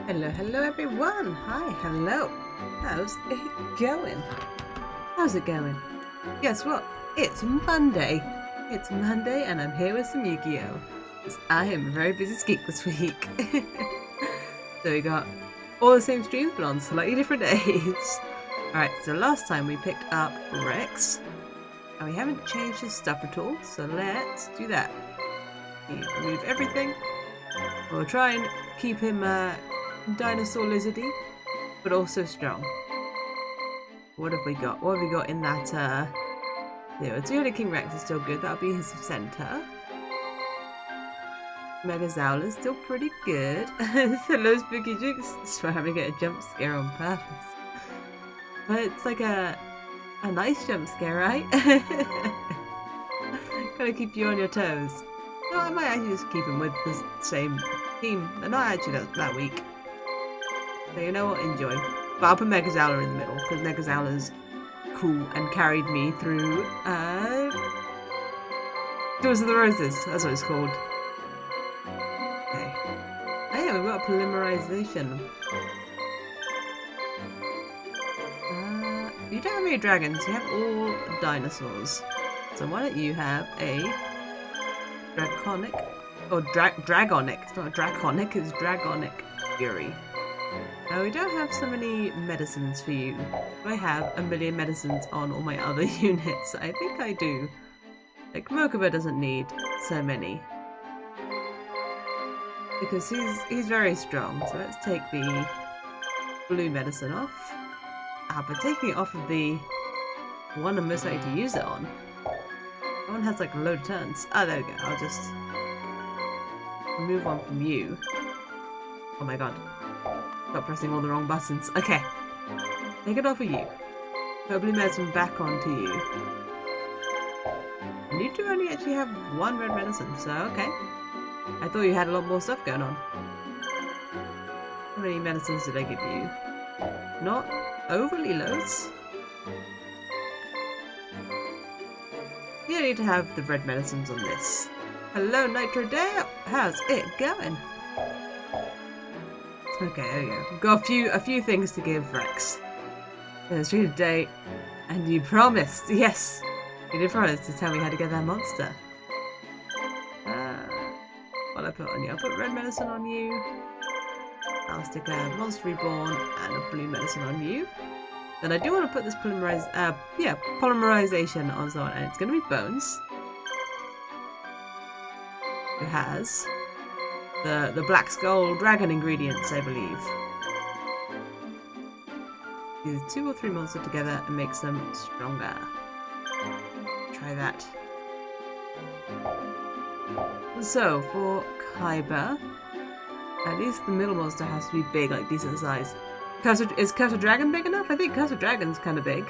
Hello, hello everyone. Hi, hello. How's it going? How's it going? Guess what? It's Monday. It's Monday and I'm here with some Yu-Gi-Oh! Because I am a very busy skeek this week. So we got all the same streams but on slightly different days. Alright, so last time we picked up Rex. And we haven't changed his stuff at all, so let's do that. Remove everything. We'll try and keep him dinosaur lizardy, but also strong. What have we got? What have we got in that? Yeah, Two-Headed King Rex is still good. That'll be his center. Mega Zowler's still pretty good. Hello, Spooky Jukes. Swear I'm gonna get a jump scare on purpose. But it's like a nice jump scare, right? Gotta keep you on your toes. No, I might actually just keep him with the same team. But not actually that week. So you know what? Enjoy. But I'll put Mega Zowler in the middle, because Mega Zowler's cool and carried me through Doors of the Roses. That's what it's called. Okay. Oh yeah, we've got polymerization. You don't have any dragons, you have all dinosaurs. So why don't you have a draconic, or dragonic, it's not a draconic, it's dragonic fury. We don't have so many medicines for you. Do I have a million medicines on all my other units? I think I do. Like, Mokuba doesn't need so many. Because he's very strong. So let's take the blue medicine off. But taking it off of the one I'm most likely to use it on. That one has like a load of turns. Oh, there we go. I'll just remove one from you. Oh my god. Stop pressing all the wrong buttons. Okay. Take it off of you. Put blue medicine back onto you. And you do only actually have one red medicine, so okay. I thought you had a lot more stuff going on. How many medicines did I give you? Not overly loads. You don't need to have the red medicines on this. Hello, Nitro Dale! How's it going? Okay, there we go. We've got a few things to give Rex. There's a date, and you promised, yes, you did promise to tell me how to get that monster. What I put on you? I'll put red medicine on you. I'll stick a monster reborn and a blue medicine on you. Then I do want to put this polymerization on someone, and it's going to be Bones, who has the Black Skull Dragon ingredients, I believe. Use 2 or 3 monsters together and makes them stronger. Try that. So, for Kaiba, at least the middle monster has to be big, like decent size. Is Cursor Dragon big enough? I think Cursor Dragon's kind of big.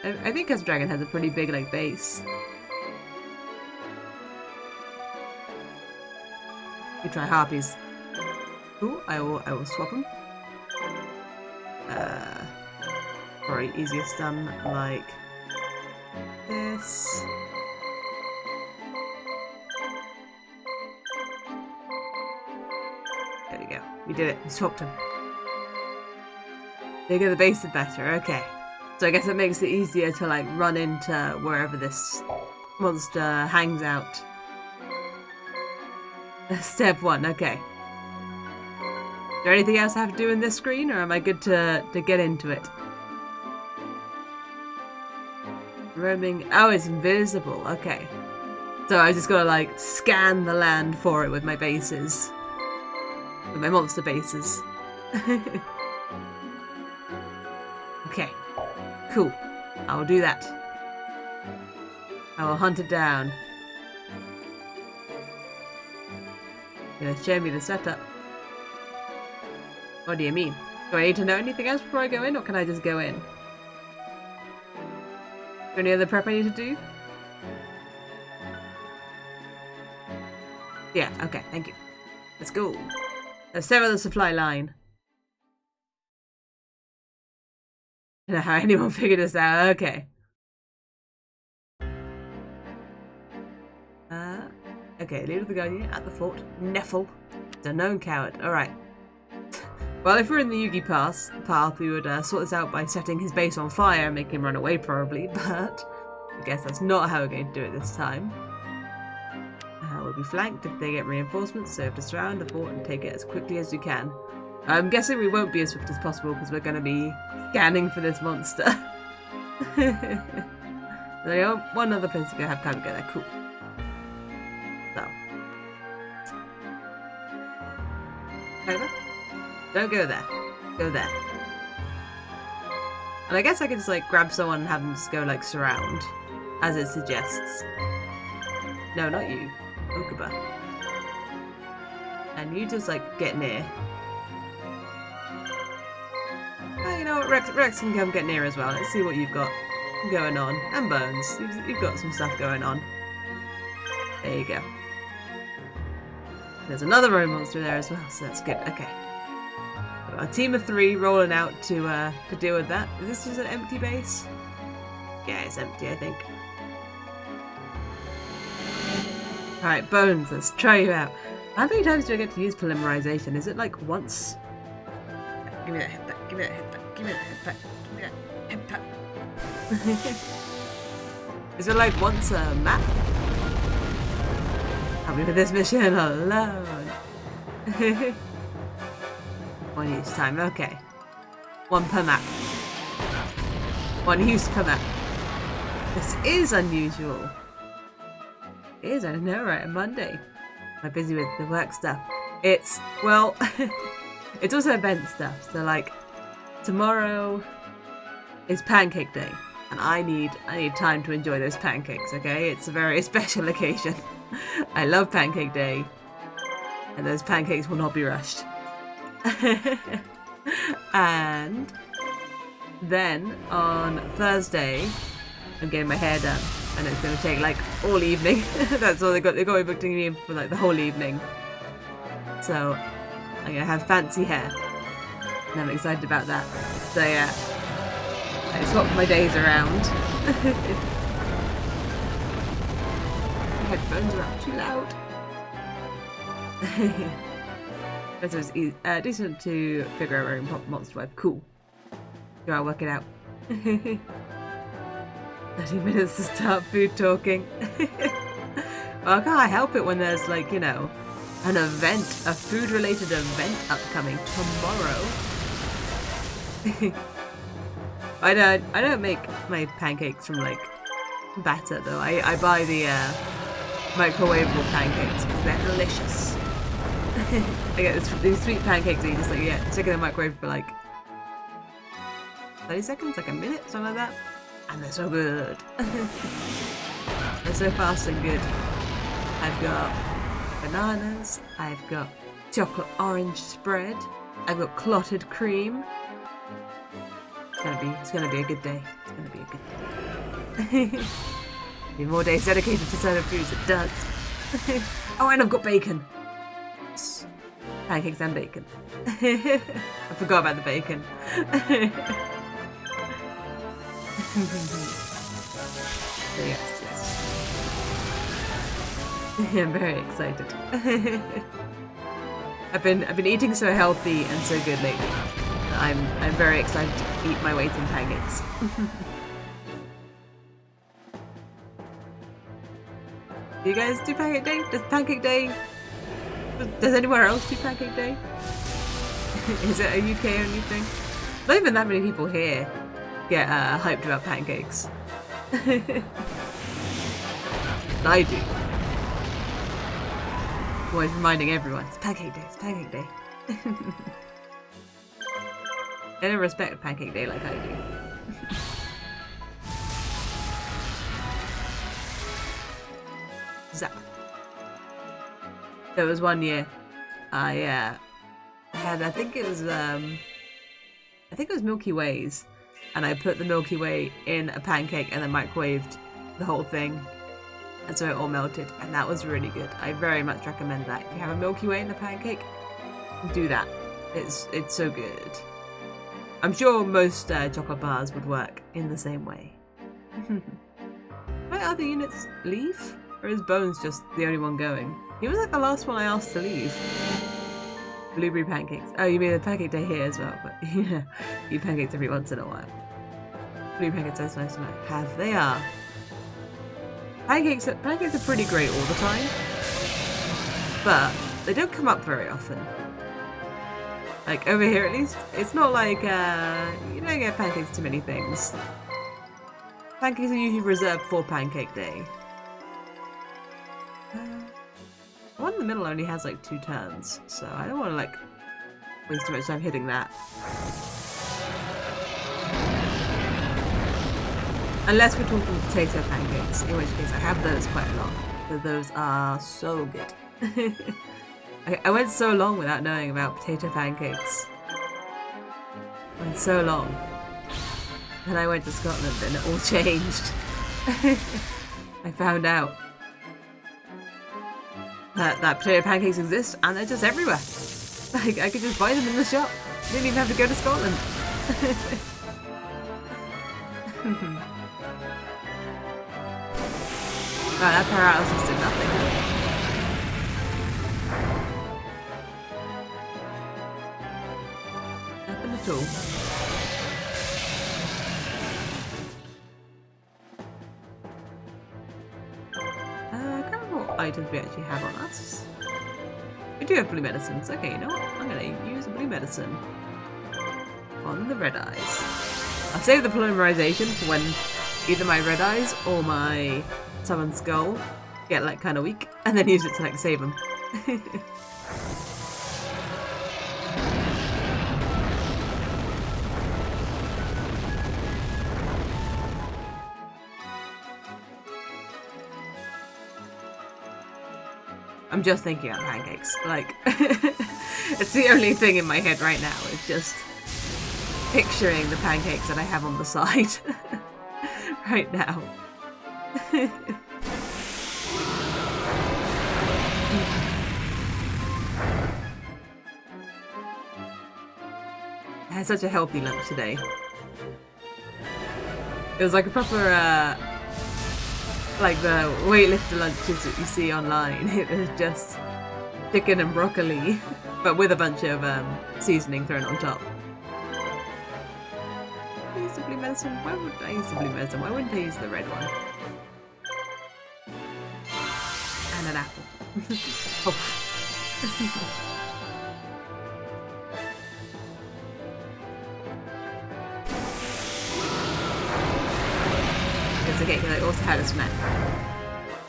I think Cursor Dragon has a pretty big, like, base. You try Harpies. Cool, I will swap them. Probably easiest done like this. There we go. We did it. We swapped them. Bigger the base, the better. Okay. So I guess it makes it easier to like run into wherever this monster hangs out. Step 1. Okay. Is there anything else I have to do in this screen, or am I good to get into it? Roaming. Oh, it's invisible. Okay. So I just gotta like scan the land for it with my bases. With my monster bases. Okay. Cool. I will do that. I will hunt it down. You're gonna show me the setup. What do you mean? Do I need to know anything else before I go in, or can I just go in? Is there any other prep I need to do? Yeah, okay, thank you. Let's go. Let's sever the supply line. I don't know how anyone figured this out. Okay. Okay, leader of the Guardian at the fort. Neffel. It's a known coward. Alright. Well, if we're in the Yugi path, we would sort this out by setting his base on fire and make him run away, probably, but I guess that's not how we're going to do it this time. We'll be flanked if they get reinforcements, so we have to surround the fort and take it as quickly as we can. I'm guessing we won't be as swift as possible because we're going to be scanning for this monster. There are one other place to go, have time to go there. Cool. So. Over. Don't go there. Go there. And I guess I could just like grab someone and have them just go like surround, as it suggests. No, not you. Okuba. And you just like get near. Oh, you know what? Rex can come get near as well. Let's see what you've got going on. And Bones. You've got some stuff going on. There you go. There's another road monster there as well, so that's good. Okay. A team of 3 rolling out to deal with that. Is this just an empty base? Yeah, it's empty, I think. Alright, Bones, let's try you out. How many times do I get to use polymerization? Is it like once? Give me that head back, give me that head back, give me that head back, give me that head back. Is it like once a map? Help me with this mission alone. One each time, okay. One per map. One use per map. This is unusual. It is, I know, right? A Monday. I'm busy with the work stuff. It's, well, it's also event stuff. So, like, tomorrow is Pancake Day. And I need time to enjoy those pancakes, okay? It's a very special occasion. I love Pancake Day. And those pancakes will not be rushed. And then on Thursday, I'm getting my hair done. And it's going to take like all evening. That's all they got. They got me booked in for like the whole evening. So I'm going to have fancy hair. And I'm excited about that. So yeah. I swapped my days around. My headphones are up too loud. But it was decent to figure out our own monster web. Cool. Go out, work it out. 30 minutes to start food talking. Well, I can't help it when there's like, you know, an event, a food-related event upcoming tomorrow. I don't make my pancakes from like batter though. I buy the microwavable pancakes because they're delicious. I get these sweet pancakes that you just like stick in the microwave for like 30 seconds, like a minute, something like that. And they're so good. They're so fast and good. I've got bananas, I've got chocolate orange spread, I've got clotted cream. It's gonna be a good day. It's gonna be a good day. Need more days dedicated to certain foods, it does. Oh, and I've got bacon. Pancakes and bacon. I forgot about the bacon. So yes. I'm very excited. I've been eating so healthy and so good lately. I'm very excited to eat my weight in pancakes. Do you guys do Pancake Day? Does anywhere else do Pancake Day? Is it a UK only thing? Not even that many people here get hyped about pancakes. I do. Always reminding everyone, it's Pancake Day, it's Pancake Day. They don't respect Pancake Day like I do. Zap. There was one year I had, I think it was Milky Ways, and I put the Milky Way in a pancake and then microwaved the whole thing, and so it all melted, and that was really good. I very much recommend that. If you have a Milky Way in a pancake, do that. It's so good. I'm sure most chocolate bars would work in the same way. Might other units leave? Or is Bones just the only one going? He was like the last one I asked to leave. Blueberry pancakes. Oh, you mean the pancake day here as well, but yeah, eat pancakes every once in a while. Blueberry pancakes are nice to have. They are. Pancakes are pretty great all the time, but they don't come up very often. Like over here at least, it's not like you don't get pancakes too many things. Pancakes are usually reserved for pancake day. The one in the middle only has like 2 turns, so I don't want to like waste too much time hitting that. Unless we're talking potato pancakes, in which case I have those quite a lot, because those are so good. I went so long without knowing about potato pancakes. I went so long. Then I went to Scotland and it all changed. I found out that potato pancakes exist and they're just everywhere. Like, I could just buy them in the shop. I didn't even have to go to Scotland. Wow, that paralysis did nothing. Nothing at all. I can't remember what items we actually have on us. We do have blue medicines. Okay, you know what? I'm gonna use blue medicine on the red eyes. I'll save the polymerization for when either my red eyes or my summon skull get like kind of weak, and then use it to like save them. I'm just thinking about pancakes. Like, it's the only thing in my head right now. It's just picturing the pancakes that I have on the side right now. I had such a healthy lunch today. It was like a proper, like the weightlifter lunches that you see online. It was just chicken and broccoli, but with a bunch of seasoning thrown on top. I use the blue medicine. Why would I use the blue medicine? Why wouldn't I use the red one? And an apple. Oh. It's okay, because I also had a snack,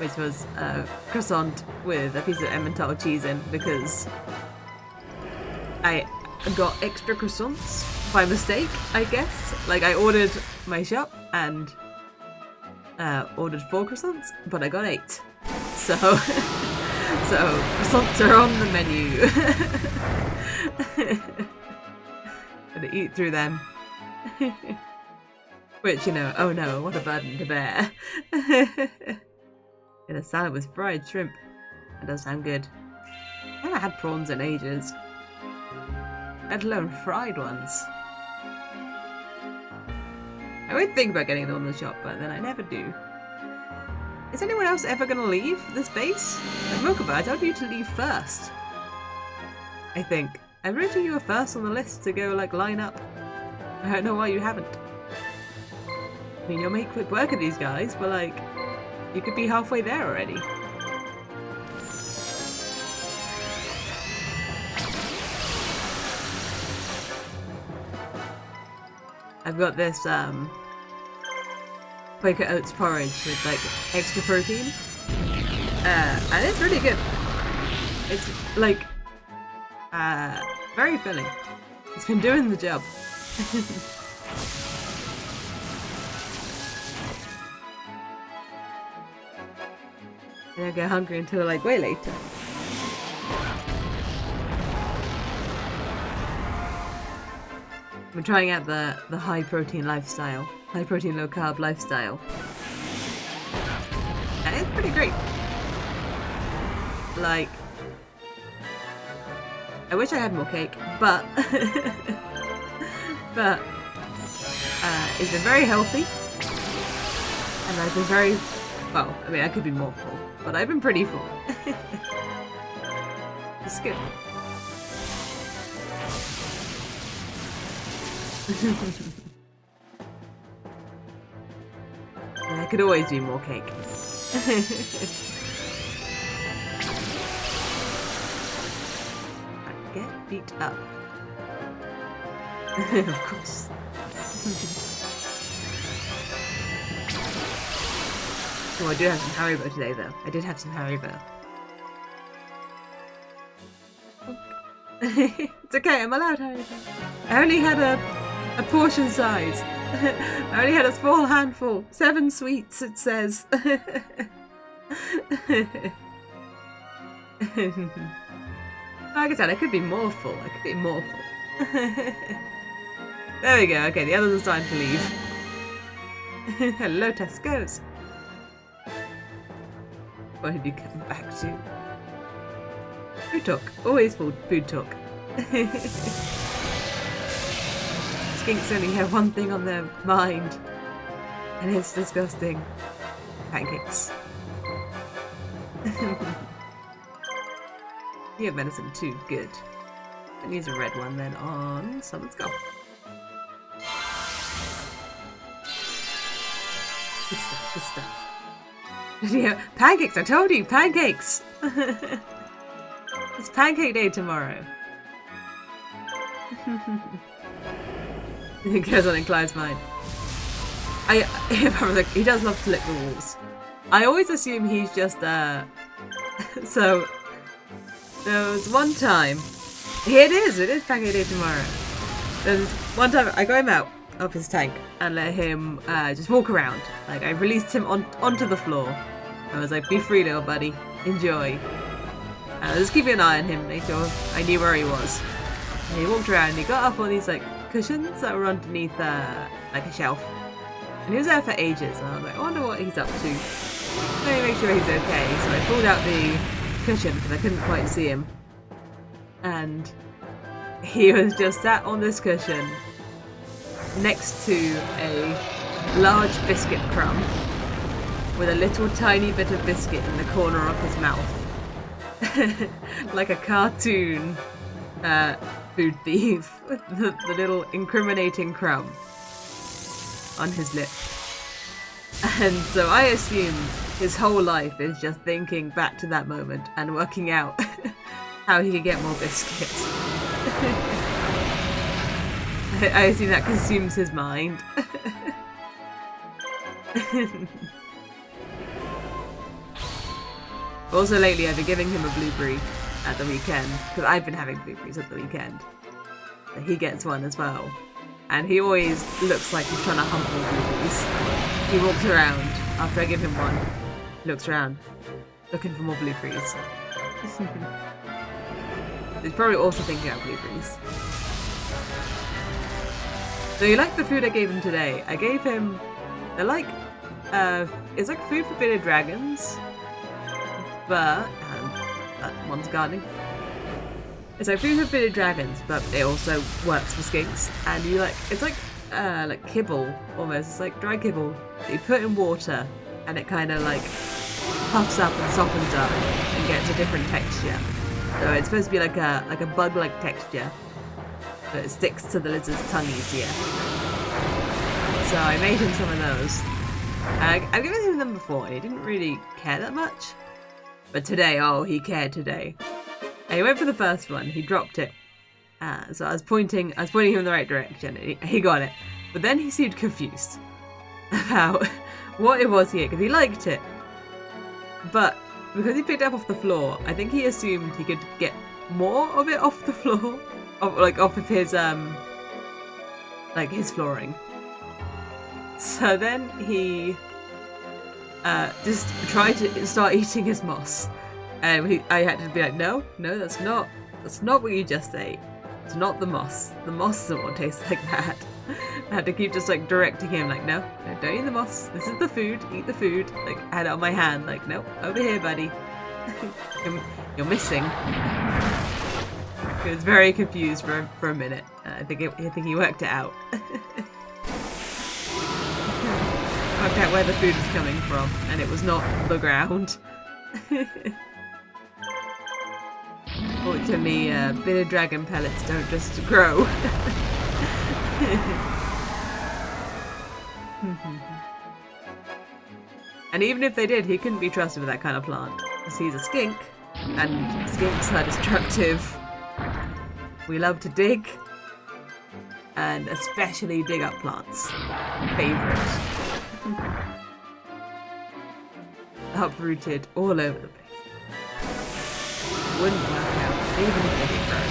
which was a croissant with a piece of Emmental cheese in, because I got extra croissants by mistake, I guess. Like, I ordered my shop and ordered 4 croissants, but I got 8. So, croissants are on the menu. Gotta eat through them. Which, you know, oh no, what a burden to bear. In a salad with fried shrimp. That does sound good. I haven't had prawns in ages. Let alone fried ones. I always think about getting them on the shop, but then I never do. Is anyone else ever going to leave this base? Like Mocha, I told you to leave first. I think. I wrote you were first on the list to go, like, line up. I don't know why you haven't. I mean, you'll make quick work of these guys, but, like, you could be halfway there already. I've got this, Quaker Oats porridge with, like, extra protein. And it's really good. It's, like, very filling. It's been doing the job. I don't get hungry until, like, way later. I'm trying out the high protein lifestyle. High protein, low carb lifestyle. And it's pretty great. Like, I wish I had more cake, but but it's been very healthy, and I've been very well. I mean, I could be more full, but I've been pretty full. It's good. There could always be more cake. Get beat up. Of course. Oh, I do have some Haribo today, though. I did have some Haribo. It's okay, I'm allowed Haribo. I only had a portion size. I only had a small handful. 7 sweets, it says. Like I said, I could be more full. I could be more full. There we go. Okay, the others are starting to leave. Hello, Tesco's. What have you come back to? Food talk. Always food talk. Skinks only have one thing on their mind, and it's disgusting. Pancakes. You have medicine too. Good. I use a red one then on. So let's go. Good stuff. Good stuff. Yeah, pancakes! I told you, pancakes! It's pancake day tomorrow. It goes on in Clyde's mind. I was like, he does love to lick the walls. I always assume he's just so there was one time. Here it is pancake day tomorrow. There's one time I got him out of his tank and let him just walk around. Like I released him onto the floor. I was like, be free little buddy, enjoy. Just keeping an eye on him, make sure I knew where he was. And he walked around and he got up on these like cushions that were underneath like a shelf. And he was there for ages and I was like, I wonder what he's up to. Let me make sure he's okay. So I pulled out the cushion because I couldn't quite see him. And he was just sat on this cushion next to a large biscuit crumb with a little tiny bit of biscuit in the corner of his mouth. Like a cartoon food thief with the little incriminating crumb on his lip. And so I assumed his whole life is just thinking back to that moment and working out how he could get more biscuits. I assume that consumes his mind. Also lately I've been giving him a blueberry at the weekend, because I've been having blueberries at the weekend. But he gets one as well. And he always looks like he's trying to hunt more blueberries. He walks around, after I give him one, he looks around, looking for more blueberries. He's probably also thinking about blueberries. So you like the food I gave him today. I gave him, they're like, it's like food for bearded dragons. But that one's gardening. It's like food for bearded dragons, but it also works for skinks. And you like it's like kibble almost. It's like dry kibble that you put in water, and it kind of like puffs up and softens up and gets a different texture. So it's supposed to be like a bug-like texture, but it sticks to the lizard's tongue easier. So I made him some of those. I've given him them before, and he didn't really care that much. But today, oh, he cared today. And he went for the first one. He dropped it. So I was pointing him in the right direction. He got it. But then he seemed confused about what it was he ate, because he liked it. But because he picked it up off the floor, I think he assumed he could get more of it off the floor, off of his his flooring. So then he just tried to start eating his moss, and I had to be like, no, that's not what you just ate. It's not the moss. The moss isn't what tastes like that. I had to keep just like directing him, like, no, don't eat the moss. This is the food. Eat the food. Like, I had it on my hand, like, no, over here, buddy. You're missing. He was very confused for a minute. I think he worked it out. Worked out where the food was coming from, and it was not the ground. Fortunately, bit of dragon pellets don't just grow. And even if they did, he couldn't be trusted with that kind of plant. Because he's a skink, and skinks are destructive. We love to dig, and especially dig up plants. Favourite. Uprooted all over the place. Wouldn't work out, even if they did grow.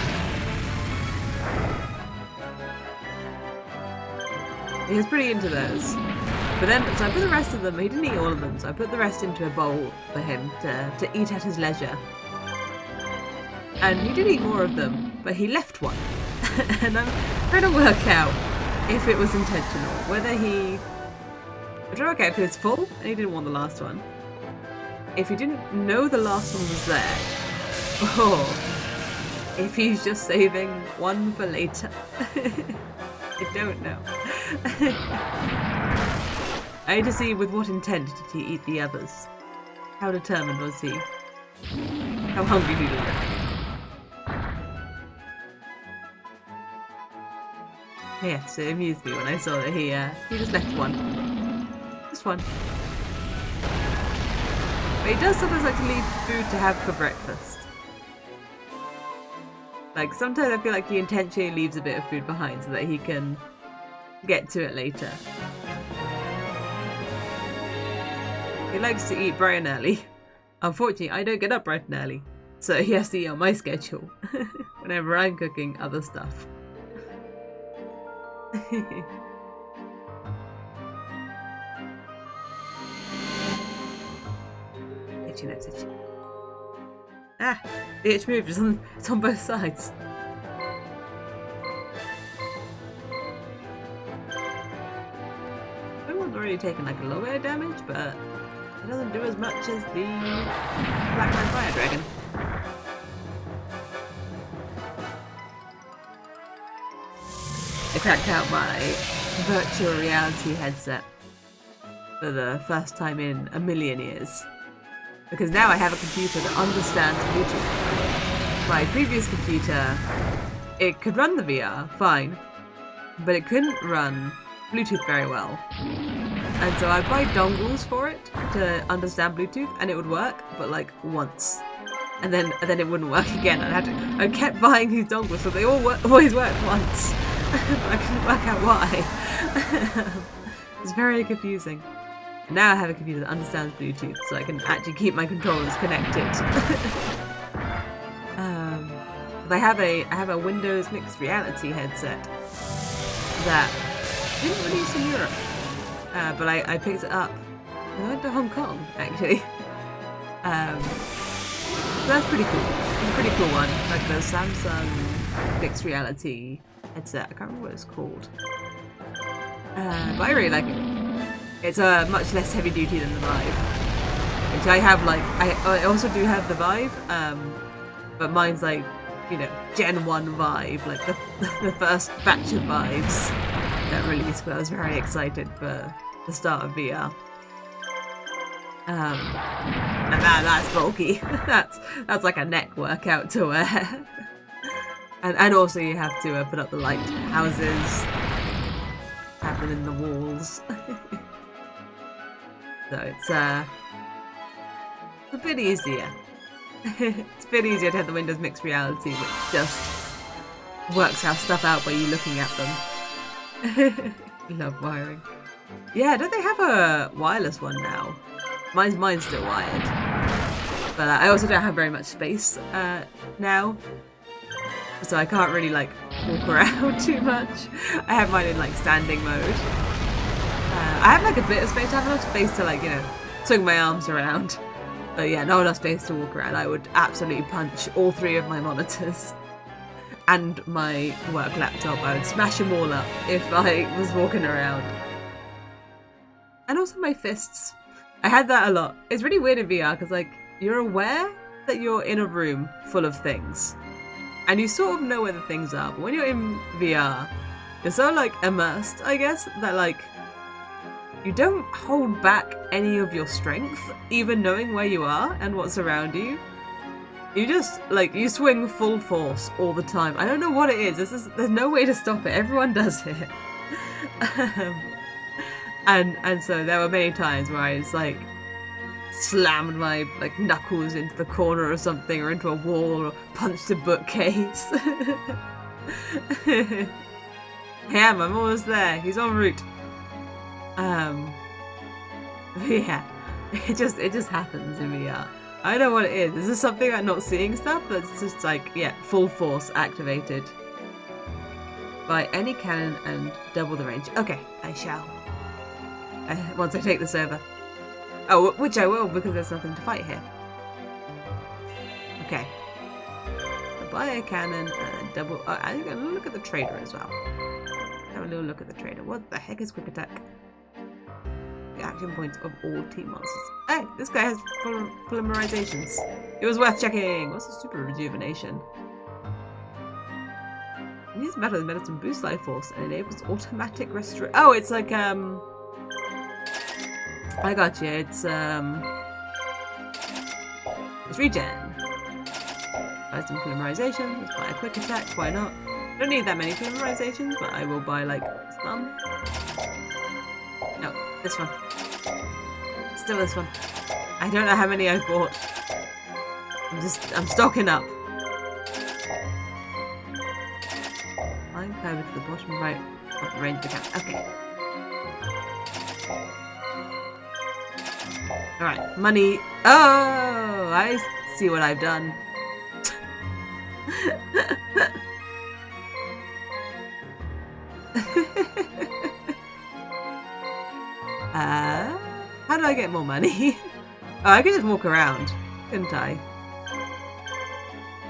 He was pretty into those. But then, so I put the rest of them, he didn't eat all of them, so I put the rest into a bowl for him to eat at his leisure. And he did eat more of them, but he left one. And I'm trying to work out if it was intentional, whether I'm trying to work out if it was full and he didn't want the last one. If he didn't know the last one was there, or if he's just saving one for later. I don't know. I need to see with what intent did he eat the others. How determined was he? How hungry did he look? Yes, it amused me when I saw that he just left one. Just one. But he does sometimes like to leave food to have for breakfast. Like, sometimes I feel like he intentionally leaves a bit of food behind so that he can get to it later. He likes to eat bright and early. Unfortunately, I don't get up bright and early, so he has to eat on my schedule whenever I'm cooking other stuff. Itchy nose, itchy. Ah, the itch moved. It's on both sides. Everyone's already taken like a little bit of damage, but it doesn't do as much as the Black Man Fire Dragon. I cracked out my virtual reality headset for the first time in a million years. Because now I have a computer that understands Bluetooth. My previous computer, it could run the VR, fine, but it couldn't run Bluetooth very well. And so I'd buy dongles for it to understand Bluetooth, and it would work, but like once. And then it wouldn't work again. I kept buying these dongles, so they always worked once. But I couldn't work out why. It's very confusing. Now I have a computer that understands Bluetooth, so I can actually keep my controllers connected. I have a Windows mixed reality headset that didn't release in Europe, but I picked it up. I went to Hong Kong actually. So that's pretty cool. It's a pretty cool one, like the Samsung mixed reality headset. I can't remember what it's called, but I really like it. It's much less heavy duty than the Vive, which I have. Like I also do have the Vive, but mine's like, you know, Gen 1 Vive, like the first batch of Vives that released. But I was very excited for the start of VR. And that's bulky. that's like a neck workout to wear. and also you have to put up the light houses, have them in the walls. So it's a bit easier. It's a bit easier to have the Windows Mixed Reality, which just works our stuff out by you looking at them. Love wiring. Yeah, don't they have a wireless one now? Mine's still wired. But I also don't have very much space now. So I can't really like walk around too much. I have mine in like standing mode. I have like a bit of space. I have enough space to like, you know, swing my arms around. But yeah, not enough space to walk around. I would absolutely punch all three of my monitors and my work laptop. I would smash them all up if I was walking around. And also my fists. I had that a lot. It's really weird in VR because like you're aware that you're in a room full of things. And you sort of know where the things are. But when you're in VR, you're so like immersed, I guess, that like you don't hold back any of your strength, even knowing where you are and what's around you. You just, like, you swing full force all the time. I don't know what it is. There's no way to stop it. Everyone does it. And so there were many times where I just, like, slammed my, like, knuckles into the corner or something, or into a wall, or punched a bookcase. I am, I'm almost there. He's en route. Yeah. It just happens in VR. I don't know what it is. Is this something like not seeing stuff that's just like, yeah, full force activated by any cannon and double the range? Okay, I shall. Once I take this over. Oh, which I will because there's nothing to fight here. Okay. Buy a cannon and double. I'm going to look at the trader as well. Have a little look at the trader. What the heck is quick attack? The action points of all team monsters. Hey, this guy has polymerizations. It was worth checking. What's a super rejuvenation? Use metal and medicine boosts life force and enables automatic restoration. Oh, it's like I got you. It's regen. Buy some polymerization. Let's buy a quick attack. Why not? I don't need that many polymerizations, but I will buy like some. No, this one. Still this one. I don't know how many I've bought. I'm stocking up. Line curve to the bottom right of the range of the camp. Okay. Alright, money. Oh, I see what I've done. How do I get more money? Oh, I could just walk around, couldn't I?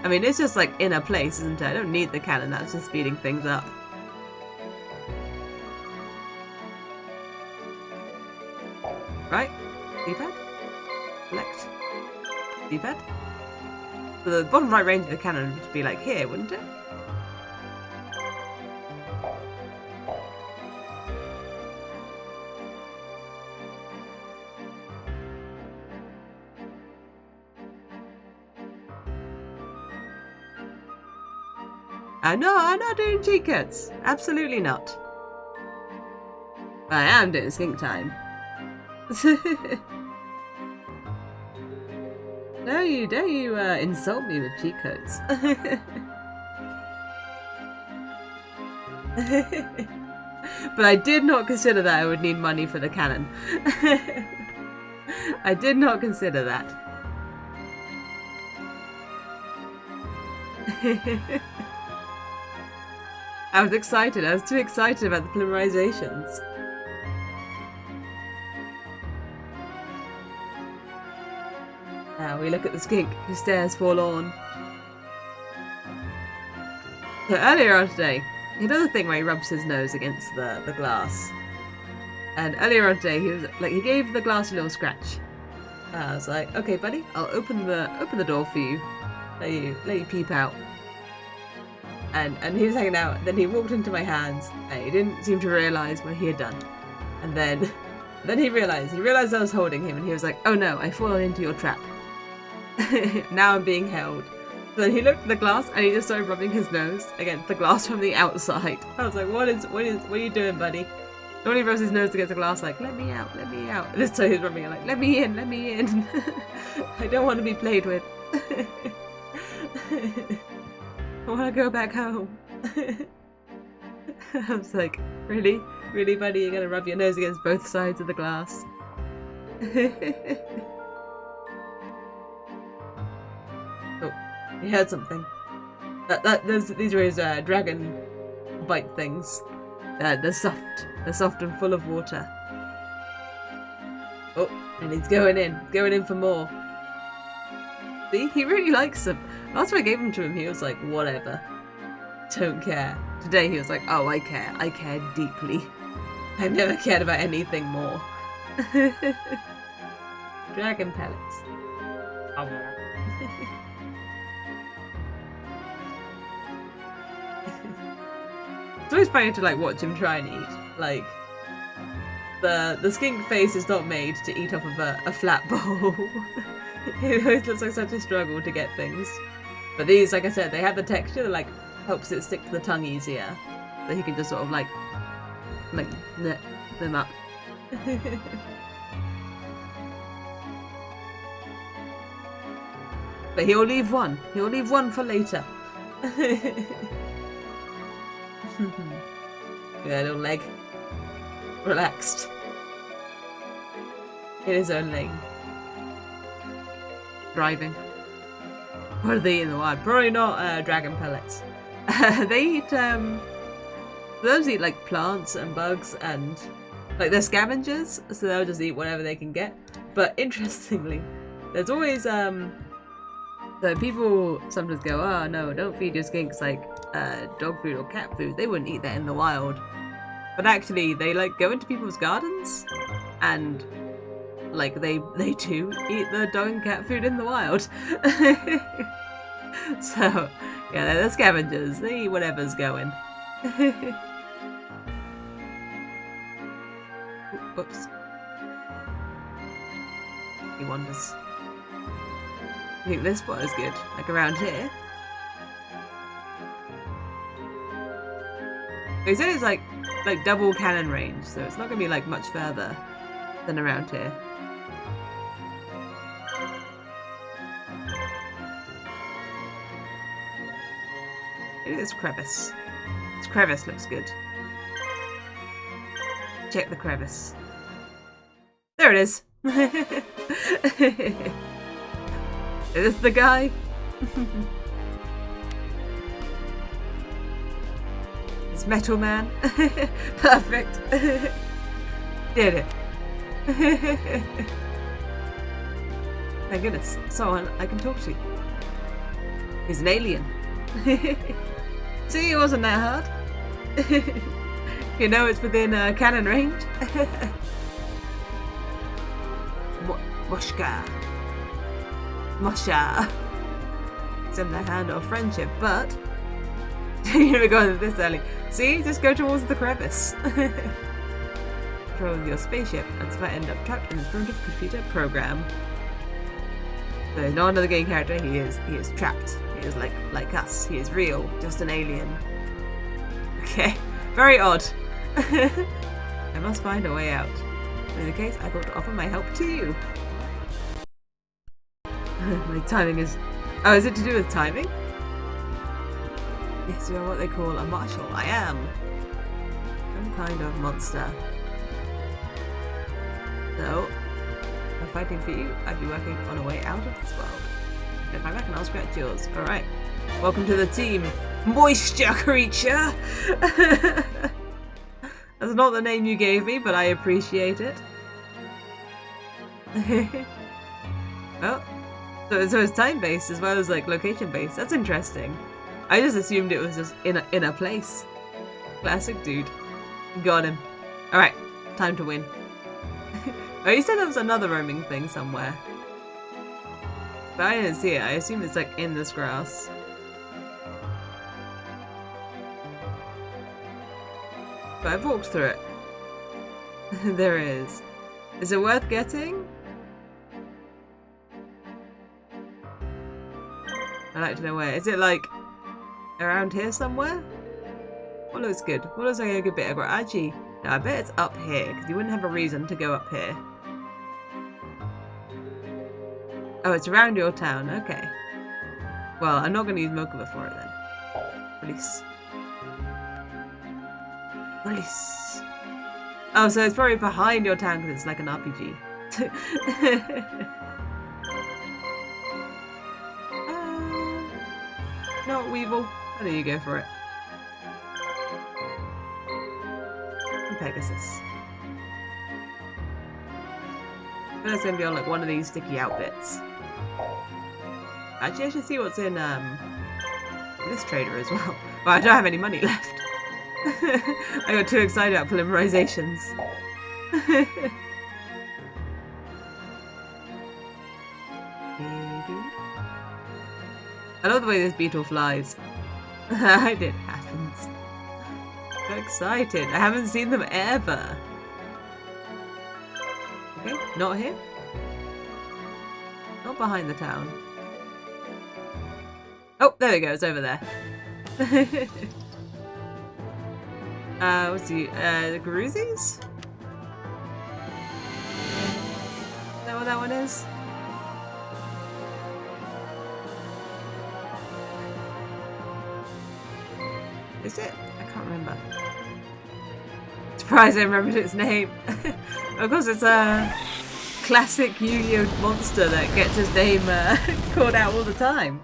I mean, it's just like in a place, isn't it? I don't need the cannon, that's just speeding things up. Right? D-pad? Select. D-pad? So the bottom right range of the cannon would be like here, wouldn't it? No, I'm not doing cheat codes. Absolutely not. I am doing skink time. Don't you insult me with cheat codes. But I did not consider that I would need money for the cannon. I did not consider that. I was excited. I was too excited about the polymerizations. Now we look at the skink who stares forlorn. So earlier on today, he does a thing where he rubs his nose against the glass. And earlier on today, he gave the glass a little scratch. I was like, okay, buddy, I'll open the door for you, let you peep out. And he was hanging out. Then he walked into my hands, and he didn't seem to realise what he had done. And then he realised I was holding him, and he was like, "Oh no, I've fallen into your trap. Now I'm being held." So then he looked at the glass, and he just started rubbing his nose against the glass from the outside. I was like, "What are you doing, buddy?" Normally he rubs his nose against the glass, like, "Let me out, let me out." And this time he's rubbing it like, "Let me in, let me in." I don't want to be played with. I want to go back home. I was like, really? Really, buddy? You're going to rub your nose against both sides of the glass? Oh, he heard something. These were his dragon bite things. They're soft and full of water. Oh, and he's going in for more. See, he really likes them. Last time I gave them to him, he was like, whatever. Don't care. Today he was like, oh, I care. I care deeply. I've never cared about anything more. Dragon pellets. It's always funny to like watch him try and eat. Like, the skink face is not made to eat off of a flat bowl. It always looks like such a struggle to get things. But these, like I said, they have the texture that like helps it stick to the tongue easier. So he can just sort of like knit them up. But he'll leave one. He'll leave one for later. Yeah, little leg. Relaxed. In his own lane. Driving. What do they eat in the wild? Probably not dragon pellets. They eat those eat like plants and bugs and like they're scavengers, so they'll just eat whatever they can get. But interestingly, there's always so people sometimes go, oh no, don't feed your skinks like dog food or cat food. They wouldn't eat that in the wild. But actually they like go into people's gardens and like they do eat the dog and cat food in the wild. So yeah, they're scavengers. They eat whatever's going. Whoops. He wanders. I think this spot is good, like around here. They said it's like double cannon range, so it's not gonna be like much further than around here. Maybe this crevice. This crevice looks good. Check the crevice. There it is. Is this the guy? It's Metal Man. Perfect. Did it. Thank goodness. Someone I can talk to. He's an alien. See, it wasn't that hard. You know it's within cannon range. Moshka. Mosha. It's in the hand of friendship, but you never go into this early. See, just go towards the crevice. Control your spaceship. That's if I end up trapped in the primitive computer program. So no another game character. He is trapped. He is like us. He is real, just an alien. Okay, very odd. I must find a way out. In the case, I thought to offer my help to you. My timing is... Oh, is it to do with timing? Yes, you are what they call a marshal. I am. Some kind of monster. So, by fighting for you, I'd be working on a way out of this world. If I reckon I'll scratch yours. Alright. Welcome to the team, Moisture Creature! That's not the name you gave me, but I appreciate it. Well, so it's time-based as well as like location-based. That's interesting. I just assumed it was just in a place. Classic dude. Got him. Alright, time to win. Oh, you said there was another roaming thing somewhere. But I didn't see it. I assume it's like in this grass. But I've walked through it. There is. Is it worth getting? I'd like to know where. Is it like around here somewhere? What looks good? What looks like a good bit of grass? Actually, no, I bet it's up here because you wouldn't have a reason to go up here. Oh, it's around your town. Okay. Well, I'm not going to use Mokuba for it then. Release. Release. Oh, so it's probably behind your town because it's like an RPG. No, Weevil. How do you go for it? And Pegasus. I bet it's going to be on like one of these sticky out bits. Actually, I should see what's in this trader as well. Well, I don't have any money left. I got too excited about polymerizations. I love the way this beetle flies. It happens. So excited. I haven't seen them ever. Not here? Not behind the town. Oh, there we go. It's over there. What's the Garuzis? Is that what that one is? Is it? I can't remember. Surprised I remembered its name. Of course, it's a classic Yu-Gi-Oh monster that gets his name called out all the time.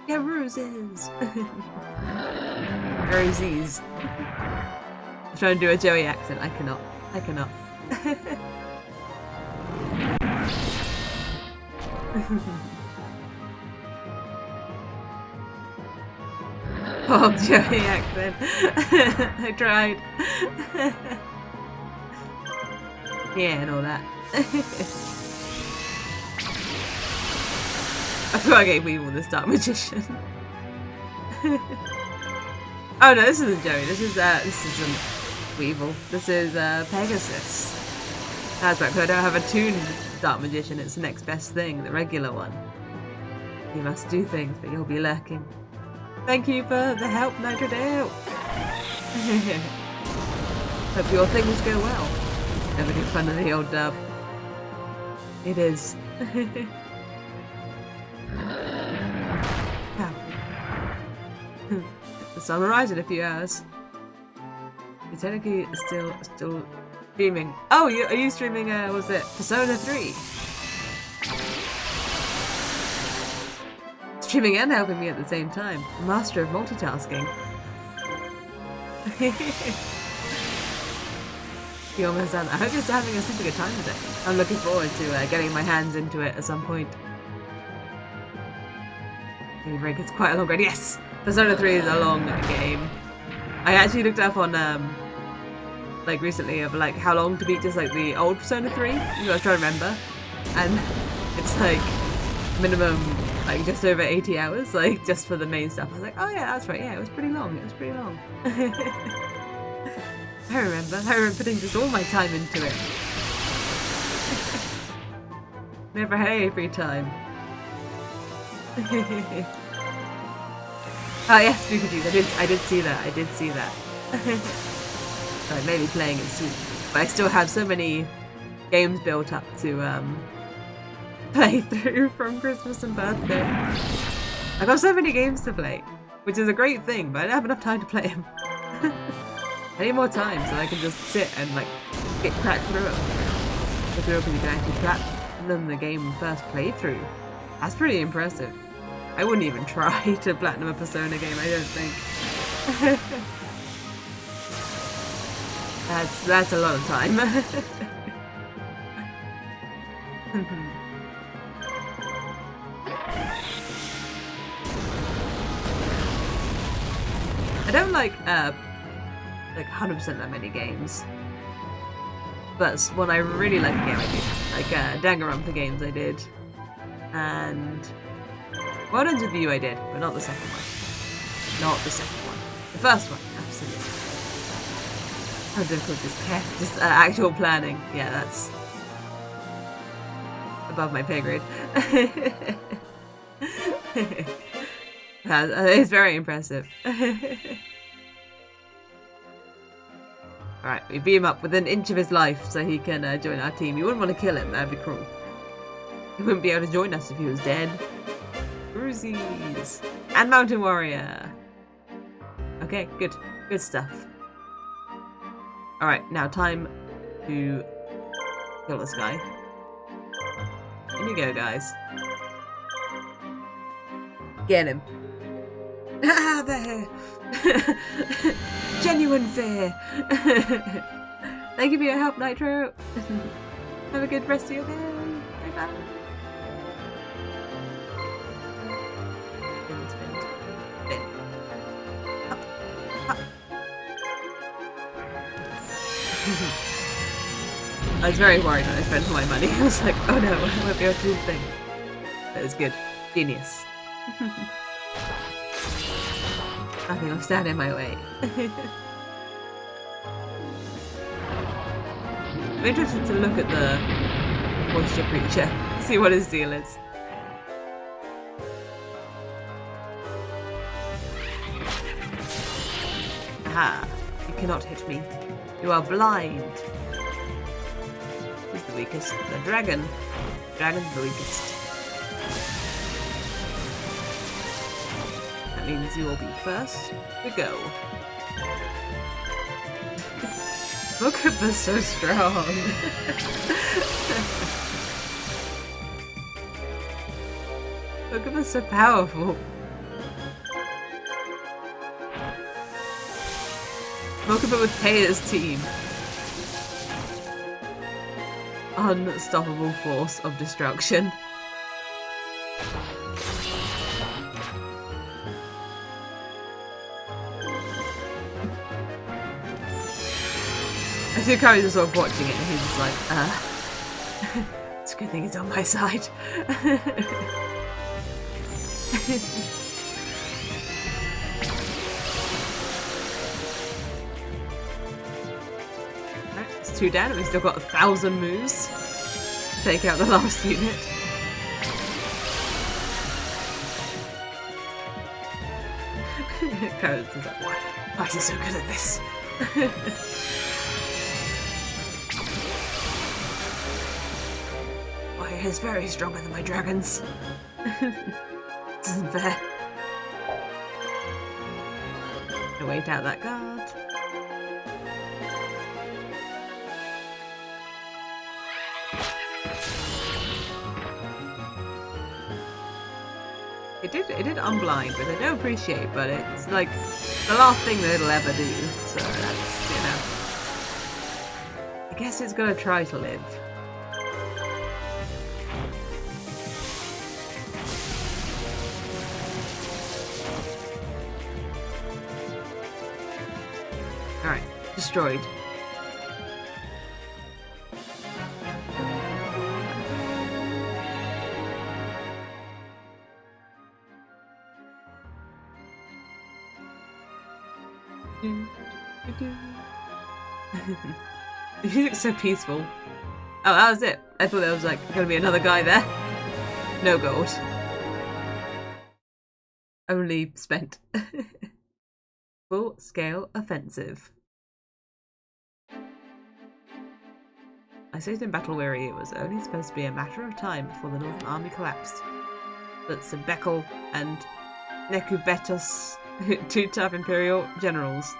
Yeah, roses. Rosies. I'm trying to do a Joey accent. I cannot. I cannot. Oh, Joey accent. I tried. Yeah, and all that. I feel like I gave Weevil this Dark Magician. Oh no, this isn't Joey. This isn't Weevil. This is Pegasus. That's right, because I don't have a tuned Dark Magician. It's the next best thing, the regular one. You must do things, but you'll be lurking. Thank you for the help, Nitro Dale. Hope your things go well. Never do fun of the old dub. It is. Wow. The sun will rise in a few hours. You're technically still streaming. Oh, are you streaming? Was it Persona 3? Streaming and helping me at the same time. Master of multitasking. You almost done. I hope you're having a super good time with it. I'm looking forward to getting my hands into it at some point. It's quite a long run. Yes! Persona 3 is a long game. I actually looked up on like recently of like how long to beat just like the old Persona 3. I was trying to remember. And it's like minimum like just over 80 hours, like just for the main stuff. I was like, oh yeah, that's right, yeah, it was pretty long, it was pretty long. I remember putting just all my time into it. Never had any free time. Oh yes, Pikachu, I did see that, So I may be playing it soon. But I still have so many games built up to play through from Christmas and birthday. I've got so many games to play, which is a great thing, but I don't have enough time to play them. I need more time so I can just sit and like get cracked through them. Because you can actually platinum the game first playthrough. That's pretty impressive. I wouldn't even try to platinum a Persona game, I don't think. That's a lot of time. I don't like 100% that many games, but when I really like a game I do. Like Danganronpa games I did, and World Ends With You I did, but not the second one. Not the second one. The first one, absolutely. How difficult is just actual planning. Yeah, that's above my pay grade. It's very impressive. Alright, we beat him up with an inch of his life so he can join our team. You wouldn't want to kill him, that'd be cruel. He wouldn't be able to join us if he was dead. Bruisies! And Mountain Warrior! Okay, good. Good stuff. Alright, now time to kill this guy. In you go, guys. Get him. Ah, there! Genuine fear! Thank you for your help, Nitro! Have a good rest of your day! Bye bye! Spin. Up. Up. I was very worried when I spent all my money. I was like, oh no, I won't be able to do the thing. That was good. Genius. Nothing will stand in my way. I'm interested to look at the moisture creature, see what his deal is. Aha! You cannot hit me. You are blind. Who's the weakest? The dragon. The dragon's the weakest. That means you will be first to go. Mokuba's so strong. Mokuba's so powerful. Mokuba with Teia's team. Unstoppable force of destruction. I see Kari's just sort of watching it and he's just like, it's a good thing it's on my side. Right, it's 2 down and we've still got 1,000 moves to take out the last unit. Kari's just like, why is he so good at this? Is very stronger than my dragons. This isn't fair. Gonna wait out that guard. It did unblind, which I don't appreciate, but it's like the last thing that it'll ever do. So that's, you know. I guess it's gonna try to live. Alright, destroyed. The music's so peaceful. Oh, that was it. I thought there was like gonna be another guy there. No gold. Only spent. Full-scale offensive. I said in Battle Weary it was only supposed to be a matter of time before the Northern Army collapsed. But Sebekel and Nekubetos, 2 tough Imperial generals,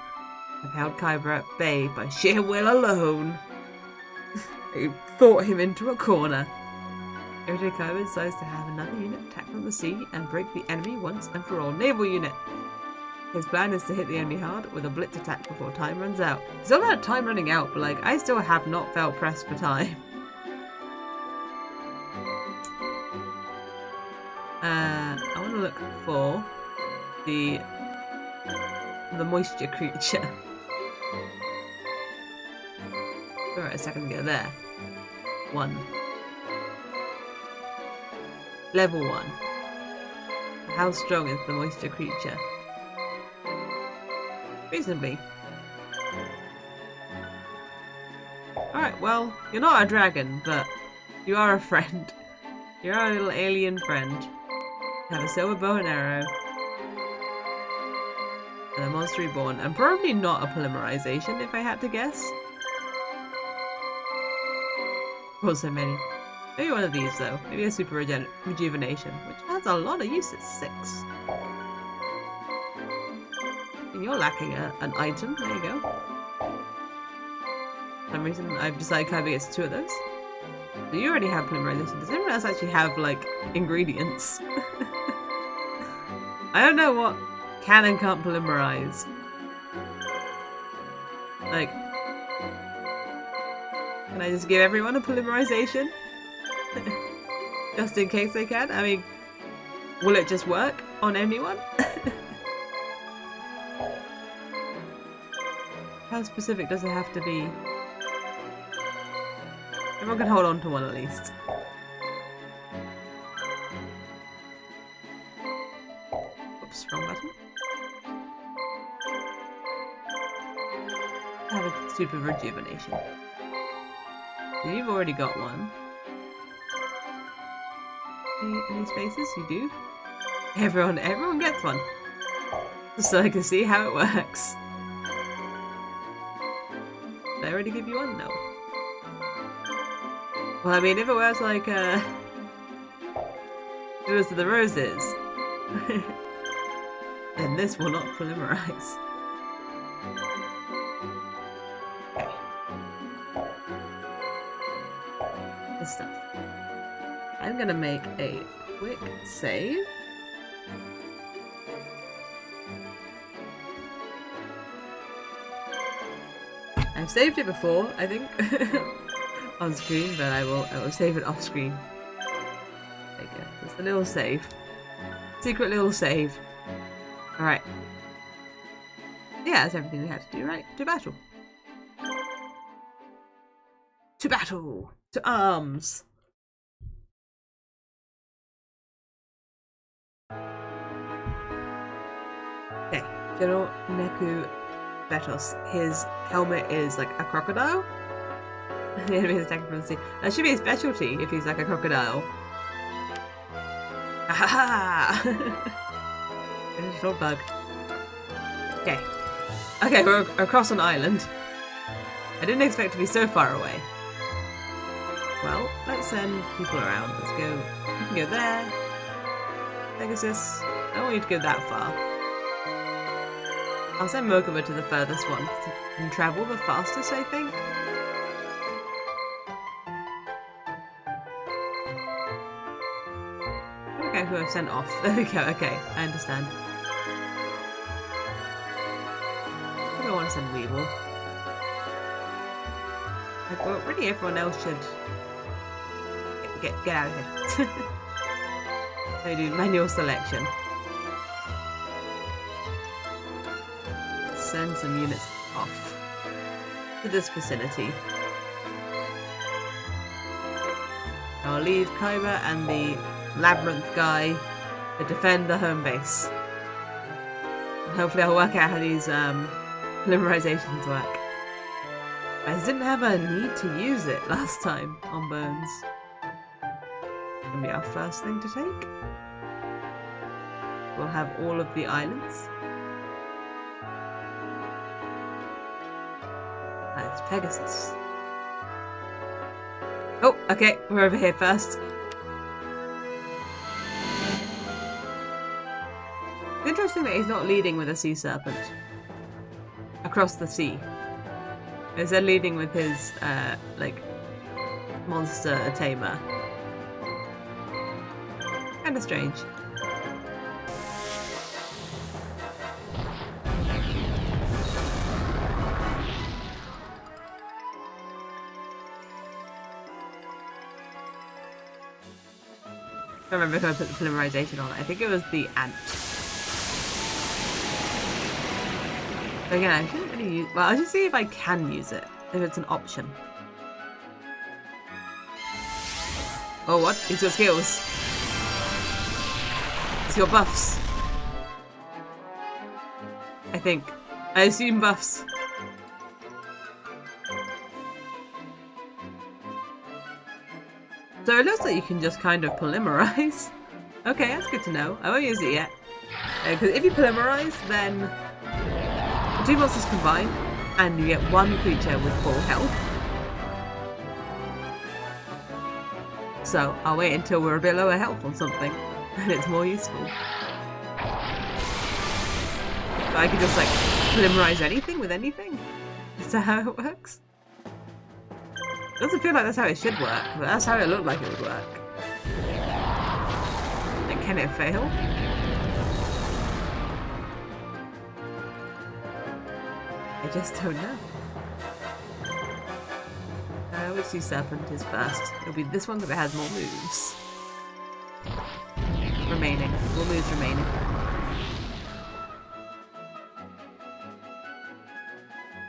have held Khyber at bay by sheer will alone. They fought him into a corner. Every day Khyber decides to have another unit attack from the sea and break the enemy once and for all. Naval unit! His plan is to hit the enemy hard with a blitz attack before time runs out. It's not about time running out, but like, I still have not felt pressed for time. I want to look for the moisture creature. Alright, a second ago there. 1. Level 1. How strong is the moisture creature? Reasonably. Alright, well, you're not a dragon, but you are a friend. You're our little alien friend. You have a silver bow and arrow. And a monster reborn. And probably not a polymerization, if I had to guess. Also many. Maybe one of these, though. Maybe a super rejuvenation, which has a lot of uses. 6. And you're lacking an item. There you go. For some reason, I've decided Kaiba gets 2 of those. So you already have polymerization. Does anyone else actually have, like, ingredients? I don't know what can and can't polymerize. Like, can I just give everyone a polymerization? Just in case they can? I mean, will it just work on anyone? How specific does it have to be? Everyone can hold on to one at least. Oops, wrong button. I have a super rejuvenation. So you've already got one. Any spaces? You do? Everyone gets one. Just so I can see how it works. Did I already give you one? No. Well, I mean, if it was like, it was the roses, then this will not polymerize. Okay. Good stuff. I'm gonna make a quick save. I've saved it before, I think, on screen, but I will save it off screen. There you go. Just a little save. Secret little save. Alright. Yeah, that's everything we had to do, right? To battle. To battle! To arms! Okay. General Neku Betos. His helmet is like a crocodile. The enemy is attacking from the sea. That should be a specialty if he's like a crocodile. Ahaha! Additional bug. Okay. Okay, we're across an island. I didn't expect to be so far away. Well, let's send people around. Let's go. You can go there. Pegasus. I don't want you to go that far. I'll send Mokuba to the furthest one. He can travel the fastest, I think. Okay, who I've sent off. There we go. Okay, I understand. I don't want to send Weevil. Like, well, really, everyone else should get out of here. Let me do manual selection. Send some units off to this vicinity. I'll leave Kaiba and the labyrinth guy to defend the home base. And hopefully I'll work out how these polymerizations work. I just didn't have a need to use it last time on Bones. Gonna be our first thing to take. We'll have all of the islands. That's Pegasus. Oh, okay, we're over here first. It's interesting that he's not leading with a sea serpent across the sea. Instead leading with his, like, monster tamer. Kinda strange. I don't remember if I put the polymerization on it. I think it was the ant. But again, I shouldn't really use... Well, I'll just see if I can use it. If it's an option. Oh, what? It's your skills. It's your buffs. I think. I assume buffs. So it looks like you can just kind of polymerize. Okay, that's good to know. I won't use it yet. Because if you polymerize, then the two monsters combine, and you get one creature with full health. So I'll wait until we're a bit lower health on something, and it's more useful. But I could just like polymerize anything with anything. Is that how it works? It doesn't feel like that's how it should work, but that's how it looked like it would work. And can it fail? I just don't know. Which sea serpent is first? It'll be this one because it has more moves. Remaining. More moves remaining.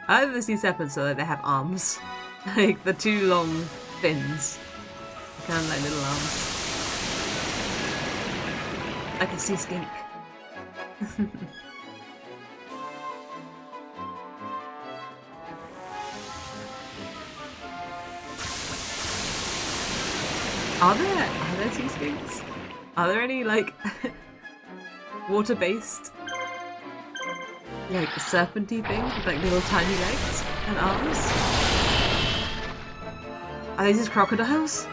I like the sea serpents so that they have arms. Like the two long fins. Kind of like little arms. Like a sea skink. Are there sea skinks? Are there any like water-based like serpenty things with like little tiny legs and arms? Are they just crocodiles?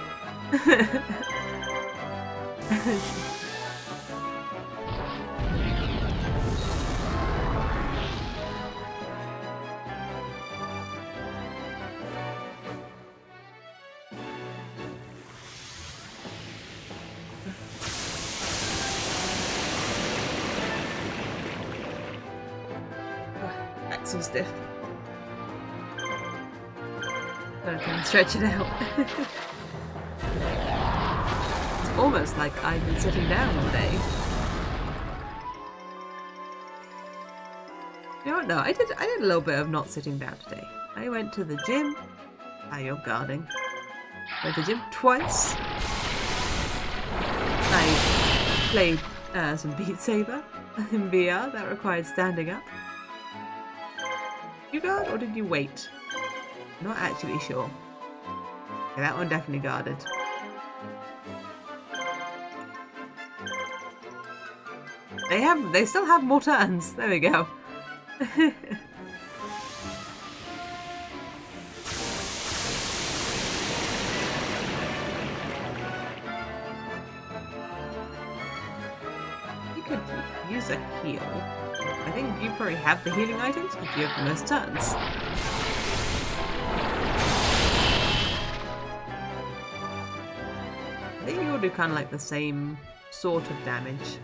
So stiff. Gotta try and stretch it out. It's almost like I've been sitting down all day. You know what? No, I did a little bit of not sitting down today. I went to the gym. Ah, you're guarding. Went to the gym twice. I played some Beat Saber in VR that required standing up. Did you guard or did you wait? I'm not actually sure. Okay, that one definitely guarded. They still have more turns. There we go. You could use a heal. I think you probably have the healing items because you have the most turns. I think you'll do kind of like the same sort of damage.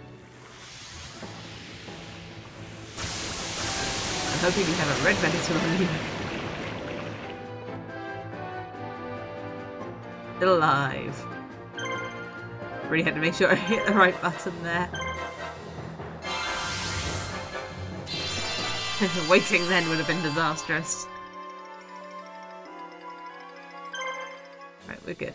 I'm hoping you have a red medicine on you. Still alive. Really had to make sure I hit the right button there. Waiting then would have been disastrous. Right, we're good.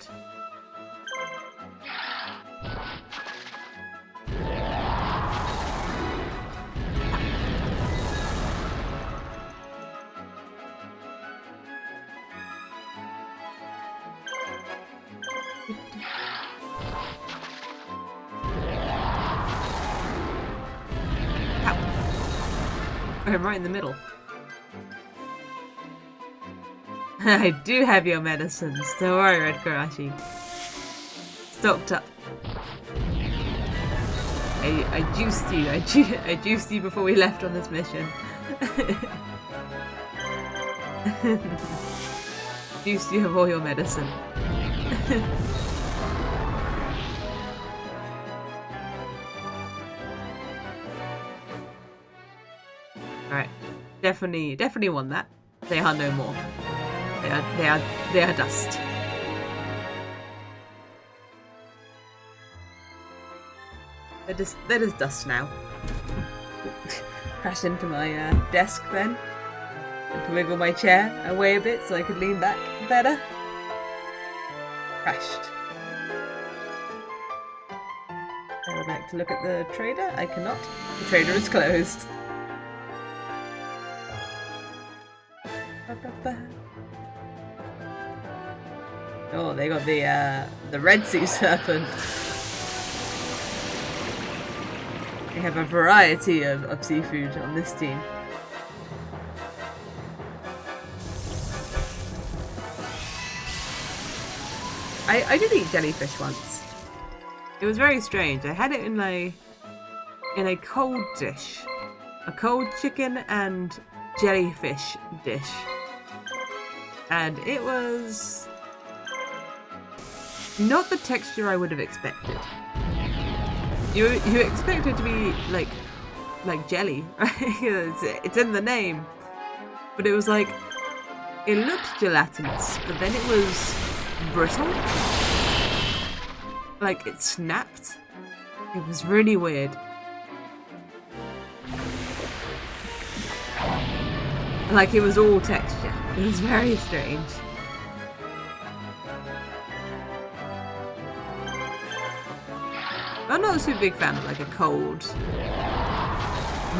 I'm right in the middle. I do have your medicines. Don't worry, Red Karashi. Stocked up. I juiced you. I juiced you before we left on this mission. Juiced you of all your medicine. Alright. Definitely won that. They are no more. They are dust. They're just dust now. Crash into my desk then. And to wiggle my chair away a bit so I could lean back better. Crashed. I would like to look at the trader. I cannot. The trader is closed. Oh, they got the Red Sea Serpent. They have a variety of seafood on this team. I did eat jellyfish once. It was very strange. I had it in a cold dish. A cold chicken and jellyfish dish. And it was not the texture I would have expected. You expect it to be like jelly, right? It's in the name. But it was like, it looked gelatinous, but then it was brittle. Like it snapped. It was really weird. Like it was all texture. It was very strange. I'm not a super big fan of like a cold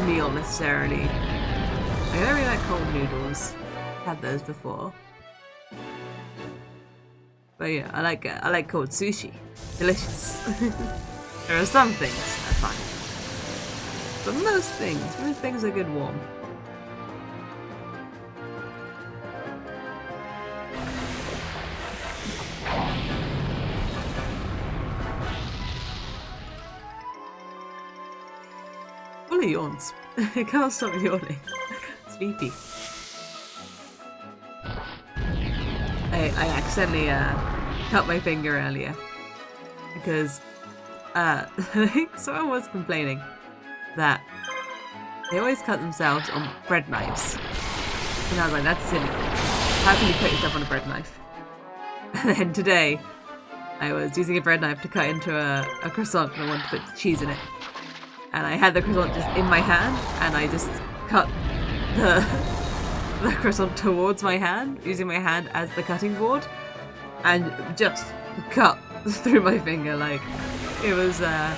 meal necessarily. I don't really like cold noodles. Had those before. But yeah, I like cold sushi. Delicious. There are some things I find, but most things are good warm. Full of yawns. I can't stop yawning. Sleepy. I accidentally cut my finger earlier because I think someone was complaining that they always cut themselves on bread knives, and I was like, that's silly. How can you cut yourself on a bread knife? And then today I was using a bread knife to cut into a croissant and I wanted to put cheese in it, and I had the croissant just in my hand and I just cut the croissant towards my hand, using my hand as the cutting board, and just cut through my finger. Like, it was, I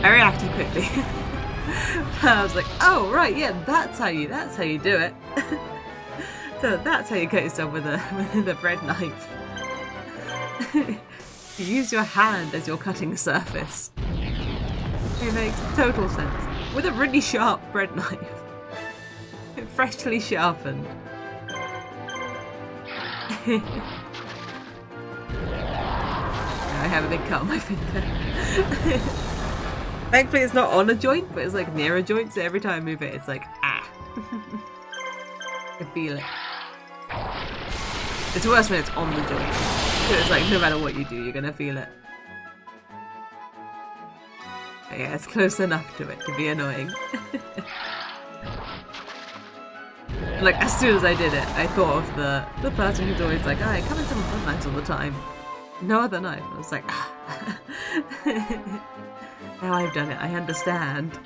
reacted quickly. I was like, oh right, yeah, that's how you do it. So that's how you cut yourself with a bread knife. You use your hand as your cutting surface. It makes total sense. With a really sharp bread knife. Freshly sharpened. I have a big cut on my finger. Thankfully it's not on a joint, but it's like near a joint, so every time I move it, it's like, ah. I can feel it. It's worse when it's on the joint. So it's like, no matter what you do, you're gonna feel it. But yeah, it's close enough to it to be annoying. Like, as soon as I did it, I thought of the person who's always like, oh, I cut myself with bread knives all the time. No other knife. I was like, ah. Now I've done it, I understand.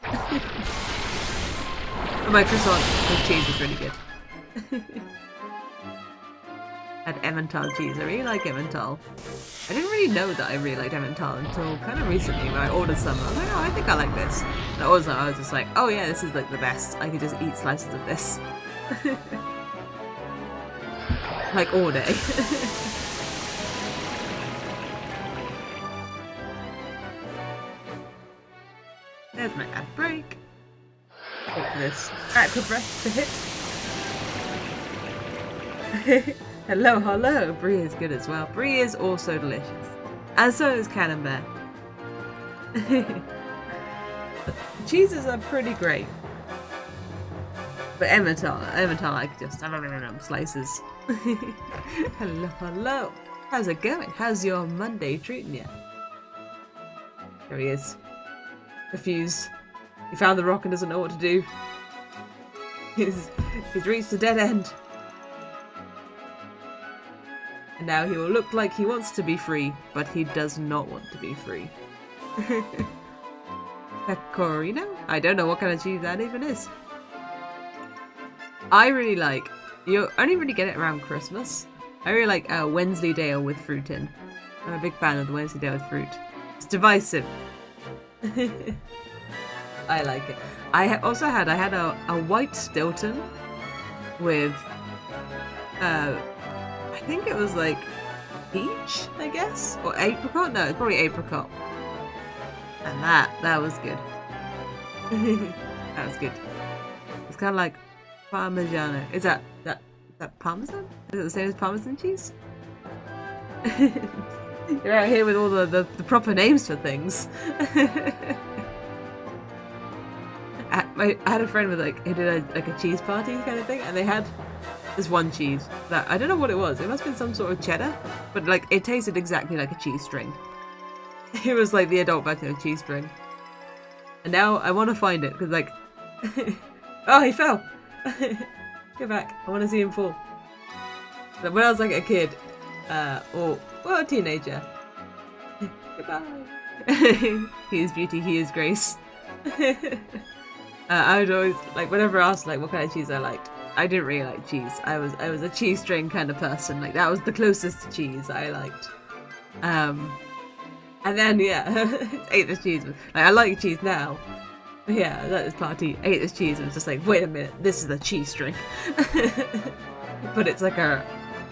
But my croissant with cheese was really good. Had Emmental cheese. I really like Emmental. I didn't really know that I really liked Emmental until kind of recently when I ordered some. I was like, oh, I think I like this. And also, I was just like, oh yeah, this is like the best. I could just eat slices of this. Like all day. There's my ad break. Wait for this aqua breath to hit. Hello, hello. Brie is good as well. Brie is also delicious. And so is Camembert. Cheeses are pretty great. But Emmental I could just slices. Hello, hello. How's it going? How's your Monday treating you? There he is. Confused. He found the rock and doesn't know what to do. He's reached a dead end. And now he will look like he wants to be free, but he does not want to be free. Pecorino? I don't know what kind of cheese that even is. I really like, you only really get it around Christmas. I really like Wensleydale with fruit in. I'm a big fan of the Wensleydale with fruit. It's divisive. I like it. I had a white Stilton with I think it was like peach, I guess, or apricot. No, it's probably apricot. And that was good. That was good. It's kind of like Parmigiano. Is that Parmesan? Is it the same as Parmesan cheese? You're out here with all the proper names for things. I had a friend with who did a cheese party kind of thing, and they had this one cheese that I don't know what it was. It must have been some sort of cheddar, but it tasted exactly like a cheese string. It was like the adult version of cheese string. And now I want to find it because oh, he fell. Go back. I want to see him fall. But when I was like a kid, or a teenager. Goodbye. He is beauty. He is grace. I would always whenever asked what kind of cheese I liked. I didn't really like cheese. I was a cheese string kind of person. That was the closest to cheese I liked. And then ate this cheese. I like cheese now. But yeah, that is party. Ate this cheese and was just like, wait a minute, this is a cheese string. But it's like a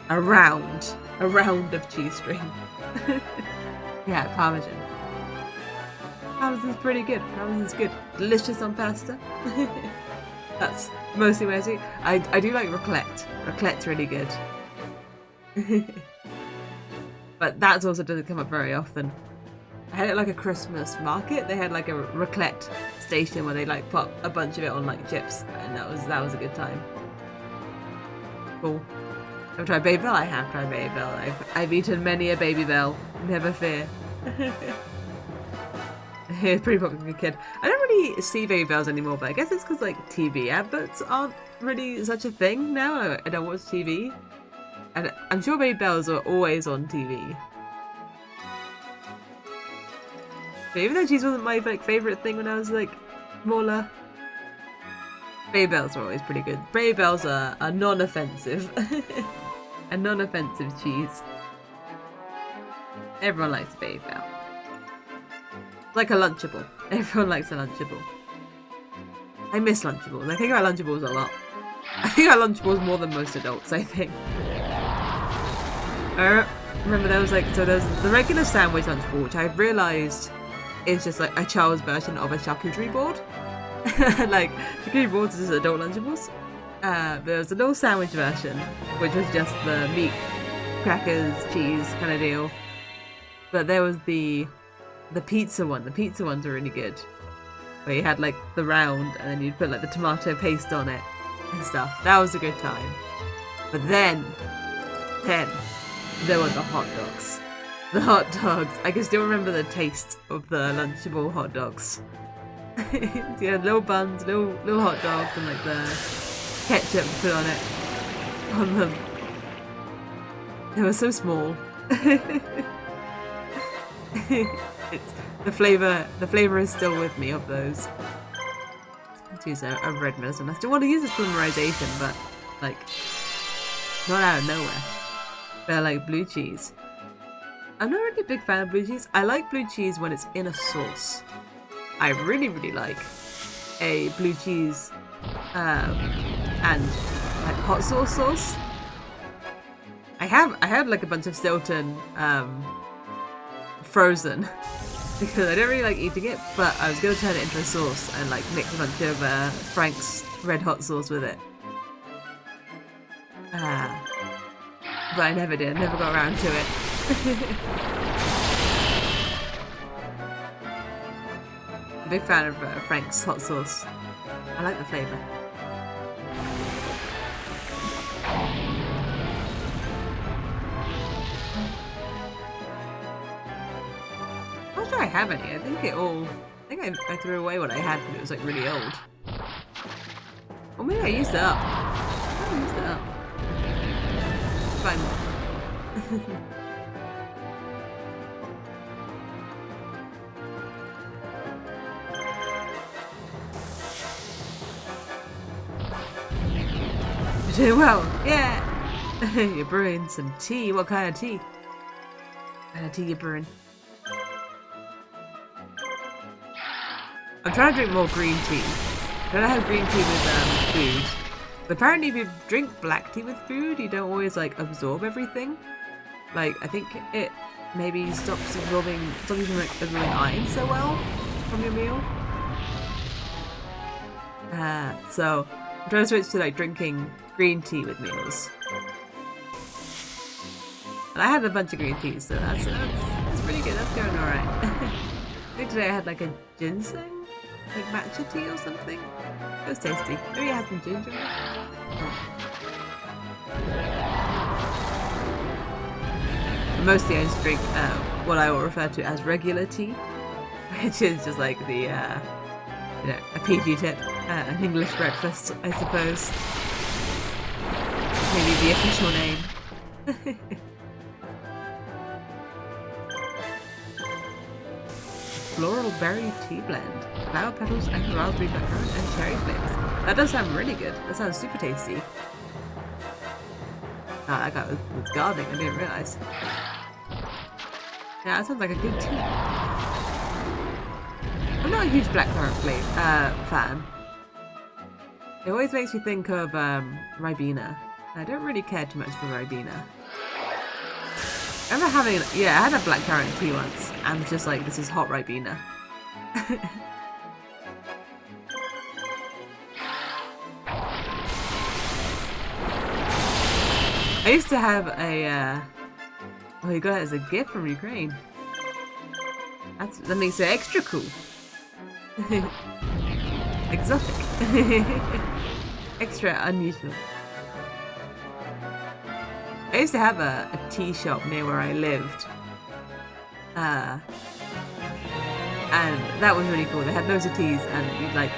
a round of cheese string. Yeah, Parmesan. Parmesan's pretty good. Parmesan's good. Delicious on pasta. That's mostly my sweet. I do like raclette. Raclette's really good. But that also doesn't come up very often. I had it like a Christmas market. They had like a raclette station where they like put a bunch of it on like chips, and that was a good time. Cool. I've tried Baby Bell. I have tried Baby Bell. I've eaten many a Baby Bell. Never fear. It's pretty popular with a kid. I don't really see Baby Bells anymore, but I guess it's because like TV adverts aren't really such a thing now. I don't watch TV, and I'm sure Baby Bells are always on TV. But even though cheese wasn't my like favorite thing when I was like smaller, Baby Bells are always pretty good. Baby Bells are non-offensive. A non-offensive cheese. Everyone likes a Baby Bell. Like a Lunchable. Everyone likes a Lunchable. I miss Lunchables. I think about Lunchables a lot. I think about Lunchables more than most adults, I think. Remember there was like, so there's the regular sandwich Lunchable, which I've realised is just like a child's version of a charcuterie board. Like, charcuterie boards is adult Lunchables. But there was a little sandwich version, which was just the meat, crackers, cheese kind of deal. But there was the pizza one. The pizza ones are really good. Where you had like the round and then you'd put like the tomato paste on it and stuff. That was a good time. But then there were the hot dogs. The hot dogs. I can still remember the taste of the Lunchable hot dogs. You had little buns, little hot dogs, and like the ketchup put on them. They were so small. The flavor is still with me of those. Let's use a red medicine. I still want to use this polymerization, but like not out of nowhere. They're like blue cheese. I'm not really a big fan of blue cheese. I like blue cheese when it's in a sauce. I really like a blue cheese and like hot sauce. I had like a bunch of Stilton frozen because I don't really like eating it, but I was gonna turn it into a sauce and like mix a bunch of Frank's red hot sauce with it. But I never did. Never got around to it. I'm a big fan of Frank's hot sauce. I like the flavour. I'm not sure I have any. I think I threw away what I had because it was like really old. Or maybe I used it up. I used it up. Fine. You're doing well. Yeah. You're brewing some tea. What kind of tea? What kind of tea you brewing? I'm trying to drink more green tea. I don't have green tea with food. But apparently if you drink black tea with food, you don't always like absorb everything. Like, I think it maybe stops you from absorbing iron so well from your meal. So I'm trying to switch to like drinking green tea with meals. And I had a bunch of green teas, so that's pretty good. That's going alright. I think today I had like a ginseng, like matcha tea or something. It was tasty. Maybe it had some ginger in it. Mostly I just drink what I will refer to as regular tea, which is just like the, a PG tip, an English breakfast, I suppose. Maybe the official name. Floral berry tea blend. Flower petals and raspberry blackcurrant and cherry flavors. That does sound really good. That sounds super tasty. Oh, that guy was gardening, I didn't realise. Yeah, that sounds like a good tea. I'm not a huge blackcurrant fan. It always makes me think of Ribena. I don't really care too much for Ribena. I remember having, yeah, I had a blackcurrant tea once, and was just like, this is hot Ribena. I used to have a, oh, you got it as a gift from Ukraine. That makes it extra cool. Exotic. Extra unusual. I used to have a tea shop near where I lived. And that was really cool. They had loads of teas and we'd like,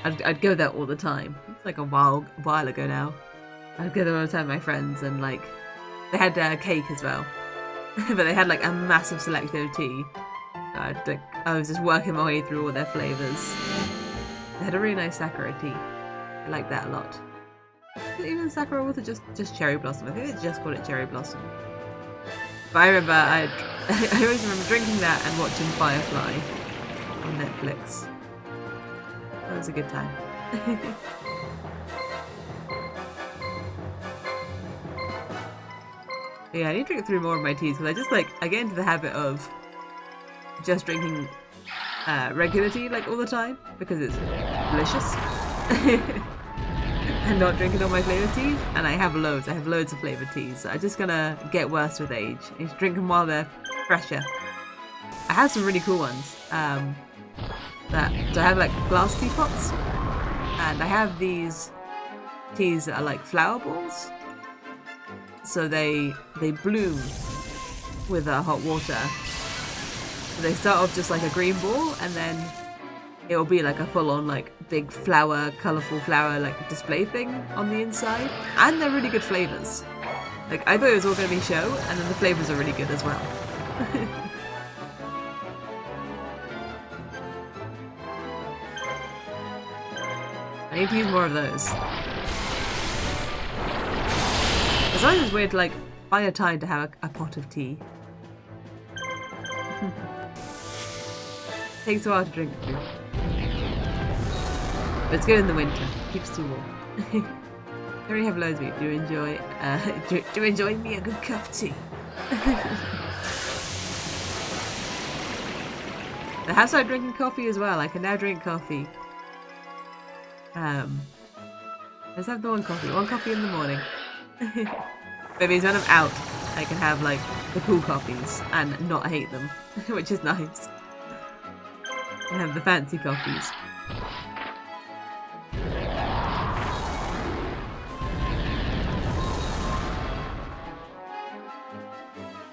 I'd go there all the time. It's like a while ago now. I'd go there all the time with my friends and like, they had cake as well. But they had like a massive selection of tea. I was just working my way through all their flavours. They had a really nice sakura tea. I like that a lot. Is it even sakura water? Just cherry blossom. I think they just called it cherry blossom. But I remember I always remember drinking that and watching Firefly on Netflix. That was a good time. Yeah, I need to drink through more of my teas because I get into the habit of just drinking regular tea like all the time because it's delicious. And not drinking all my flavoured teas. And I have loads of flavoured teas. So I'm just gonna get worse with age. I need to drink them while they're fresher. I have some really cool ones. So I have like glass teapots. And I have these teas that are like flower balls. So they bloom with hot water. So they start off just like a green ball, and then it will be like a full-on like big flower, colourful flower like display thing on the inside. And they're really good flavours. Like I thought it was all going to be show, and then the flavours are really good as well. I need to use more of those. It's always weird to like find a time to have a pot of tea. Takes a while to drink through. But it's good in the winter. Keeps too warm. I already have loads of it. Do enjoy me a good cup of tea. I have started drinking coffee as well. I can now drink coffee. Let's have the one coffee in the morning. That means when I'm out, I can have like the cool coffees and not hate them, which is nice. And have the fancy coffees.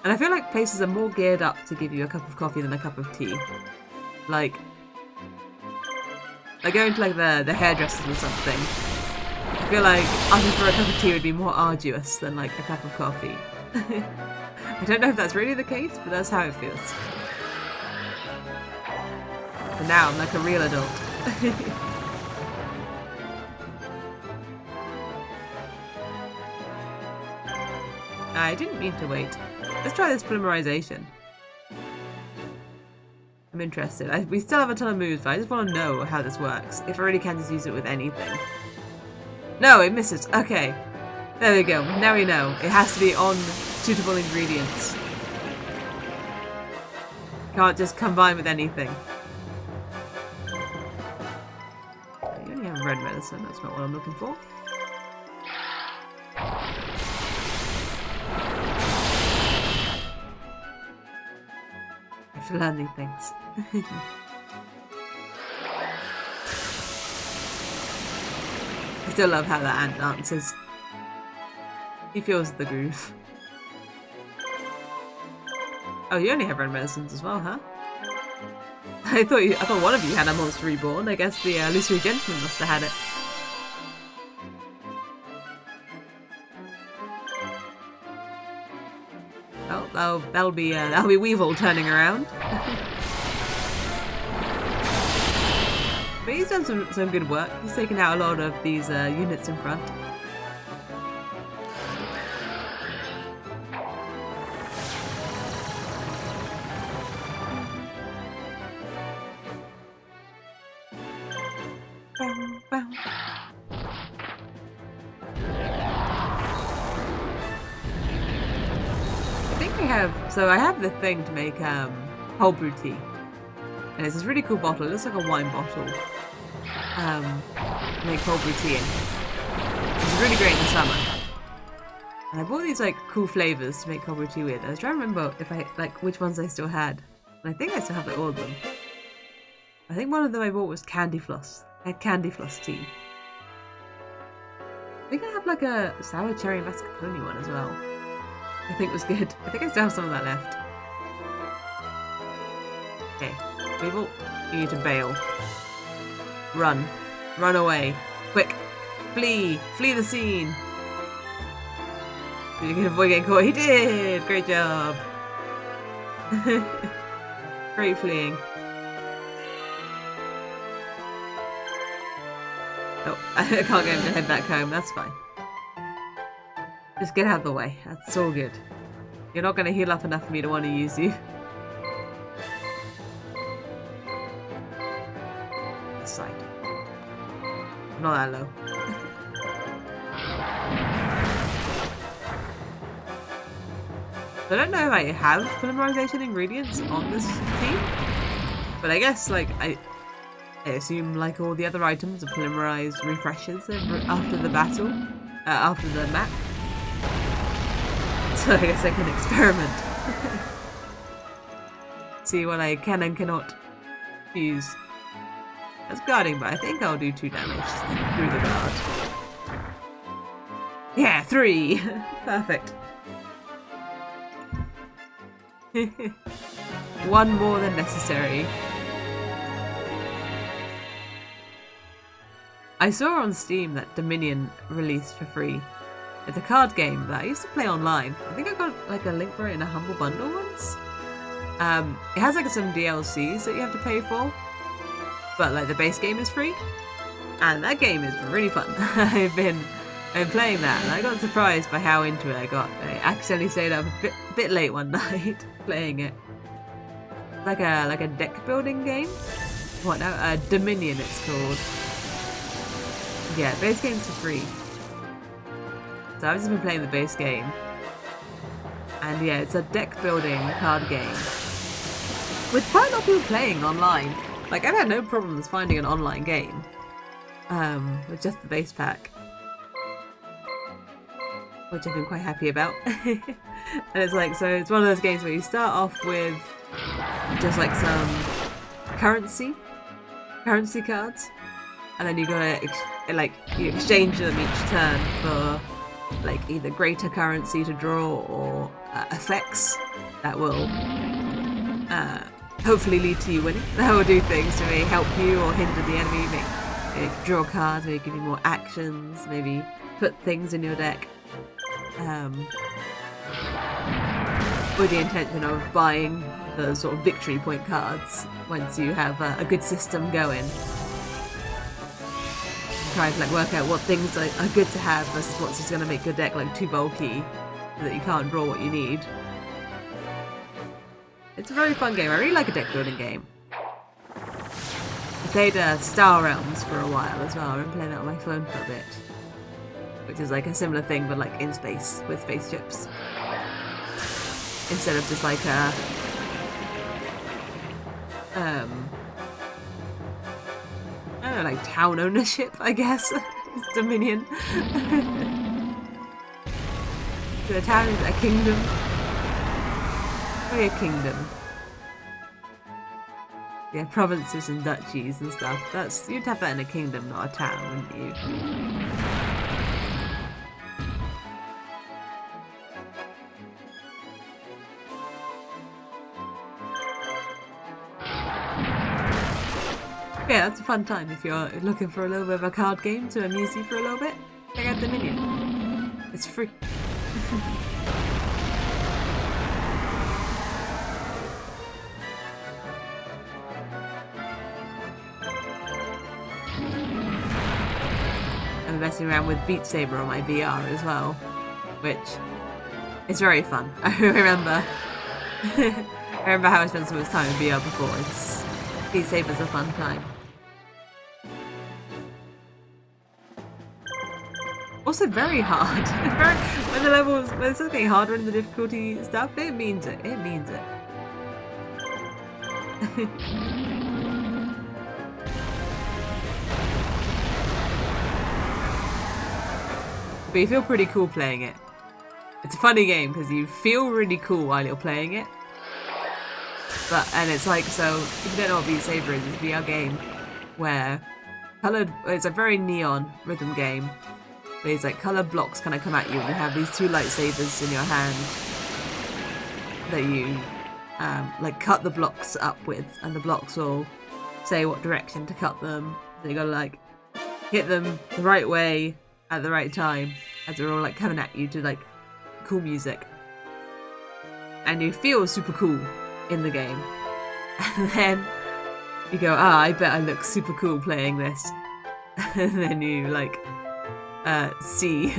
And I feel like places are more geared up to give you a cup of coffee than a cup of tea. Like going to like the hairdressers or something. I feel like asking for a cup of tea would be more arduous than like a cup of coffee. I don't know if that's really the case, but that's how it feels. And now I'm like a real adult. I didn't mean to wait. Let's try this polymerization. I'm interested. We still have a ton of moves, but I just want to know how this works. If I really can just use it with anything. No, it misses. Okay. There we go. Now we know. It has to be on suitable ingredients. Can't just combine with anything. You only have red medicine. That's not what I'm looking for. I have to learn these things. I still love how that ant dances. He feels the groove. Oh, you only have red medicines as well, huh? I thought one of you had a monster reborn. I guess the illusory gentleman must have had it. Oh, that'll be Weevil turning around. But he's done some good work. He's taken out a lot of these units in front. I I have the thing to make cold brew tea. And it's this really cool bottle. It looks like a wine bottle. Make cold brew tea in. It's really great in the summer. And I bought these like cool flavors to make cold brew tea with. I was trying to remember if I which ones I still had. And I think I still have like all of them. I think one of them I bought was candy floss. I had candy floss tea. I think I have like a sour cherry mascarpone one as well. I think it was good. I think I still have some of that left. Okay, people, you need to bail. Run. Run away. Quick. Flee. Flee the scene. You can avoid getting caught. He did! Great job. Great fleeing. Oh, I can't get him to head back home. That's fine. Just get out of the way. That's all good. You're not going to heal up enough for me to want to use you. This side. Not that low. I don't know if I have polymerization ingredients on this team, but I guess like I assume like all the other items are polymerized refreshes after the battle, after the map. So I guess I can experiment. See what I can and cannot use. That's guarding, but I think I'll do 2 damage through the guard. Yeah, 3! Perfect. 1 more than necessary. I saw on Steam that Dominion released for free. It's a card game that I used to play online. I think I got like a link for it in a Humble Bundle once. It has like some DLCs that you have to pay for, but like the base game is free, and that game is really fun. I've been playing that, and I got surprised by how into it I got. I accidentally stayed up a bit late one night playing it. Like a deck building game. What now? Dominion, it's called. Yeah, base games are free. So I've just been playing the base game. And yeah, it's a deck building card game. With quite a lot of people playing online. Like, I've had no problems finding an online game. With just the base pack. Which I've been quite happy about. And it's like, so it's one of those games where you start off with just like some currency cards. And then you gotta, you exchange them each turn for like either greater currency to draw or effects that will hopefully lead to you winning. That will do things to maybe help you or hinder the enemy, maybe draw cards, maybe give you more actions, maybe put things in your deck. With the intention of buying the sort of victory point cards once you have a good system going. Try to like work out what things are good to have versus what's just going to make your deck like too bulky so that you can't draw what you need. It's a very fun game. I really like a deck building game. I played Star Realms for a while as well. I've been playing that on my phone for a bit, which is like a similar thing but like in space with spaceships instead of just like a I don't know, like town ownership, I guess. It's Dominion. So a town is a kingdom. Probably a kingdom. Yeah, provinces and duchies and stuff. You'd have that in a kingdom, not a town, wouldn't you? Yeah, that's a fun time if you're looking for a little bit of a card game to amuse you for a little bit. Check out Dominion. It's free. I'm messing around with Beat Saber on my VR as well, which is very fun. I remember how I spent so much time in VR before. Beat Saber's a fun time. Also very hard. Very, when the levels, when it's getting harder in the difficulty stuff, it means it. It means it. But you feel pretty cool playing it. It's a funny game because you feel really cool while you're playing it. And it's like, so if you don't know what Beat Saber is, it's a VR game where it's a very neon rhythm game. These like coloured blocks kind of come at you, and you have these two lightsabers in your hand that you like cut the blocks up with, and the blocks will say what direction to cut them. So you gotta like hit them the right way at the right time as they're all like coming at you to like cool music, and you feel super cool in the game. And then you go, I bet I look super cool playing this. And then you like see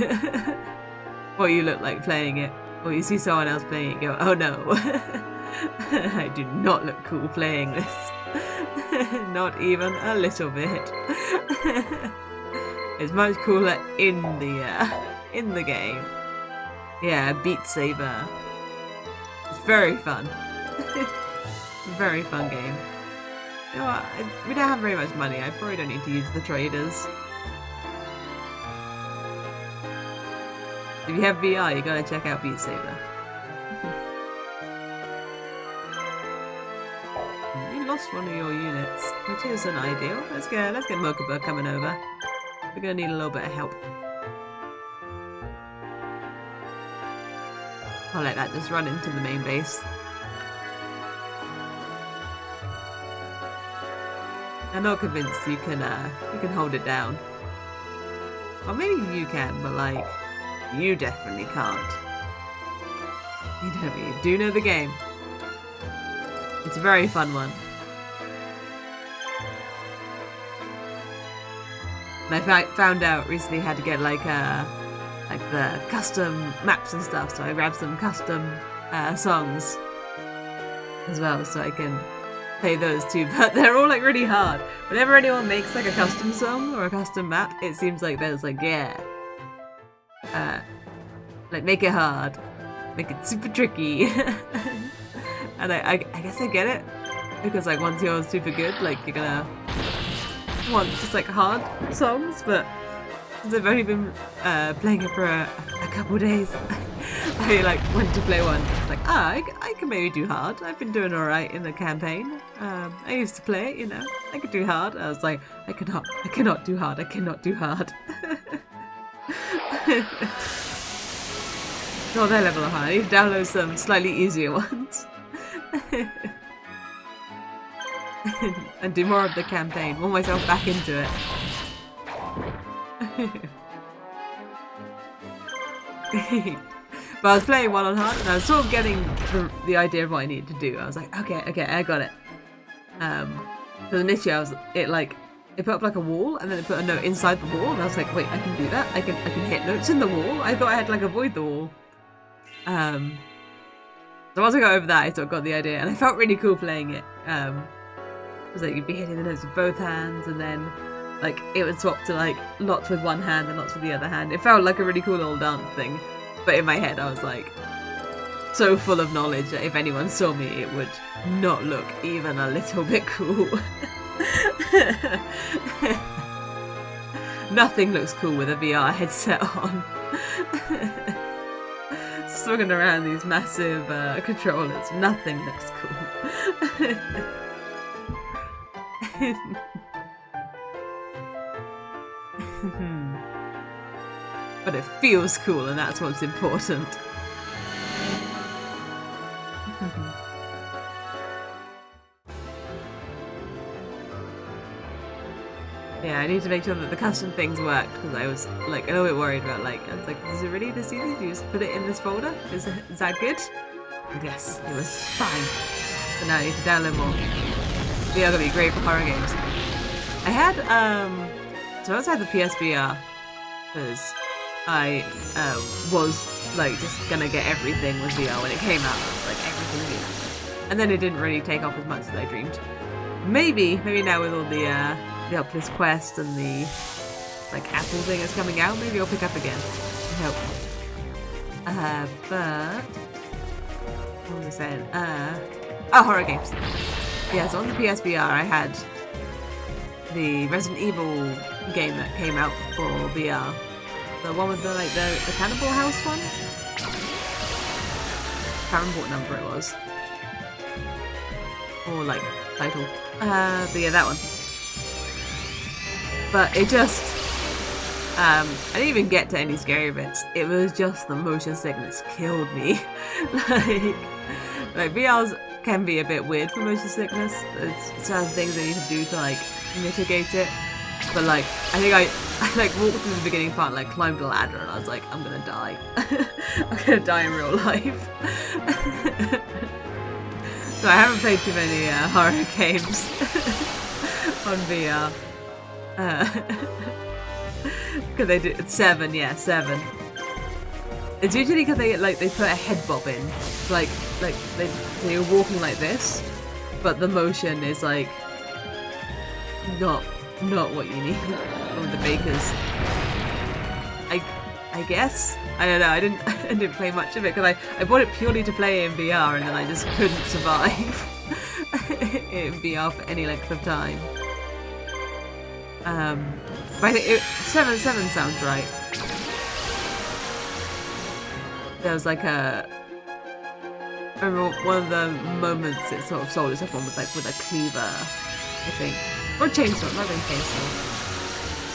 what you look like playing it, or you see someone else playing it and go, oh no, I do not look cool playing this. Not even a little bit. It's much cooler in the game. Yeah, Beat Saber. It's very fun. Very fun game. You know what? We don't have very much money. I probably don't need to use the traders. If you have VR, you gotta check out Beat Saber. You lost one of your units, which isn't ideal. Let's get Mokuba coming over. We're gonna need a little bit of help. I'll let that just run into the main base. I'm not convinced you can hold it down. Or maybe you can, but like, you definitely can't. You do know the game. It's a very fun one. And I found out recently how to get like the custom maps and stuff, so I grabbed some custom songs as well, so I can play those too, but they're all like really hard. Whenever anyone makes like a custom song or a custom map, it seems like there's like, yeah, like make it hard, make it super tricky. And I guess I get it, because like once you're super good, like you're gonna want just like hard songs, but since I've only been playing it for a couple days, I like went to play one. It's like, I can maybe do hard. I've been doing alright in the campaign. I used to play it, you know. I could do hard. I was like, I cannot do hard. I cannot do hard. Oh, they're level high. I need to download some slightly easier ones. And do more of the campaign. Warm myself back into it. But I was playing one on hard, and I was sort of getting the idea of what I needed to do. I was like, okay, I got it. Because initially it put up like a wall, and then it put a note inside the wall, and I was like, wait, I can do that? I can hit notes in the wall? I thought I had to like avoid the wall. So once I got over that, I sort of got the idea, and I felt really cool playing it. It was like you'd be hitting the notes with both hands, and then like it would swap to like lots with one hand and lots with the other hand. It felt like a really cool little dance thing. But in my head I was like so full of knowledge that if anyone saw me it would not look even a little bit cool. Nothing looks cool with a VR headset on. Swinging around these massive controllers, nothing looks cool. But it feels cool, and that's what's important. Yeah, I need to make sure that the custom things worked, because I was like a little bit worried about I was like, is it really this easy? Do you just put it in this folder? Is that good? And yes, it was fine. So now I need to download more. They are gonna be great for horror games. I had so I also had the PSVR because I was like just gonna get everything with VR when it came out. I was like everything VR, and then it didn't really take off as much as I dreamed. Maybe now with all the Oculus Quest and the like Apple thing that's coming out. Maybe I'll pick up again. I hope. But what was I saying? Oh, horror games. Yeah, so on the PSVR I had the Resident Evil game that came out for VR. The one with the the Cannibal House one? Can't remember what number it was. Or like title. But yeah, that one. But it just I didn't even get to any scary bits. It was just the motion sickness killed me. like VRs can be a bit weird for motion sickness. It's certain things they need to do to like mitigate it. But like I think I like walked through the beginning part and like climbed a ladder and I was like, I'm gonna die. I'm gonna die in real life. So I haven't played too many horror games on VR. Cause they do 7, yeah, 7. It's usually because they put a head bob in, like they're walking like this, but the motion is like not what you need from the bakers. I guess I don't know. I didn't play much of it because I bought it purely to play in VR, and then I just couldn't survive in VR for any length of time. But I think 7 sounds right. There was like I remember one of the moments it sort of sold itself on with a cleaver, I think. Or chainsaw, it might have been chainsaw.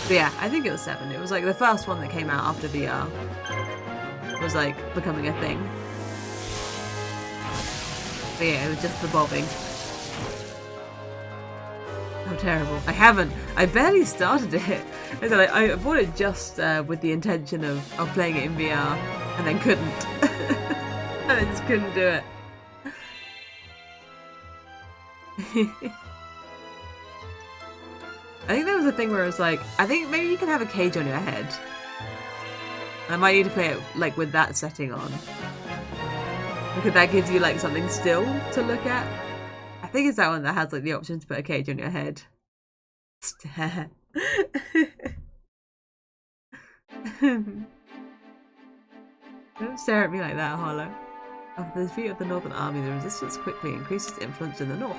But yeah, I think it was 7. It was like the first one that came out after VR. It was like becoming a thing. But yeah, it was just the bobbing. How terrible. I barely started it. I bought it just with the intention of playing it in VR and then couldn't. And I just couldn't do it. I think there was a thing where it was like, I think maybe you can have a cage on your head. And I might need to play it like with that setting on. Because that gives you like something still to look at. I think it's that one that has like the option to put a cage on your head. Stare. Don't stare at me like that, Harlow. After the defeat of the Northern Army, the resistance quickly increased its influence in the north.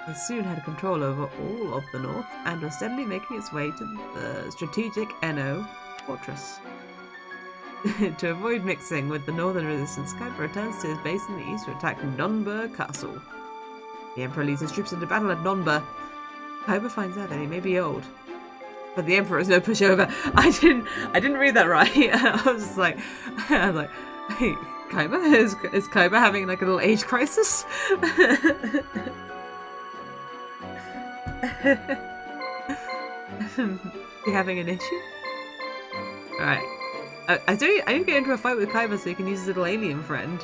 It soon had control over all of the north and was steadily making its way to the strategic Eno fortress. To avoid mixing with the northern resistance, Kaiba returns to his base in the east to attack Nonba Castle. The Emperor leads his troops into battle at Nonba. Kaiba finds out that he may be old, but the Emperor is no pushover. I didn't read that right. I was like, hey, Kaiba? Is Kaiba having like a little age crisis? You having an issue? Alright. I need to get into a fight with Kaiba so he can use his little alien friend.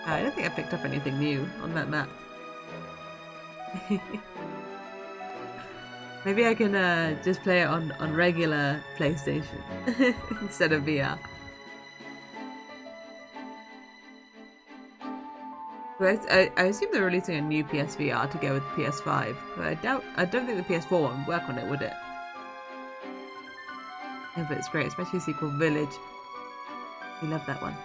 I don't think I picked up anything new on that map. Maybe I can just play it on regular PlayStation instead of VR. I assume they're releasing a new PSVR to go with the PS5, but I don't think the PS4 one would work on it, would it? Yeah, but it's great, especially sequel Village. We love that one.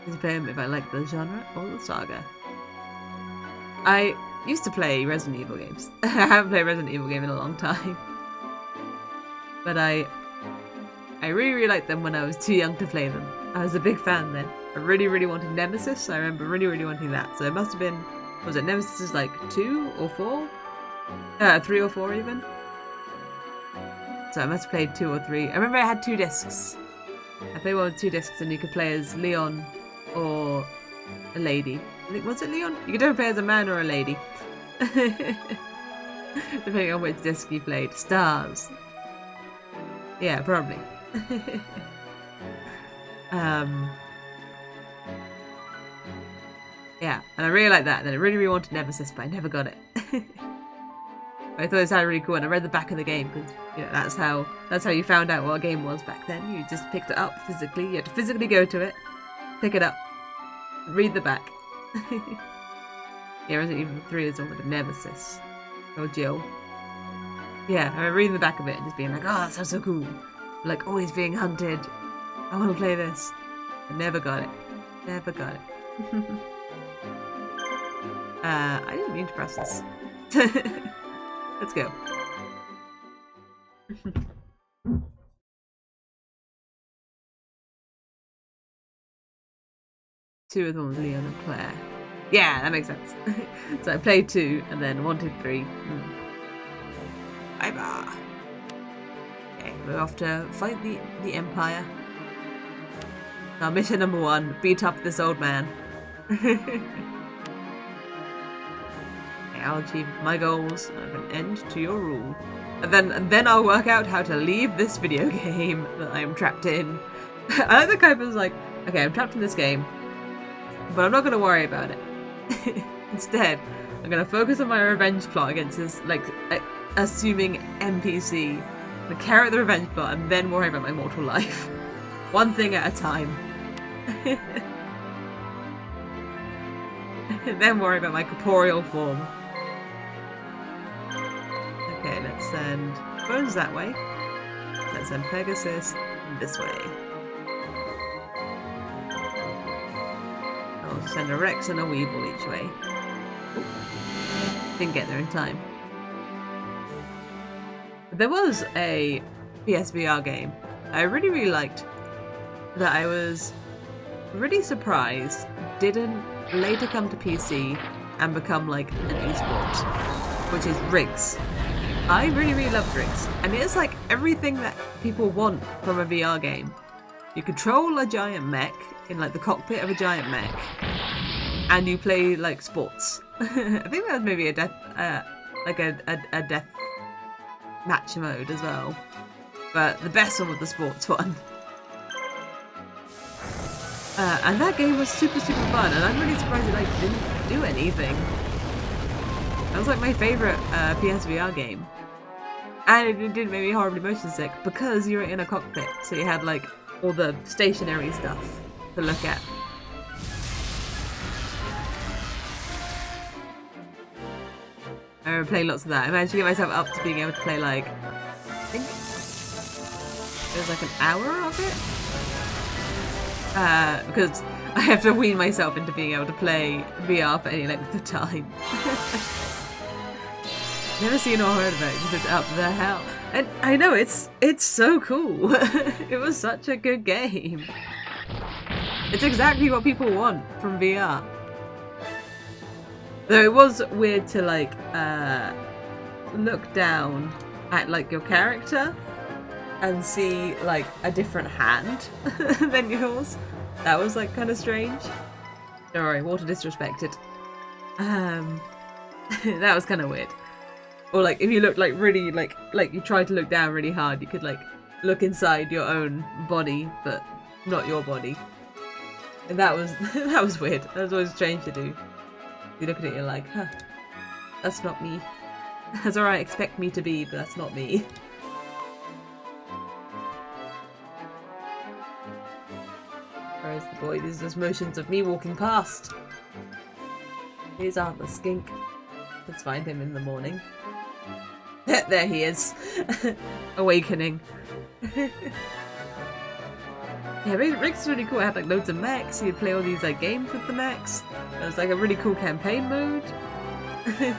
Just play them if I like the genre or the saga. I used to play Resident Evil games. I haven't played a Resident Evil game in a long time. But I really liked them when I was too young to play them. I was a big fan then. I really wanted Nemesis. I remember really wanting that. So it must have been, was it Nemesis is like 2 or 4? 3 or 4 even. So I must have played 2 or 3. I remember I had 2 discs. I played one with 2 discs and you could play as Leon or a lady. I think, was it Leon? You could either play as a man or a lady. Depending on which disc you played. Stars. Yeah, probably. Yeah, and I really liked that. And then I really wanted Nemesis, but I never got it. I thought it sounded really cool, and I read the back of the game because that's how you found out what a game was back then. You just picked it up physically. You had to physically go to it, pick it up, read the back. Yeah, Resident Evil 3 is on with a Nemesis or Jill. Yeah, I remember reading the back of it and just being like, oh, that sounds so cool. Like, always being hunted. I want to play this. I never got it. Never got it. I didn't mean to press this. Let's go. Two of them was Leon and Claire. Yeah, that makes sense. So I played 2 and then wanted 3. Bye-bye. Okay, we're off to fight the Empire. Now, mission number 1, beat up this old man. Okay, I'll achieve my goals and have an end to your rule. And then I'll work out how to leave this video game that I am trapped in. I like the Kuiper's like, okay, I'm trapped in this game, but I'm not going to worry about it. Instead, I'm going to focus on my revenge plot against this, like, assuming NPC. I'm going to carry out the revenge plot and then worry about my mortal life. One thing at a time. And then worry about my corporeal form. Okay, let's send Bones that way. Let's send Pegasus this way. I'll send a Rex and a Weevil each way. Ooh. Didn't get there in time. There was a PSVR game I really liked that I was really surprised didn't later come to PC and become like an esport, which is Rigs. I really loved Rigs, and it's like everything that people want from a VR game. You control a giant mech in like the cockpit of a giant mech, and you play like sports. I think that was maybe a death, like a death match mode as well, but the best one was the sports one. And that game was super fun, and I'm really surprised it like didn't do anything. That was like my favourite PSVR game. And it didn't make me horribly motion sick because you were in a cockpit, so you had like all the stationary stuff to look at. I remember playing lots of that. I managed to get myself up to being able to play like, I think it was like an hour of it. Because I have to wean myself into being able to play VR for any length of time. Never seen or heard of it, just up the hell. And I know, it's so cool. It was such a good game. It's exactly what people want from VR. Though it was weird to like look down at like your character and see like a different hand than yours. That was like kind of strange. Don't worry, water disrespected. That was kind of weird. Or like if you looked like really like you tried to look down really hard, you could like look inside your own body, but not your body. And that was that was weird. That was always strange to do. You look at it, you're like, huh, that's not me. That's alright, expect me to be, but that's not me. Where's the boy? These are just motions of me walking past. These aren't the skink. Let's find him in the morning. There he is. Awakening. Yeah, Rick's really cool. I had like loads of mechs. You'd play all these like games with the mechs. There was like a really cool campaign mode. It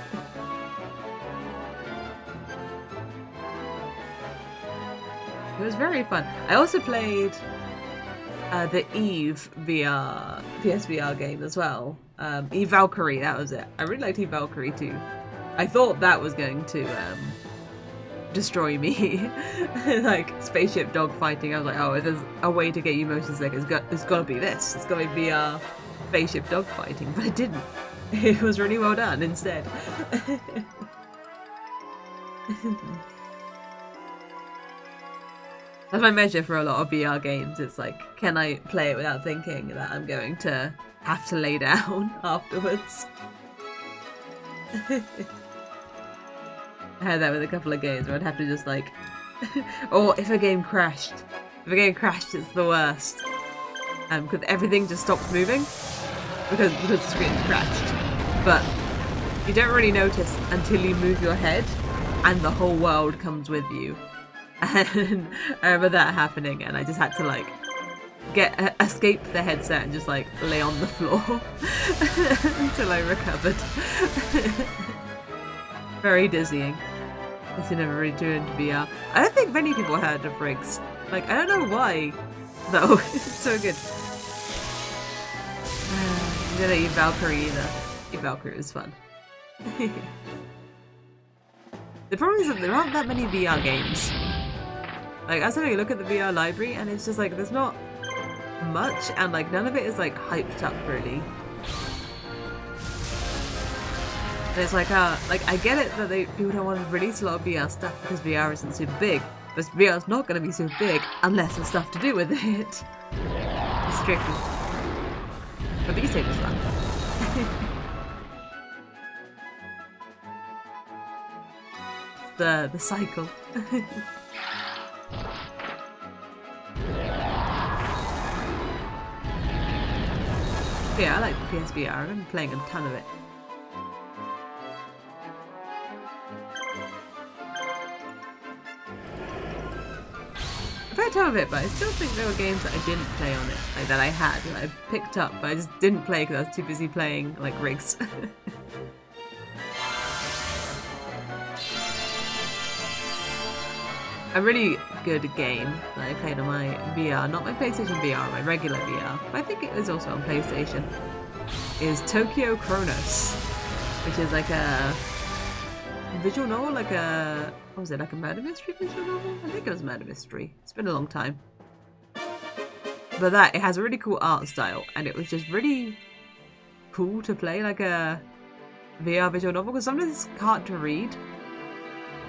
was very fun. I also played the Eve VR PSVR game as well. Eve Valkyrie, that was it. I really liked Eve Valkyrie too. I thought that was going to destroy me. Like spaceship dog fighting. I was like, oh, if there's a way to get you motion sick, it's got to be this. It's got to be VR spaceship dog fighting, but it didn't. It was really well done instead. That's my measure for a lot of VR games. It's like, can I play it without thinking that I'm going to have to lay down afterwards? I had that with a couple of games where I'd have to just like, or if a game crashed. If a game crashed, it's the worst. Because everything just stops moving because the screen crashed. But you don't really notice until you move your head and the whole world comes with you. And I remember that happening, and I just had to like escape the headset and just like lay on the floor until I recovered. Very dizzying. I should never really do into VR. I don't think many people heard of Riggs. Like, I don't know why, though. It's so good. I'm gonna eat Valkyrie either. Eat Valkyrie was fun. The problem is that there aren't that many VR games. Like, I was having a look at the VR library, and it's just like, there's not much, and like, none of it is like hyped up really. And it's like, I get it that people don't want to release a lot of VR stuff because VR isn't super big, but VR is not going to be super big unless there's stuff to do with it. It's tricky. But these days is fun. It's the cycle. Yeah, I like the PSVR. I remember playing a ton of it. I played a ton of it, but I still think there were games that I didn't play on it, like that I had, that I picked up, but I just didn't play because I was too busy playing like Riggs. A really good game that I played on my VR, not my PlayStation VR, my regular VR, but I think it was also on PlayStation, is Tokyo Chronos, which is like a visual novel, like a, what was it, like a murder mystery visual novel? I think it was a murder mystery. It's been a long time. But it has a really cool art style, and it was just really cool to play like a VR visual novel, because sometimes it's hard to read.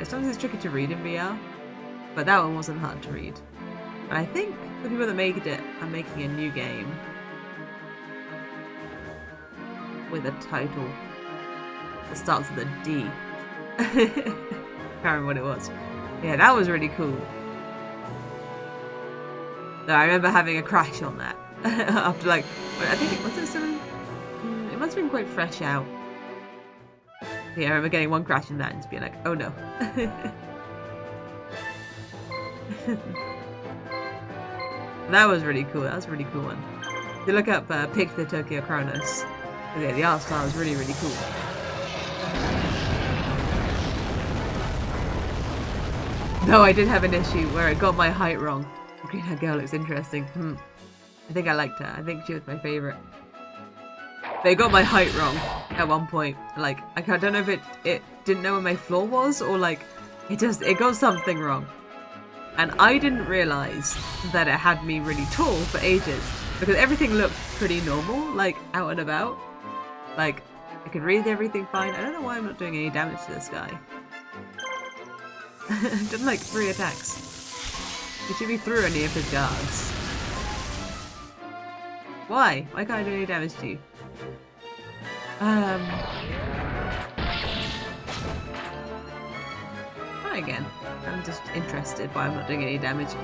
Sometimes it's tricky to read in VR. But that one wasn't hard to read. And I think the people that made it are making a new game with a title that starts with a D. Can't remember what it was. Yeah, that was really cool. No, I remember having a crash on that after like, I think it it must have been quite fresh out. Yeah, I remember getting one crash in that and just being like, oh no. That was really cool. That was a really cool one. If you look up Picture Tokyo Chronos, yeah, the art style is really, really cool. No, I did have an issue where I got my height wrong. The green-haired girl looks interesting. I think I liked her. I think she was my favourite. They got my height wrong at one point. Like, I don't know if it didn't know where my floor was, or like, it got something wrong. And I didn't realise that it had me really tall for ages, because everything looked pretty normal, like out and about. Like, I could read everything fine. I don't know why I'm not doing any damage to this guy. I've done like 3 attacks. He should be through any of his guards. Why? Why can't I do any damage to you? Try again. I'm just interested why I'm not doing any damage.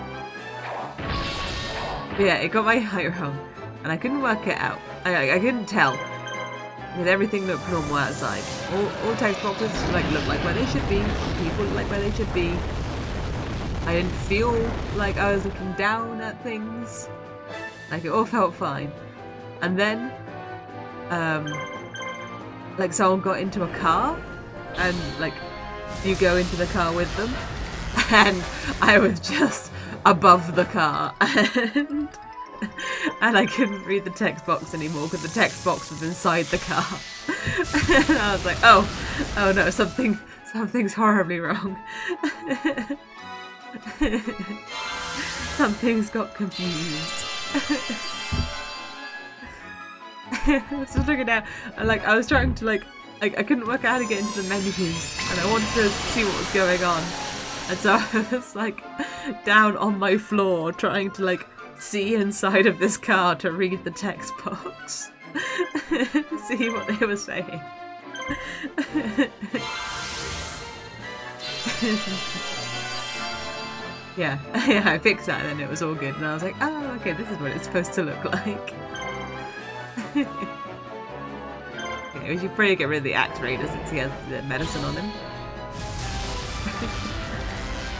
But yeah, it got my height wrong, and I couldn't work it out. I couldn't tell, because everything looked normal outside. All text boxes like looked like where they should be. People looked like where they should be. I didn't feel like I was looking down at things. Like, it all felt fine. And then, like, someone got into a car, and like, you go into the car with them, and I was just above the car, and I couldn't read the text box anymore because the text box was inside the car. And I was like, oh no, something's horribly wrong. Something's got confused. I was just looking down, and like, I was trying to like I couldn't work out how to get into the menus, and I wanted to see what was going on, and so I was like down on my floor trying to like see inside of this car to read the text box. See what they were saying. Yeah, I fixed that and then it was all good, and I was like, oh, okay, this is what it's supposed to look like. Yeah, we should probably get rid of the axe raider since he has the medicine on him.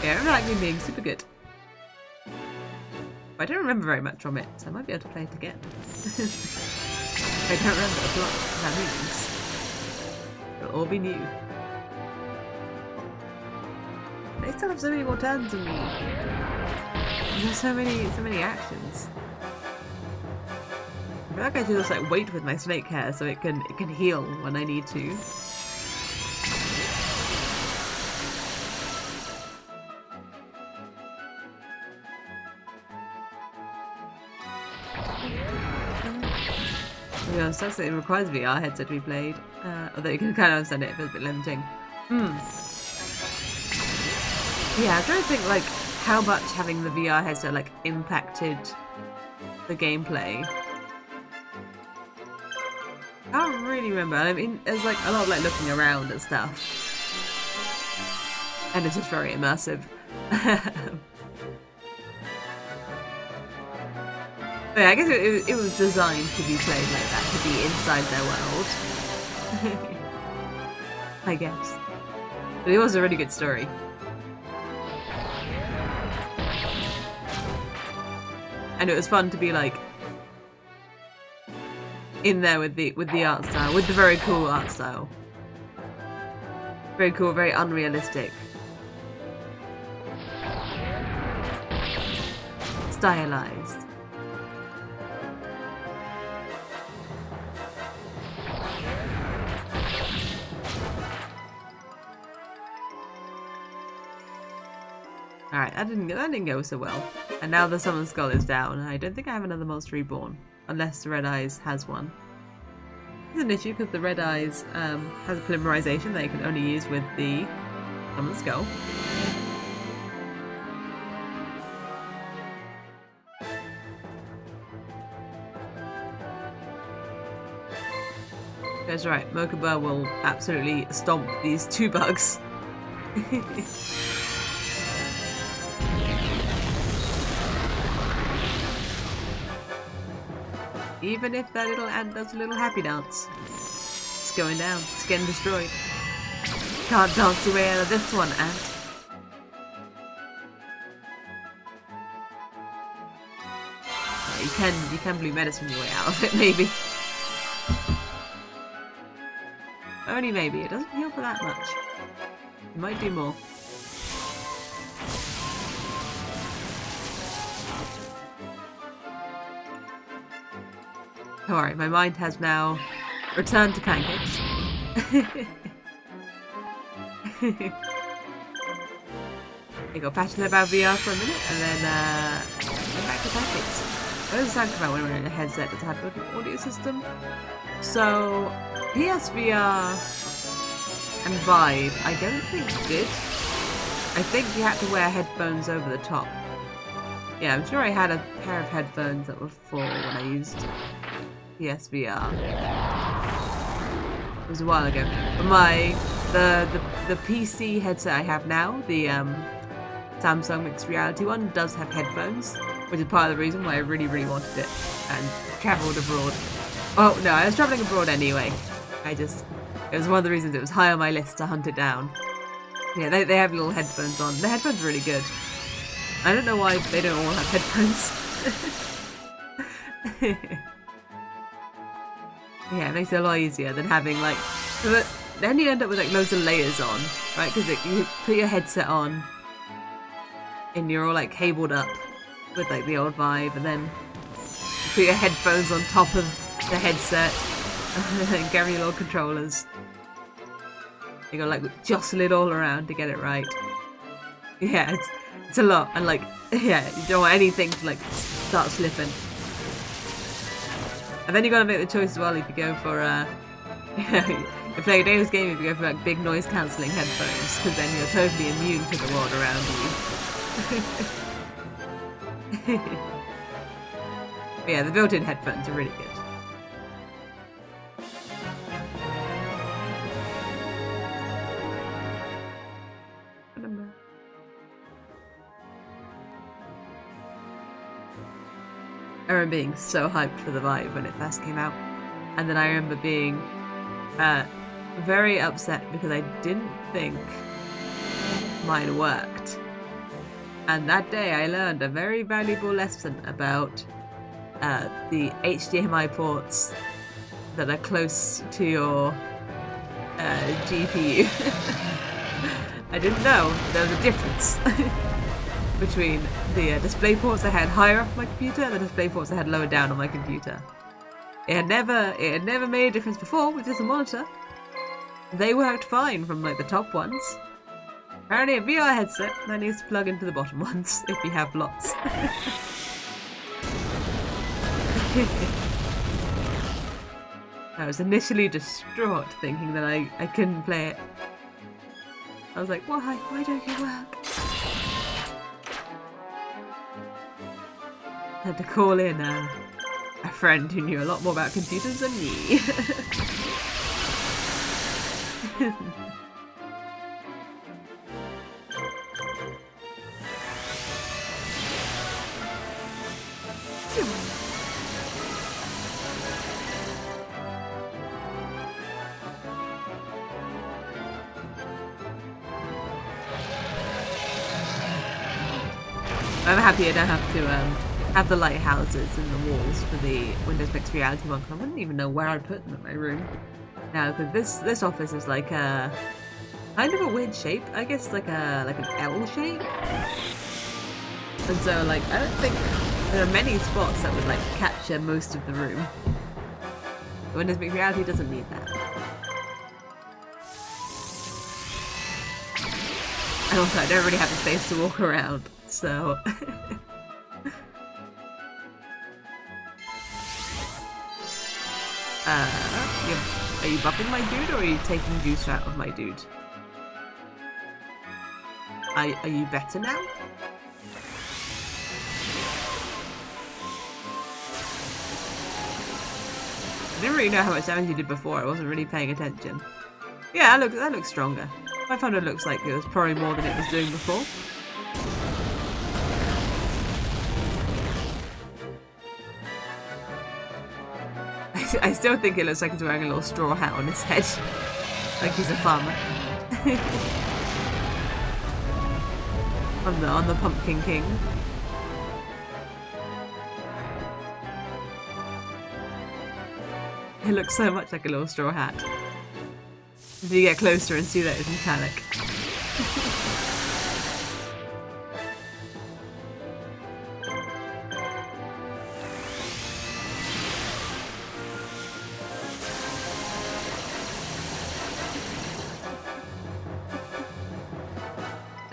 Yeah, I remember that game being super good. But I don't remember very much from it, so I might be able to play it again. I don't remember what that means. It'll all be new. They still have so many more turns than me. There's so many actions. I feel like I should just like wait with my snake hair so it can heal when I need to. Yeah, so it requires VR headset to be played. Although you can kind of understand it if it's a bit limiting. Yeah, I'm trying to think like how much having the VR headset like impacted the gameplay. I don't really remember. I mean, there's like a lot of like looking around and stuff, and it's just very immersive. But yeah, I guess it was designed to be played like that, to be inside their world. I guess. But it was a really good story. And it was fun to be like in there with the art style, with the very cool art style. Very cool, very unrealistic. Stylized. Alright, that didn't go so well. And now the Summon Skull is down. I don't think I have another monster reborn. Unless the Red Eyes has one. It's an issue because the Red Eyes has a polymerization that you can only use with the Summon Skull. That's right, Mokuba will absolutely stomp these two bugs. Even if that little ant does a little happy dance. It's going down. It's getting destroyed. Can't dance away out of this one, ant. You can blue medicine your way out of it, maybe. Only maybe. It doesn't heal for that much. You might do more. Alright, my mind has now returned to pancakes. I got passionate about VR for a minute and then went back to pancakes. I was talking about when we were in a headset that had an audio system. So PSVR and Vive, I don't think did. I think you had to wear headphones over the top. Yeah, I'm sure I had a pair of headphones that were full when I used PSVR. It was a while ago. But the PC headset I have now, the Samsung Mixed Reality one, does have headphones, which is part of the reason why I really wanted it and travelled abroad. Oh no, I was travelling abroad anyway. It was one of the reasons it was high on my list to hunt it down. Yeah, they have little headphones on. The headphones are really good. I don't know why they don't all have headphones. Yeah, it makes it a lot easier than having like... But then you end up with like loads of layers on, right? Because you put your headset on and you're all like cabled up with like the old Vive, and then you put your headphones on top of the headset and get your little controllers. You gotta like jostle it all around to get it right. Yeah, it's a lot, and like, yeah, you don't want anything to like start slipping. And then you gotta make the choice as well if you go for if you play a Danish game, if you go for like big noise cancelling headphones, because then you're totally immune to the world around you. But yeah, the built-in headphones are really good. I remember being so hyped for the Vive when it first came out, and then I remember being very upset because I didn't think mine worked. And that day I learned a very valuable lesson about the HDMI ports that are close to your GPU. I didn't know there was a difference between the display ports I had higher up my computer and the display ports I had lower down on my computer. It had never made a difference before with this monitor. They worked fine from like the top ones. Apparently a VR headset that needs to plug into the bottom ones if you have lots. I was initially distraught thinking that I couldn't play it. I was like, why don't you work? I had to call in a friend who knew a lot more about computers than me. I'm happy I don't have to have the lighthouses in the walls for the Windows Mixed Reality one. I wouldn't even know where I'd put them in my room now, because this office is like a kind of a weird shape. I guess like an L shape, and so like I don't think there are many spots that would like capture most of the room. Windows Mixed Reality doesn't need that. And also I don't really have the space to walk around, so are you buffing my dude or are you taking juice out of my dude? Are you better now? I didn't really know how much damage you did before, I wasn't really paying attention. Yeah, that looks stronger. I found it looks like it was probably more than it was doing before. I still think it looks like he's wearing a little straw hat on his head. Like he's a farmer. on the Pumpkin King. It looks so much like a little straw hat. Until you get closer and see that it's metallic.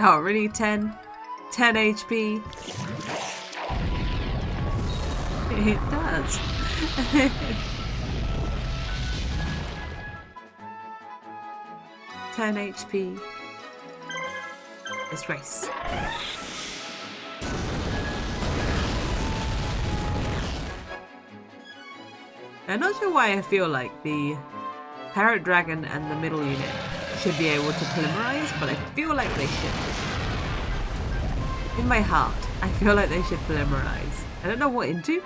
Oh, really? 10 HP? It does. Ten HP. Let's race. I'm not sure why I feel like the Parrot Dragon and the middle unit should be able to polymerize, but I feel like they should. In my heart, I feel like they should polymerize. I don't know what into.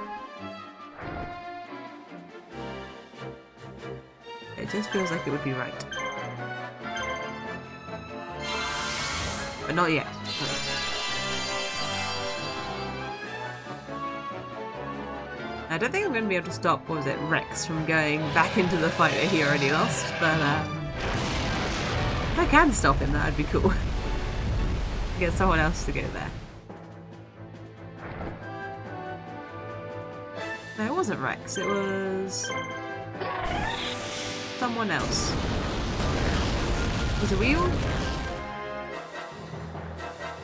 It just feels like it would be right. But not yet. I don't think I'm going to be able to stop, what was it, Rex from going back into the fight that he already lost, but if I can stop him, that would be cool. Get someone else to go there. No, it wasn't Rex, it was someone else. Was it Wheel?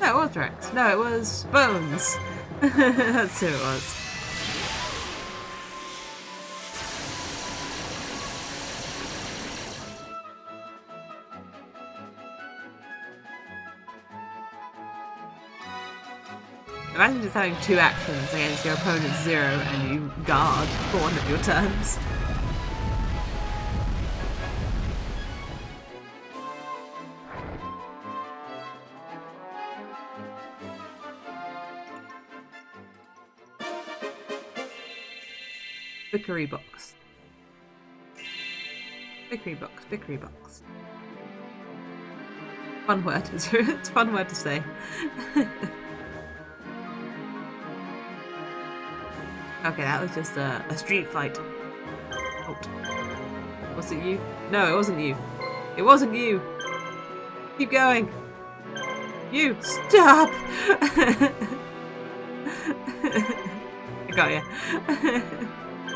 No, it was Rex. No, it was Bones. That's who it was. Imagine just having 2 actions against your opponent's 0 and you guard for one of your turns. Victory box. Victory box, victory box. Fun word. It's a fun word to say. Okay, that was just a street fight. Oh. Was it you? No, it wasn't you. It wasn't you. Keep going. You stop. I got you.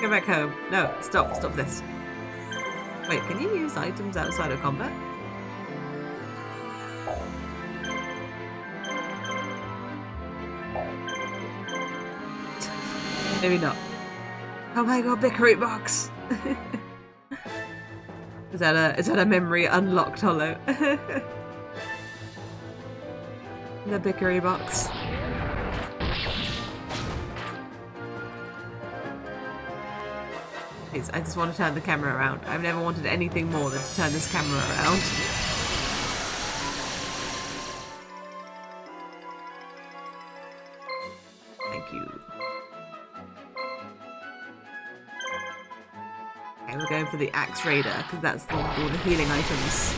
Go back home. No, stop. Stop this. Wait, can you use items outside of combat? Maybe not. Oh my god, Bickery box! Is that a memory unlocked hollow? The Bickery box. Please, I just want to turn the camera around. I've never wanted anything more than to turn this camera around. Thank you. Okay, we're going for the Axe Raider, because that's all the healing items.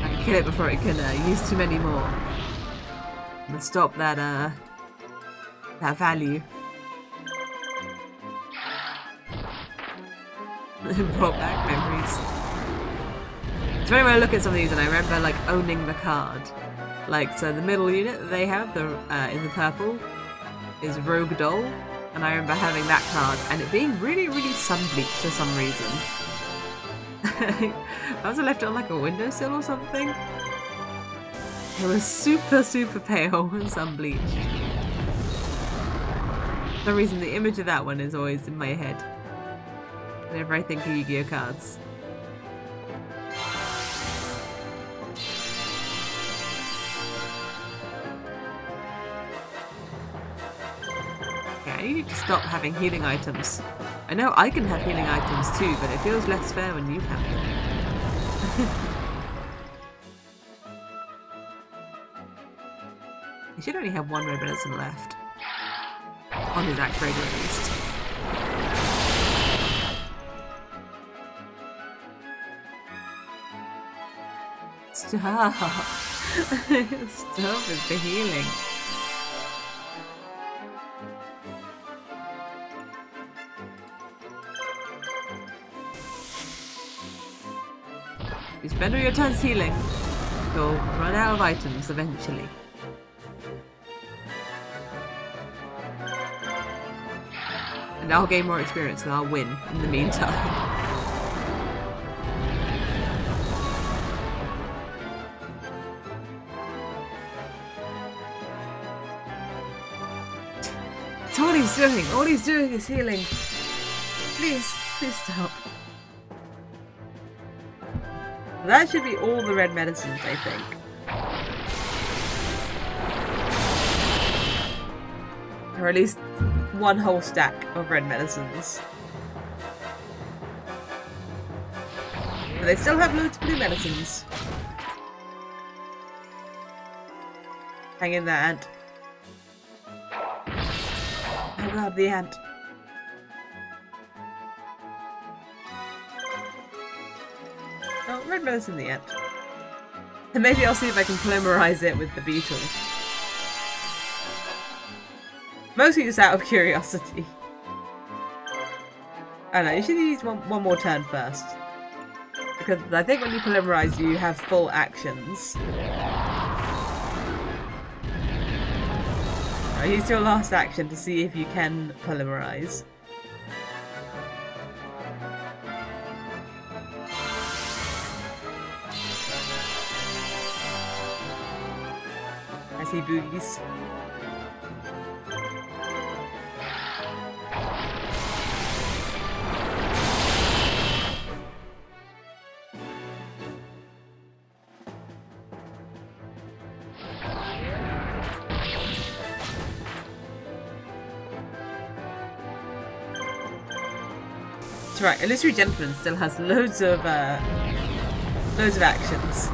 I can kill it before it can use too many more. I'm gonna stop that value. Brought back memories. It's funny when I look at some of these and I remember like owning the card. Like, so the middle unit that they have, the in the purple, is Rogue Doll, and I remember having that card and it being really, really sun-bleached for some reason. I was left on like a windowsill or something. It was super, super pale and sun-bleached. For some reason the image of that one is always in my head whenever I think of Yu-Gi-Oh cards. I need to stop having healing items. I know I can have healing items too, but it feels less fair when you have them. He should only have one red medicine left. On his Axe Raider at least. Stop! Stop with the healing. You spend all your turns healing, you'll run out of items eventually. And I'll gain more experience and I'll win in the meantime. That's all he's doing. All he's doing is healing. Please, please stop. That should be all the red medicines, I think. Or at least one whole stack of red medicines. But they still have loads of blue medicines. Hang in there, ant. Oh god, the ant. Oh, red medicine the ant. And maybe I'll see if I can polymerize it with the beetle. Mostly just out of curiosity. I don't know, you should use one more turn first. Because I think when you polymerize you have full actions. Right, use your last action to see if you can polymerize. I see boogies. That's right, Illusory Gentleman still has loads of actions.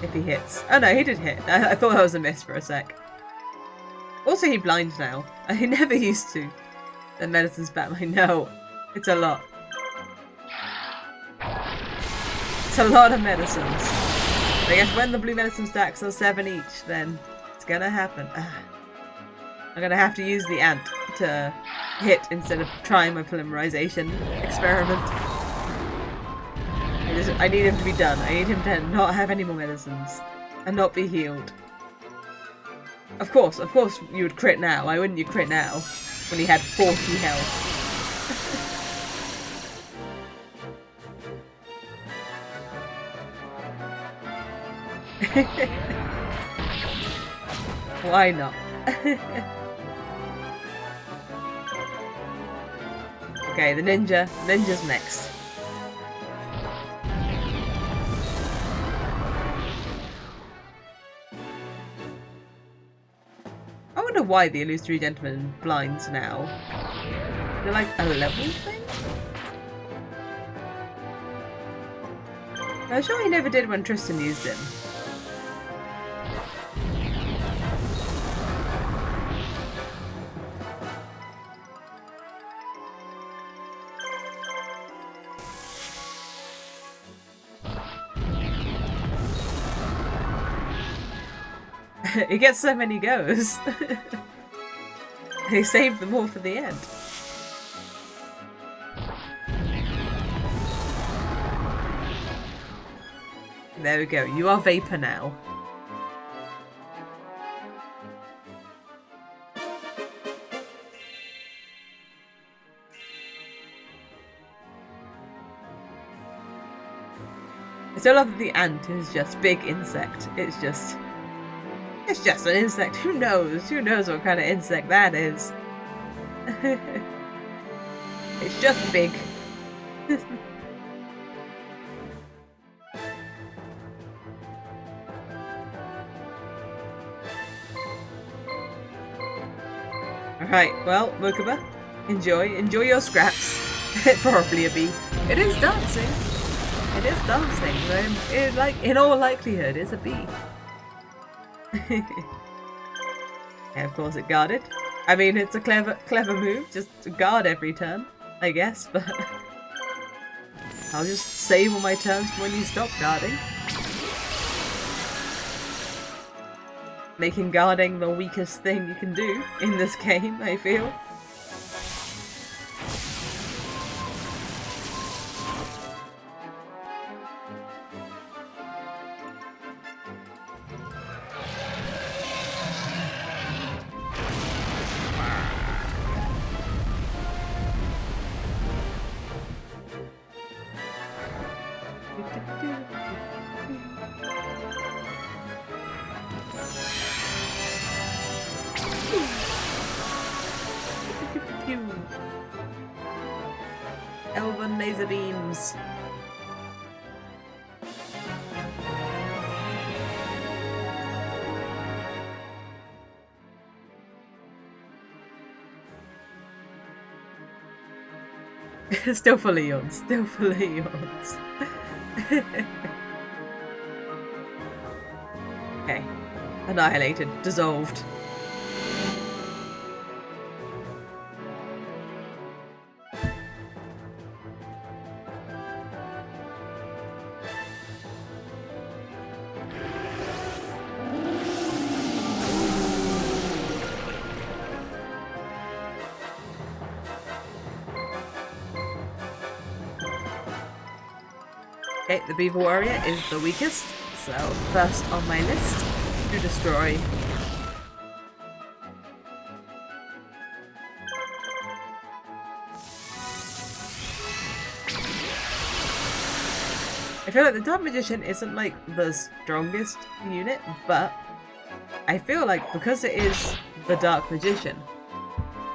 If he hits. Oh no, he did hit. I thought that was a miss for a sec. Also, he blinds now. He never used to. The medicine spam, I know. It's a lot. It's a lot of medicines. I guess when the blue medicine stacks are 7 each, then it's gonna happen. I'm gonna have to use the ant to hit instead of trying my polymerization experiment. I need him to be done. I need him to not have any more medicines and not be healed. Of course you would crit now. Why wouldn't you crit now when he had 40 health? Why not? Okay, the ninja. Ninja's next. I wonder why the illusory gentleman blinds now. They're like a level thing? I'm sure he never did when Tristan used him. He gets so many goes. They saved them all for the end. There we go. You are Vapor now. I still love that the ant is just big insect. It's just an insect. Who knows? Who knows what kind of insect that is? It's just big. Alright, well, Mokuba, enjoy your scraps. Probably a bee. It is dancing. It is dancing. In all likelihood, it's a bee. Yeah, of course it guarded. I mean, it's a clever move, just to guard every turn, I guess, but I'll just save all my turns for when you stop guarding. Making guarding the weakest thing you can do in this game, I feel. Elven laser beams. Still full of yawns. Still full of yawns. Okay. Annihilated. Dissolved. Okay, the Beaver Warrior is the weakest, so first on my list to destroy. I feel like the Dark Magician isn't like the strongest unit, but I feel like because it is the Dark Magician,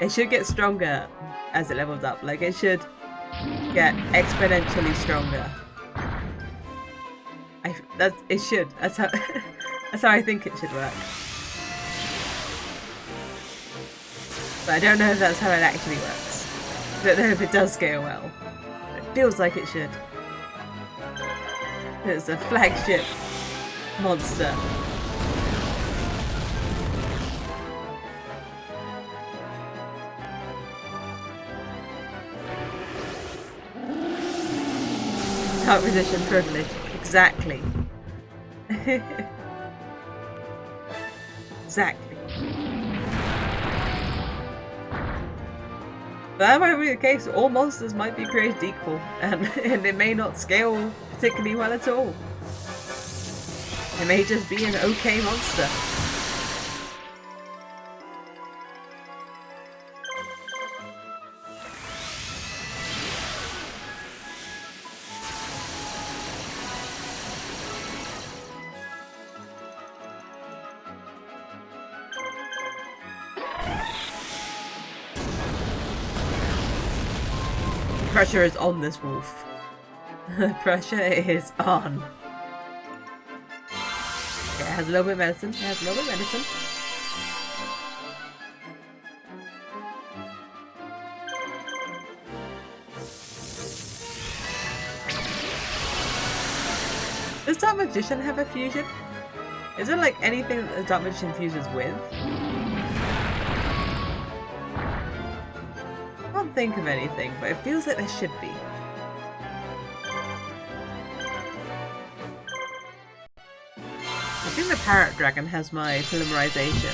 it should get stronger as it levels up. Like, it should get exponentially stronger. It should. That's how that's how I think it should work. But I don't know if that's how it actually works. I don't know if it does scale well. It feels like it should. It's a flagship monster. Dark Magician privilege. Exactly. Exactly. That might be the case. All monsters might be created equal, and it may not scale particularly well at all. It may just be an okay monster. Pressure is on this wolf. The pressure is on. Okay, it has a little bit of medicine. It has a little bit of medicine. Does Dark Magician have a fusion? Is there like anything that the Dark Magician fuses with? I can't think of anything, but it feels like there should be. I think the Parrot Dragon has my polymerization.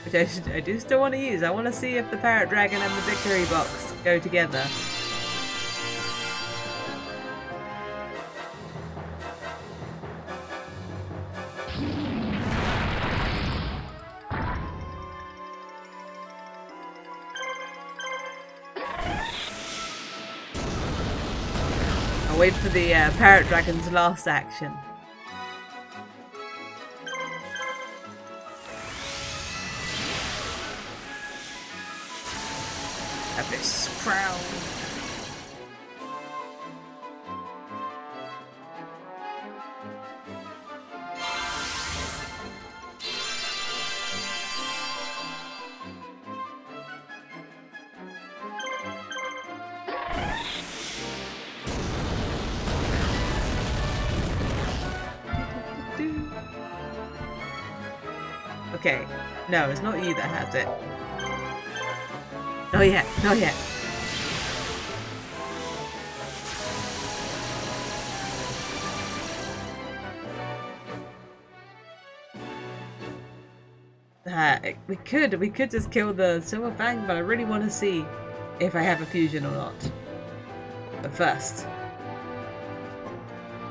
Which I do still want to use. I want to see if the Parrot Dragon and the Victory Box go together. I'll wait for the Parrot Dragon's last action. Abyss Crown. Okay, no, it's not you that has it. Not yet, not yet. We could just kill the Silver Fang, but I really want to see if I have a fusion or not. But first,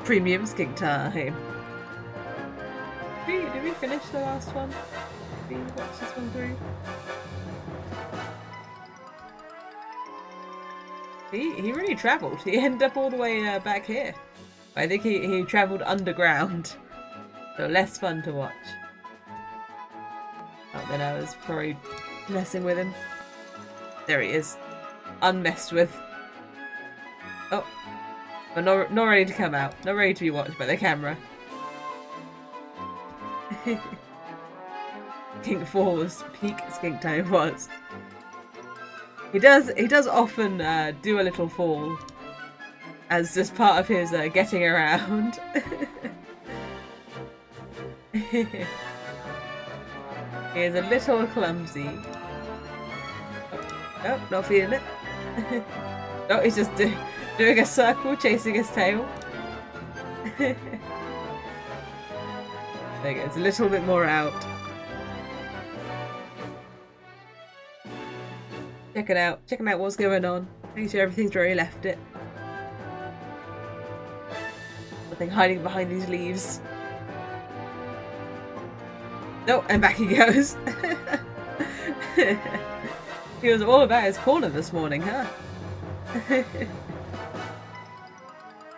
premium skink time. Did we finish the last one? Did we watch this one through? He really travelled. He ended up all the way back here. I think he travelled underground. So less fun to watch. Oh, then I was probably messing with him. There he is. Unmessed with. Oh. But not ready to come out. Not ready to be watched by the camera. Skink Falls. Peak skink time was. He does often do a little fall as just part of his getting around. He is a little clumsy. Oh, no, not feeling it. No, he's just doing a circle, chasing his tail. There you go, it's a little bit more out. Checking out what's going on. Making sure everything's where he left it. Nothing hiding behind these leaves. Oh, and back he goes. He was all about his corner this morning, huh?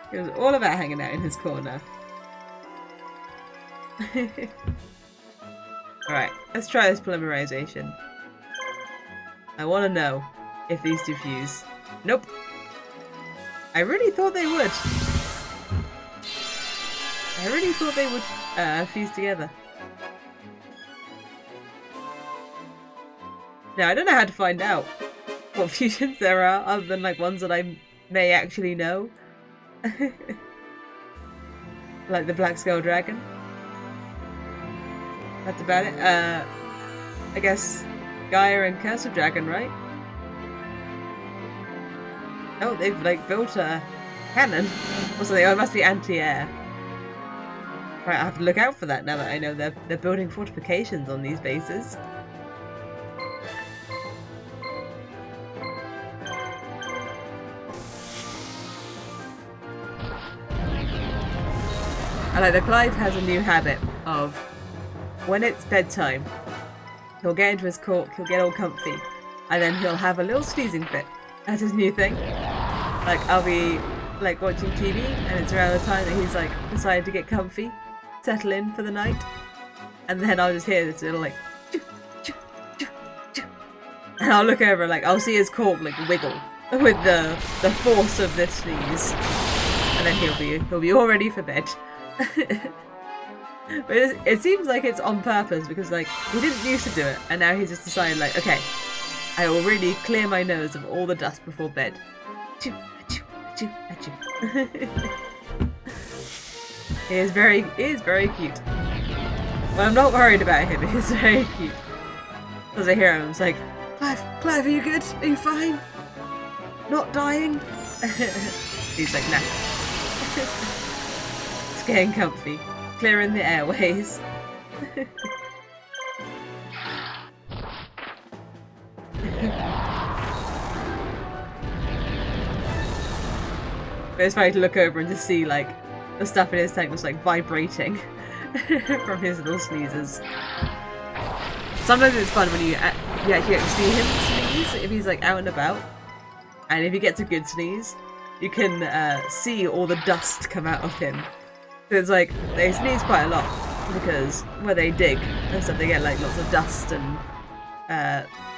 He was all about hanging out in his corner. Alright, let's try this polymerization. I want to know if these two fuse. Nope. I really thought they would. I really thought they would fuse together. Now, I don't know how to find out what fusions there are, other than like ones that I may actually know. Like the Black Skull Dragon. That's about it. I guess Gaia and Curse of Dragon, right? Oh, they've like built a cannon. Also, it must be anti-air. Right, I have to look out for that now that I know they're building fortifications on these bases. I like that Clive has a new habit of, when it's bedtime, he'll get into his cork, he'll get all comfy, and then he'll have a little sneezing fit. That's his new thing. Like, I'll be like watching TV, and it's around the time that he's like decided to get comfy, settle in for the night, and then I'll just hear this little like, choo, choo, choo, choo. And I'll look over and like I'll see his cork like wiggle with the force of this sneeze, and then he'll be all ready for bed. But it seems like it's on purpose because like he didn't used to do it, and now he's just decided like, okay, I will really clear my nose of all the dust before bed. Achoo, achoo, achoo, achoo. He is very cute. But I'm not worried about him. He's very cute. As I hear him, it's like, Clive, are you good? Are you fine? Not dying? He's like, nah. It's getting comfy. Clearing the airways. But it's funny to look over and just see like the stuff in his tank was like vibrating from his little sneezes. Sometimes it's fun when you actually get to see him sneeze if he's like out and about, and if he gets a good sneeze, you can see all the dust come out of him. So it's like they sneeze quite a lot because where they dig and stuff, they get like lots of dust and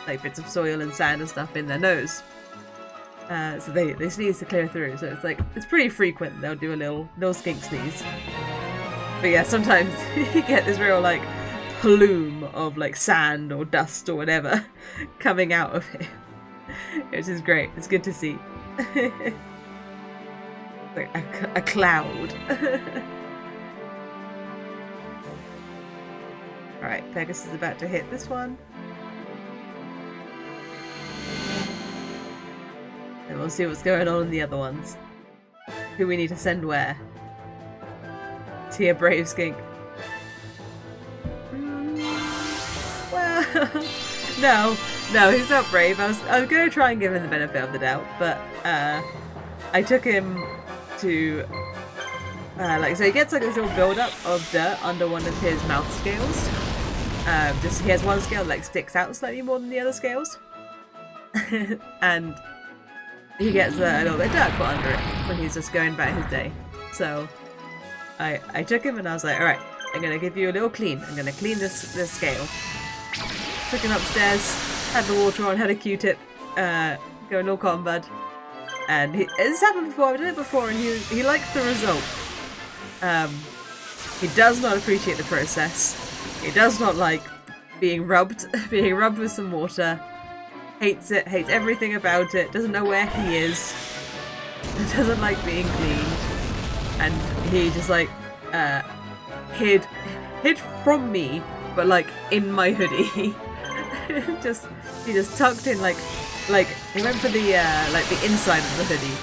like bits of soil and sand and stuff in their nose. So they sneeze to clear through. So it's like it's pretty frequent they'll do a little skink sneeze. But yeah, sometimes you get this real like plume of like sand or dust or whatever coming out of him, which is great. It's good to see. Like a cloud. Alright, Pegasus is about to hit this one. And we'll see what's going on in the other ones. Who we need to send where. Is he a brave skink? Well, no, he's not brave. I was going to try and give him the benefit of the doubt, but I took him to like, so he gets like this little build-up of dirt under one of his mouth scales. Just he has one scale that like sticks out slightly more than the other scales, and he gets a little bit of dirt put under it when he's just going about his day. So I took him and I was like, all right, I'm gonna give you a little clean. I'm gonna clean this scale. Took him upstairs, had the water on, had a Q-tip, going all calm bud. And this happened before, I've done it before, and he likes the result. He does not appreciate the process. He does not like being rubbed with some water. Hates it, hates everything about it, doesn't know where he is. Doesn't like being cleaned. And he just like hid from me, but like in my hoodie. He just tucked in like he went for the inside of the hoodie.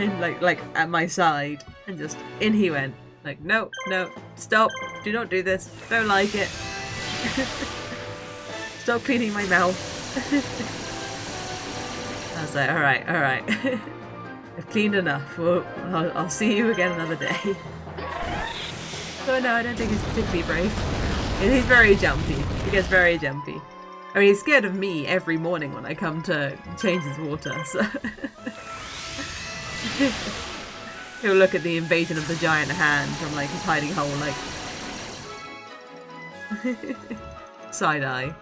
And like at my side, and just in he went. Like, no, stop, do not do this, don't like it. Stop cleaning my mouth. I was like, alright. I've cleaned enough. I'll see you again another day. So no, I don't think he's particularly brave. He's very jumpy. He gets very jumpy. I mean, he's scared of me every morning when I come to change his water, so... He'll look at the invasion of the giant hand from like his hiding hole, like... Side eye.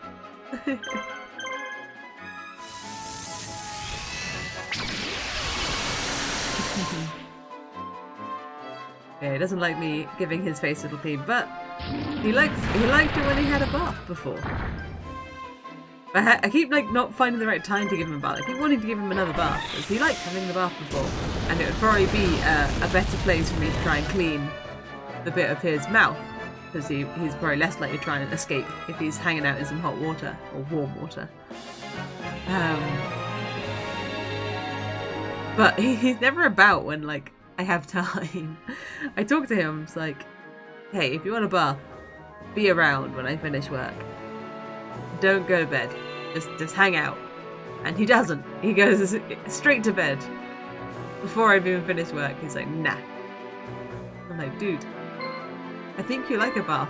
Yeah, he doesn't like me giving his face a little clean, but he liked it when he had a bath before. I keep like not finding the right time to give him a bath. I keep wanting to give him another bath because he liked having the bath before, and it would probably be a better place for me to try and clean the bit of his mouth, because he's probably less likely to try and escape if he's hanging out in some hot water or warm water. But he's never about when, like, I have time. I talk to him, it's like, hey, if you want a bath, be around when I finish work. Don't go to bed. Just hang out. And he doesn't. He goes straight to bed. Before I've even finished work, he's like, nah. I'm like, dude, I think you like a bath.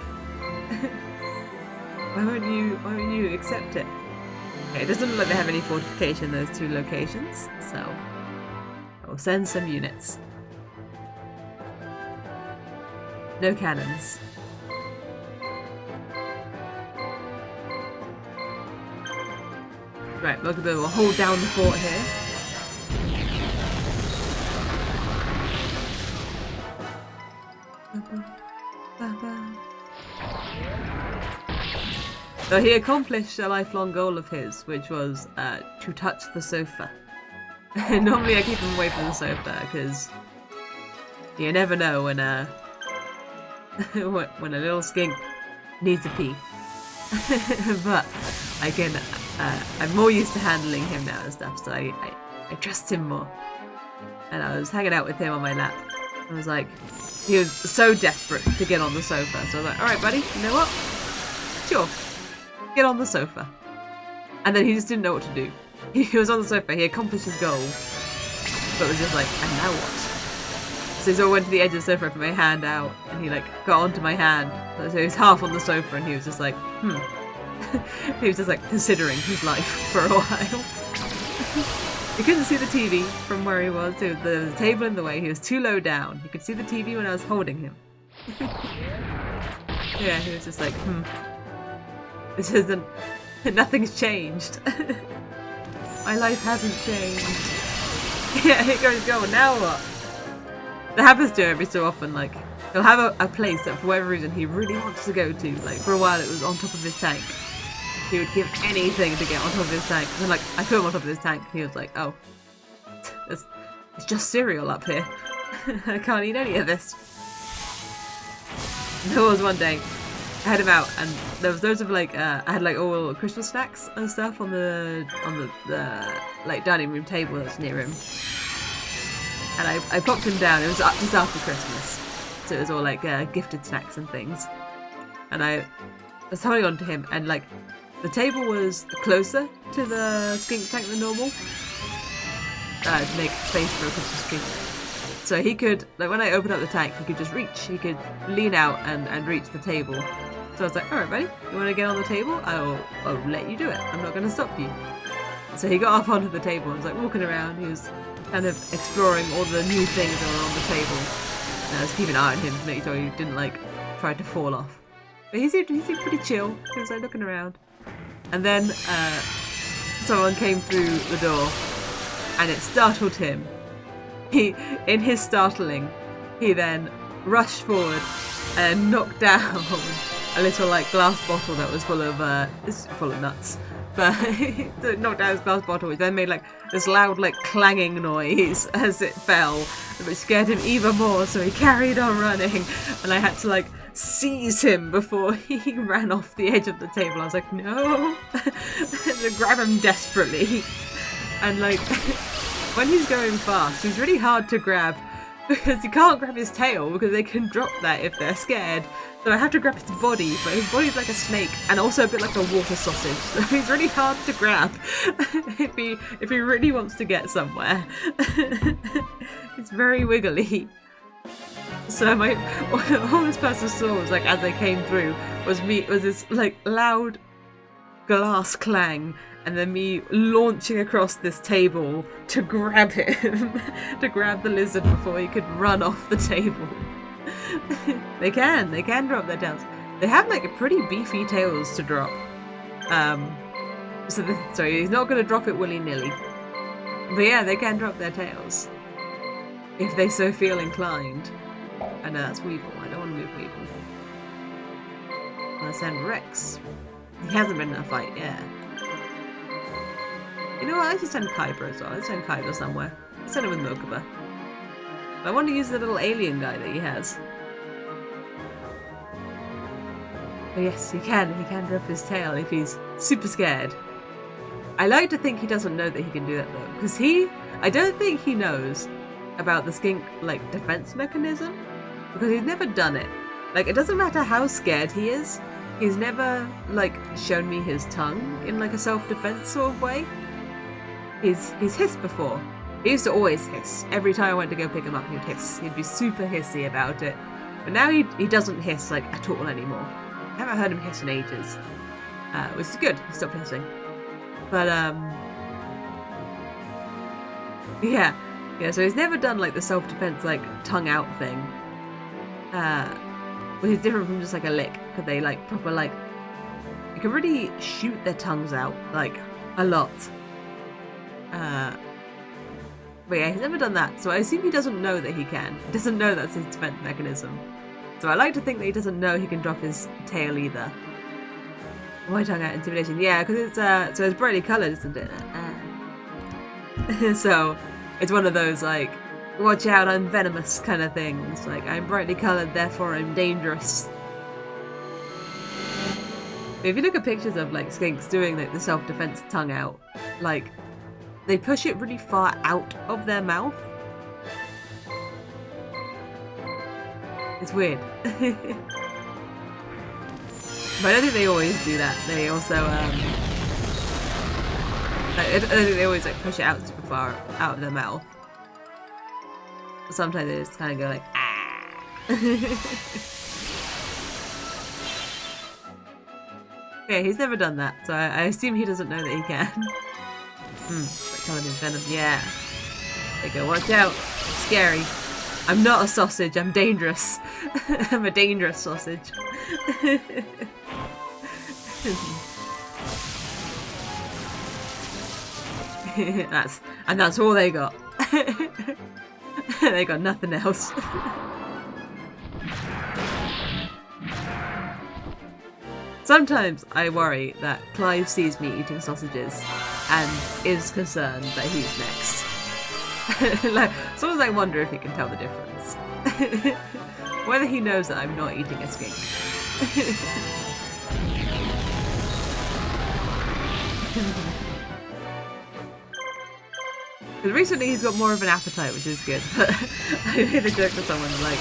Why won't you accept it? Okay, it doesn't look like they have any fortification in those two locations, so I will send some units. No cannons. Right, we'll hold down the fort here. So he accomplished a lifelong goal of his, which was to touch the sofa. Normally I keep him away from the sofa because you never know when when a little skink needs a pee. But I can. I'm more used to handling him now and stuff, so I trust him more. And I was hanging out with him on my lap. I was like, he was so desperate to get on the sofa, so I was like, all right, buddy, you know what? Sure, get on the sofa. And then he just didn't know what to do. He was on the sofa, he accomplished his goal, but was just like, and now what? So he sort of went to the edge of the sofa, put my hand out, and he like got onto my hand. So he was half on the sofa, and he was just like, he was just like considering his life for a while. He couldn't see the TV from where he was. There was a table in the way. He was too low down. He could see the TV when I was holding him. Yeah, he was just like, this isn't... Nothing's changed. My life hasn't changed. Yeah, he goes, go, now what? That happens to him every so often, like, he'll have a place that for whatever reason he really wants to go to. Like, for a while it was on top of his tank. He would give anything to get on top of his tank. And like, I put him on top of his tank, and he was like, oh, it's just cereal up here. I can't eat any of this. And there was one day, I had him out, and there was loads of like, I had like all Christmas snacks and stuff on the like dining room table that's near him. And I popped him down. It was just after Christmas, so it was all like gifted snacks and things. And I was holding on to him, and like the table was closer to the skink tank than normal to make space for a Christmas tree. So he could, like when I opened up the tank, he could just reach. He could lean out and reach the table. So I was like, all right, buddy, you want to get on the table? I'll let you do it. I'm not going to stop you. So he got up onto the table and was like walking around. He was kind of exploring all the new things that were on the table. And I was keeping an eye on him to make sure he didn't like try to fall off. But he seemed pretty chill. He was like looking around. And then someone came through the door and it startled him. In his startling, he then rushed forward and knocked down a little like glass bottle that was full of nuts. But he knocked down his glass bottle, which then made like this loud like clanging noise as it fell, which scared him even more. So he carried on running, and I had to like seize him before he ran off the edge of the table. I was like, no, to grab him desperately, and like. When he's going fast, he's really hard to grab because you can't grab his tail because they can drop that if they're scared. So I have to grab his body, but his body's like a snake and also a bit like a water sausage. So he's really hard to grab if he really wants to get somewhere. It's very wiggly. So all this person saw was like as they came through was this like loud glass clang. And then me launching across this table to grab him, to grab the lizard before he could run off the table. They can drop their tails. They have like pretty beefy tails to drop. So he's not going to drop it willy-nilly. But yeah, they can drop their tails. If they so feel inclined. I know that's Weevil. I don't want to move Weevil. I'm going to send Rex. He hasn't been in a fight yet. You know what, I should send Kyber as well. Let's send Kyber somewhere. Let's send him with Mokuba. I want to use the little alien guy that he has. But yes, he can drop his tail if he's super scared. I like to think he doesn't know that he can do that though. Because I don't think he knows about the skink, like, defense mechanism, because he's never done it. Like, it doesn't matter how scared he is, he's never, like, shown me his tongue in, like, a self-defense sort of way. He's hissed before. He used to always hiss. Every time I went to go pick him up, he'd hiss. He'd be super hissy about it. But now he doesn't hiss, like, at all anymore. I haven't heard him hiss in ages. Which is good. He stopped hissing. But, yeah, so he's never done, like, the self-defense, like, tongue-out thing. Which is different from just, like, a lick. Because they, like, proper, like... They can really shoot their tongues out, like, a lot. But yeah, he's never done that, so I assume he doesn't know that he can. He doesn't know that's his defense mechanism. So I like to think that he doesn't know he can drop his tail either. White tongue out intimidation. Yeah, because it's so it's brightly coloured, isn't it? So it's one of those like, watch out, I'm venomous kind of things. Like, I'm brightly coloured, therefore I'm dangerous. But if you look at pictures of like skinks doing like the self-defense tongue out, like they push it really far out of their mouth. It's weird. But I don't think they always do that. They also, I don't think they always like push it out super far out of their mouth. Sometimes they just kind of go like, ah. Okay, he's never done that, so I assume he doesn't know that he can. Covered in venom, yeah. They go, watch out, scary. I'm not a sausage, I'm dangerous. I'm a dangerous sausage. that's all they got. They got nothing else. Sometimes I worry that Clive sees me eating sausages and is concerned that he's next. Like, sometimes I wonder if he can tell the difference. Whether he knows that I'm not eating a skink. Because recently he's got more of an appetite, which is good, but I made the joke to someone like,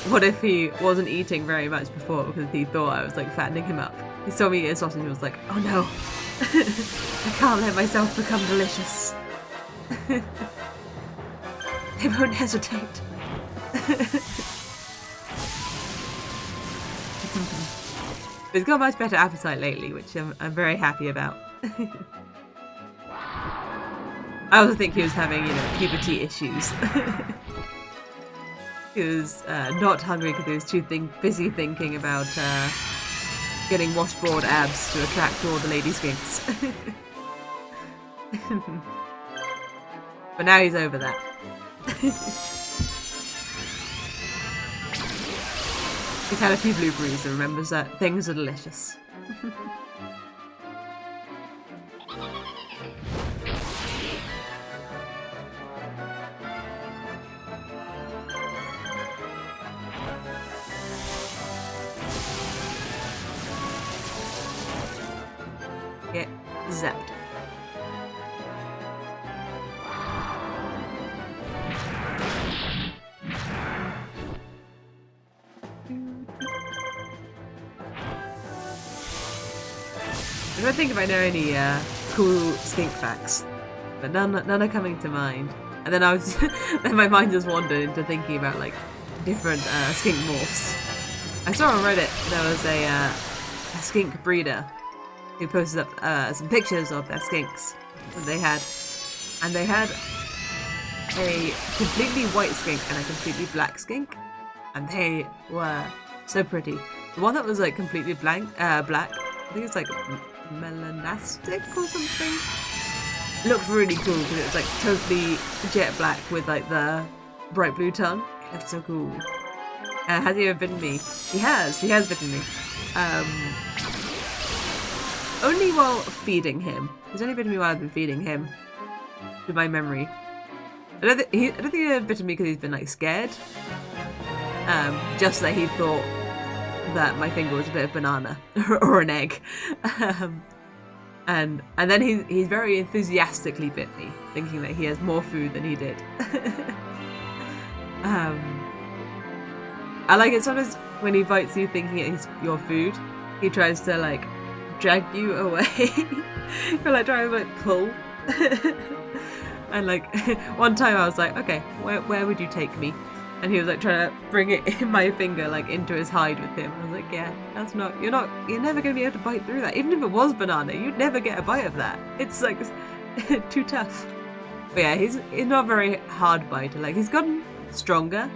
what if he wasn't eating very much before because he thought I was like fattening him up? He saw me eat a sausage and was like, oh no, I can't let myself become delicious. They won't hesitate. He's got a much better appetite lately, which I'm very happy about. I also think he was having, you know, puberty issues. He was not hungry because he was too busy thinking about getting washboard abs to attract all the lady skinks. But now he's over that. He's had a few blueberries and remembers that things are delicious. Get zapped. I don't think if I know any cool skink facts, but none are coming to mind. And then then my mind just wandered into thinking about like different skink morphs. I saw on Reddit there was a skink breeder who posted up some pictures of their skinks that they had, and they had a completely white skink and a completely black skink, and they were so pretty. The one that was like completely black, I think it's like melanastic or something. It looked really cool because it was like totally jet black with like the bright blue tongue. It looked so cool. Has he ever bitten me? He has bitten me. Only while feeding him. He's only bitten me while I've been feeding him. To my memory. I don't think he ever bitten me because he's been like scared. Just that he thought that my finger was a bit of banana or an egg. And then he's very enthusiastically bit me, thinking that he has more food than he did. I like it sometimes when he bites you thinking it's your food, he tries to like drag you away. Or like trying to like pull. And like one time I was like, okay, where would you take me? And he was like trying to bring it in my finger like into his hide with him. I was like, yeah, that's not, you're never gonna be able to bite through that. Even if it was banana, you'd never get a bite of that. It's like too tough. But yeah, he's not a very hard biter. Like he's gotten stronger.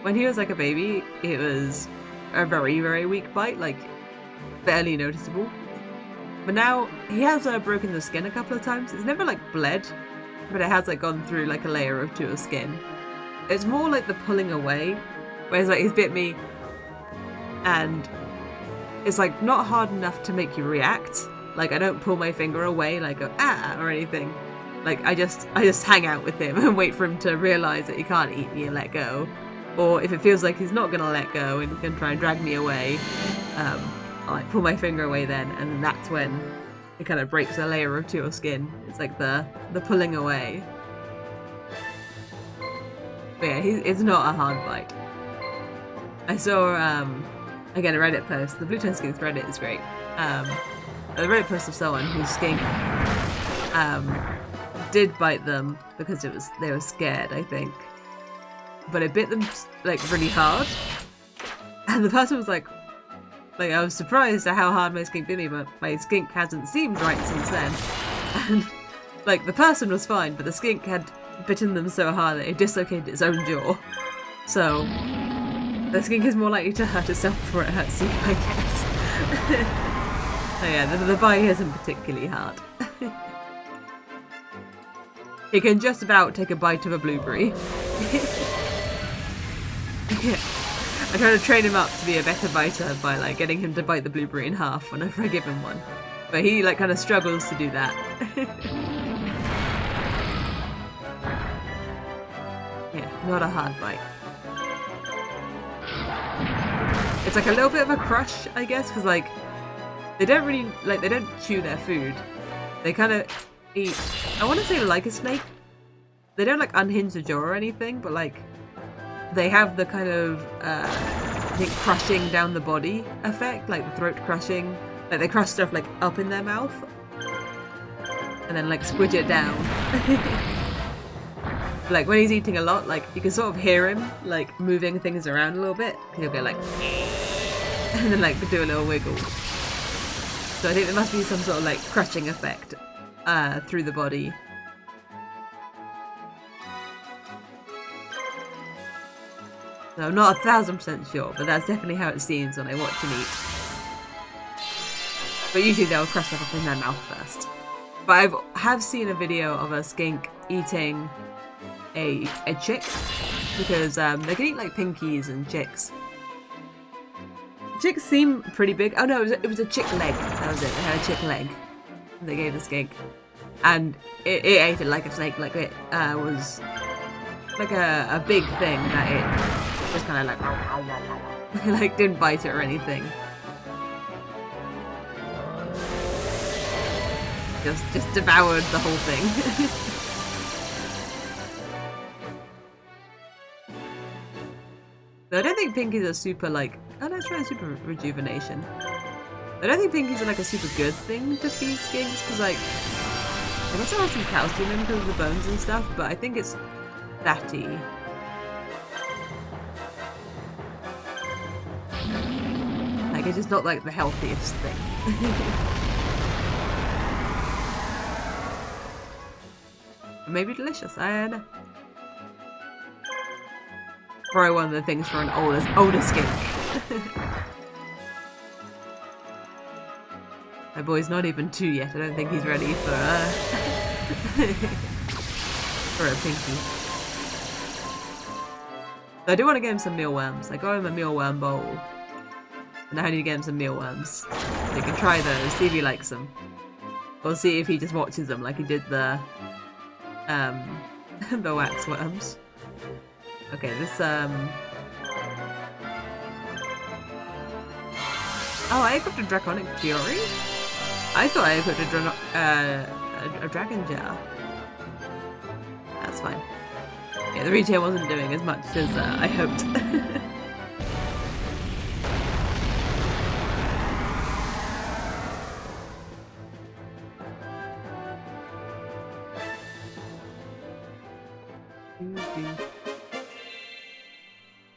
When he was like a baby, it was a very, very weak bite, like barely noticeable. But now he has broken the skin a couple of times. It's never like bled, but it has like gone through like a layer or two of skin. It's more like the pulling away, whereas like he's bit me and it's like not hard enough to make you react. Like I don't pull my finger away like go ah or anything. Like I just hang out with him and wait for him to realise that he can't eat me and let go. Or if it feels like he's not gonna let go and gonna try and drag me away, I'll like pull my finger away then, and then that's when it kind of breaks a layer or two of skin. It's like the pulling away. But yeah, it's not a hard bite. I saw again a Reddit post. The Blue Tongue Skinks Reddit is great. A Reddit post of someone whose skink did bite them because they were scared, I think. But it bit them like really hard, and the person was like I was surprised at how hard my skink bit me, but my skink hasn't seemed right since then. And like the person was fine, but the skink had bitten them so hard that it dislocated its own jaw. So the skink is more likely to hurt itself before it hurts you, I guess. So yeah, the bite isn't particularly hard. He can just about take a bite of a blueberry. Yeah. I try to train him up to be a better biter by like getting him to bite the blueberry in half whenever I give him one. But he like kind of struggles to do that. Yeah, not a hard bite. It's like a little bit of a crush, I guess, because like they don't really they don't chew their food. They kind of eat. I want to say like a snake. They don't like unhinge the jaw or anything, but like they have the kind of I think crushing down the body effect, like the throat crushing. Like they crush stuff like up in their mouth and then like squidge it down. Like when he's eating a lot, like you can sort of hear him like moving things around a little bit. He'll go like and then like do a little wiggle. So I think there must be some sort of like crushing effect through the body. So I'm not 1000% sure, but that's definitely how it seems when I watch him eat. But usually they'll crush stuff up in their mouth first. But I have seen a video of a skink eating a chick, because they can eat like pinkies and chicks. Chicks seem pretty big. Oh no, it was a chick leg. That was it. They had a chick leg they gave the skink, and it ate it like a snake. Like it was like a big thing that it just kind of like didn't bite it or anything. Just devoured the whole thing. So I don't think pinkies are super like. Oh, let's try super rejuvenation. I don't think pinkies are like a super good thing to feed skinks, because like they must have some calcium in because of the bones and stuff, but I think it's fatty. Like it's just not like the healthiest thing. Maybe delicious, I don't know. Probably one of the things for an older skink. My boy's not even 2 yet. I don't think he's ready for for a pinky. So I do want to get him some mealworms. I got him a mealworm bowl, and now I need to get him some mealworms. So you can try those, see if he likes them, or see if he just watches them like he did the waxworms. Okay, this oh, I equipped a Draconic Fury? I thought I equipped a dragon jar. That's fine. Yeah, the retail wasn't doing as much as I hoped.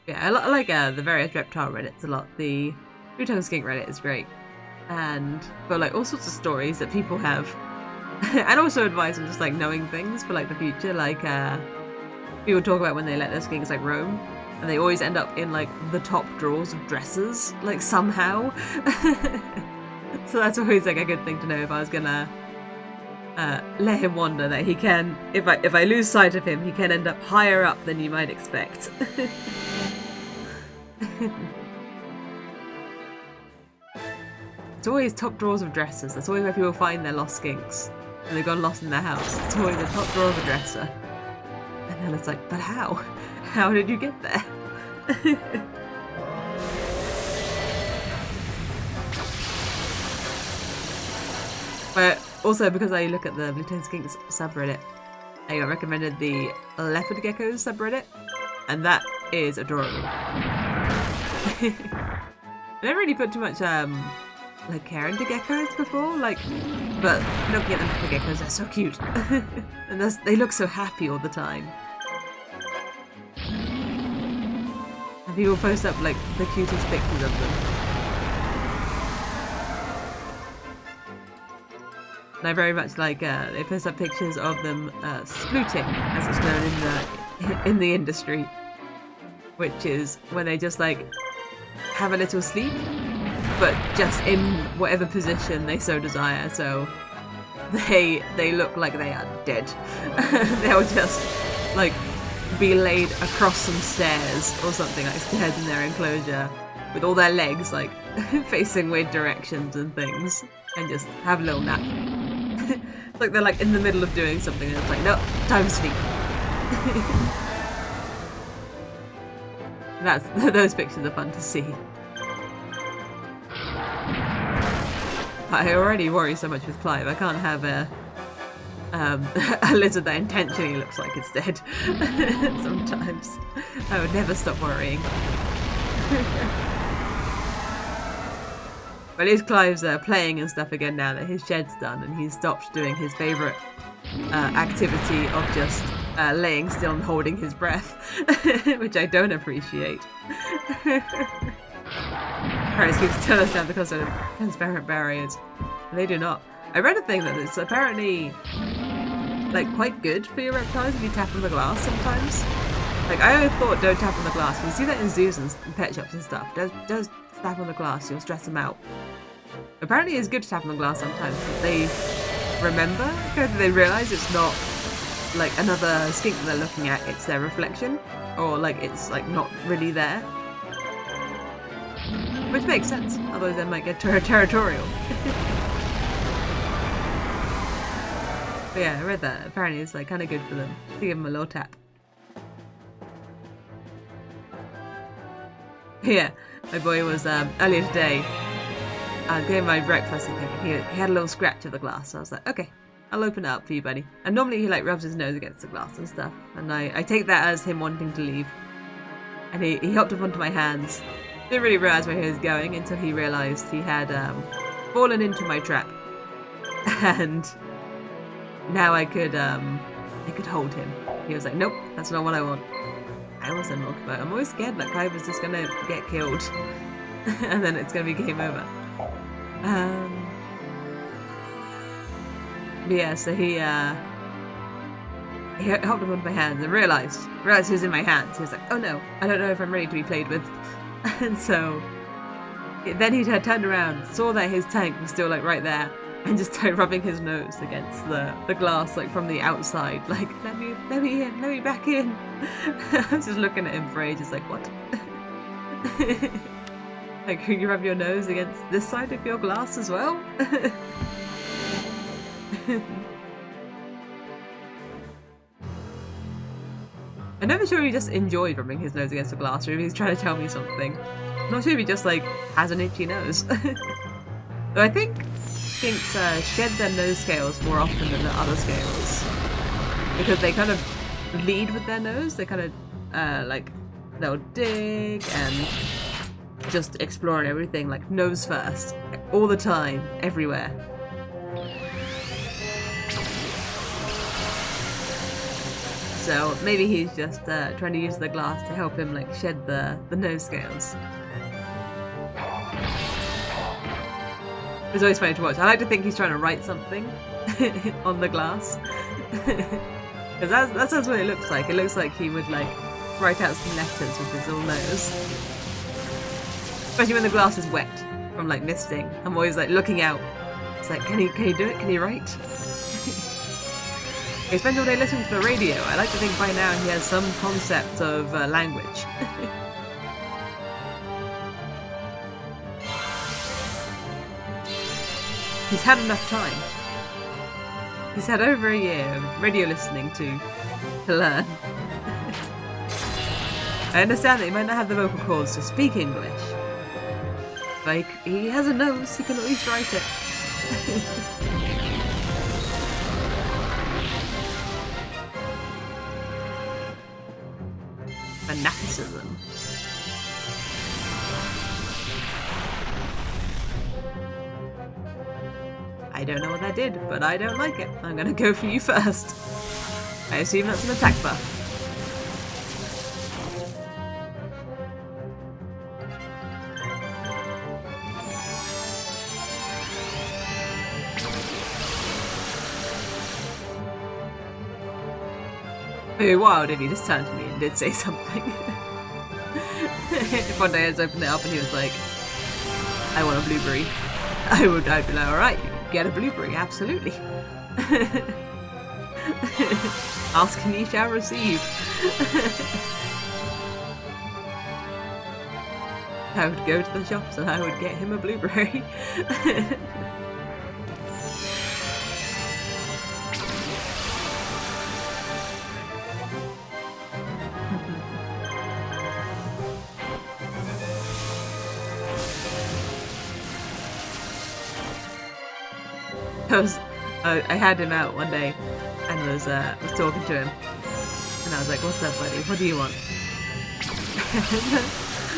Yeah, I like the various reptile Reddits a lot. The Two-Tongued Skink Reddit is great. And for like all sorts of stories that people have. And also advice on just like knowing things for like the future. Like people talk about when they let their skinks like roam. And they always end up in like the top drawers of dresses. Like somehow. So that's always like a good thing to know if I was gonna let him wander, that he can, if I lose sight of him, he can end up higher up than you might expect. It's always top drawers of dresses. That's always where people find their lost skinks. When they've gone lost in their house. It's always the top drawer of a dresser. And then it's like, but how? How did you get there? But also, because I look at the Blue-Tongued Skinks subreddit, I got recommended the Leopard Geckos subreddit, and that is adorable. I never really put too much like care into geckos before, like, but looking at them for geckos, they're so cute. And they look so happy all the time. And people post up like the cutest pictures of them. And I very much like they post up pictures of them splooting, as it's known in the industry, which is when they just like have a little sleep, but just in whatever position they so desire. So they look like they are dead. They'll just like be laid across some stairs or something, like stairs in their enclosure, with all their legs like facing weird directions and things, and just have a little nap. It's like they're like in the middle of doing something and it's like, no, time to sleep. Those pictures are fun to see. I already worry so much with Clive. I can't have a lizard that intentionally looks like it's dead. Sometimes I would never stop worrying. But at least Clive's playing and stuff again now that his shed's done, and he's stopped doing his favourite activity of just laying still and holding his breath, which I don't appreciate. Parents keep telling us to have the concept of transparent barriers. They do not. I read a thing that it's apparently like quite good for your reptiles if you tap on the glass sometimes. Like I always thought don't tap on the glass. You see that in zoos and pet shops and stuff. Don't tap on the glass, you'll stress them out. Apparently it's good to tap on the glass sometimes if they remember, because they realise it's not like another skink that they're looking at, it's their reflection, or like it's like not really there. Which makes sense, otherwise they might get territorial. But yeah, I read that. Apparently it's like kind of good for them to give them a little tap. Yeah, my boy was earlier today. I gave him my breakfast and he had a little scratch of the glass. So I was like, okay, I'll open it up for you, buddy. And normally he like rubs his nose against the glass and stuff. And I take that as him wanting to leave. And he hopped up onto my hands. Didn't really realise where he was going until he realised he had fallen into my trap. And now I could hold him. He was like, nope, that's not what I want. I wasn't talking about. I'm always scared that Clive is just gonna get killed, and then it's gonna be game over. But yeah, so he hopped up on my hands and realised he was in my hands. He was like, oh no, I don't know if I'm ready to be played with. And so then he had turned around, saw that his tank was still like right there, and just started rubbing his nose against the glass like from the outside, like let me in, let me back in. I was just looking at him for ages like, what? Like, can you rub your nose against this side of your glass as well? I'm never sure if he just enjoyed rubbing his nose against the glass or if he's trying to tell me something. I'm not sure if he just like has an itchy nose. Though I think skinks shed their nose scales more often than the other scales because they kind of lead with their nose. They kind of like they'll dig and just explore everything like nose first, all the time, everywhere. So maybe he's just trying to use the glass to help him like shed the nose scales. It's always funny to watch. I like to think he's trying to write something on the glass. Because that's what it looks like. It looks like he would like write out some letters with his little nose. Especially when the glass is wet from like misting. I'm always like looking out. It's like, can he do it? Can he write? He spends all day listening to the radio. I like to think by now he has some concept of language. He's had enough time. He's had over a year of radio listening to learn. I understand that he might not have the vocal cords to speak English, but he has a nose, he can at least write it. Fanaticism. I don't know what that did, but I don't like it. I'm gonna go for you first. I assume that's an attack buff. It would be wild if he just turned to me and did say something. If one day I just opened it up and he was like, I want a blueberry, I'd be like, alright, get a blueberry, absolutely. Ask and ye shall receive. I would go to the shops and I would get him a blueberry. I had him out one day and was talking to him, and I was like, "What's up, buddy? What do you want?"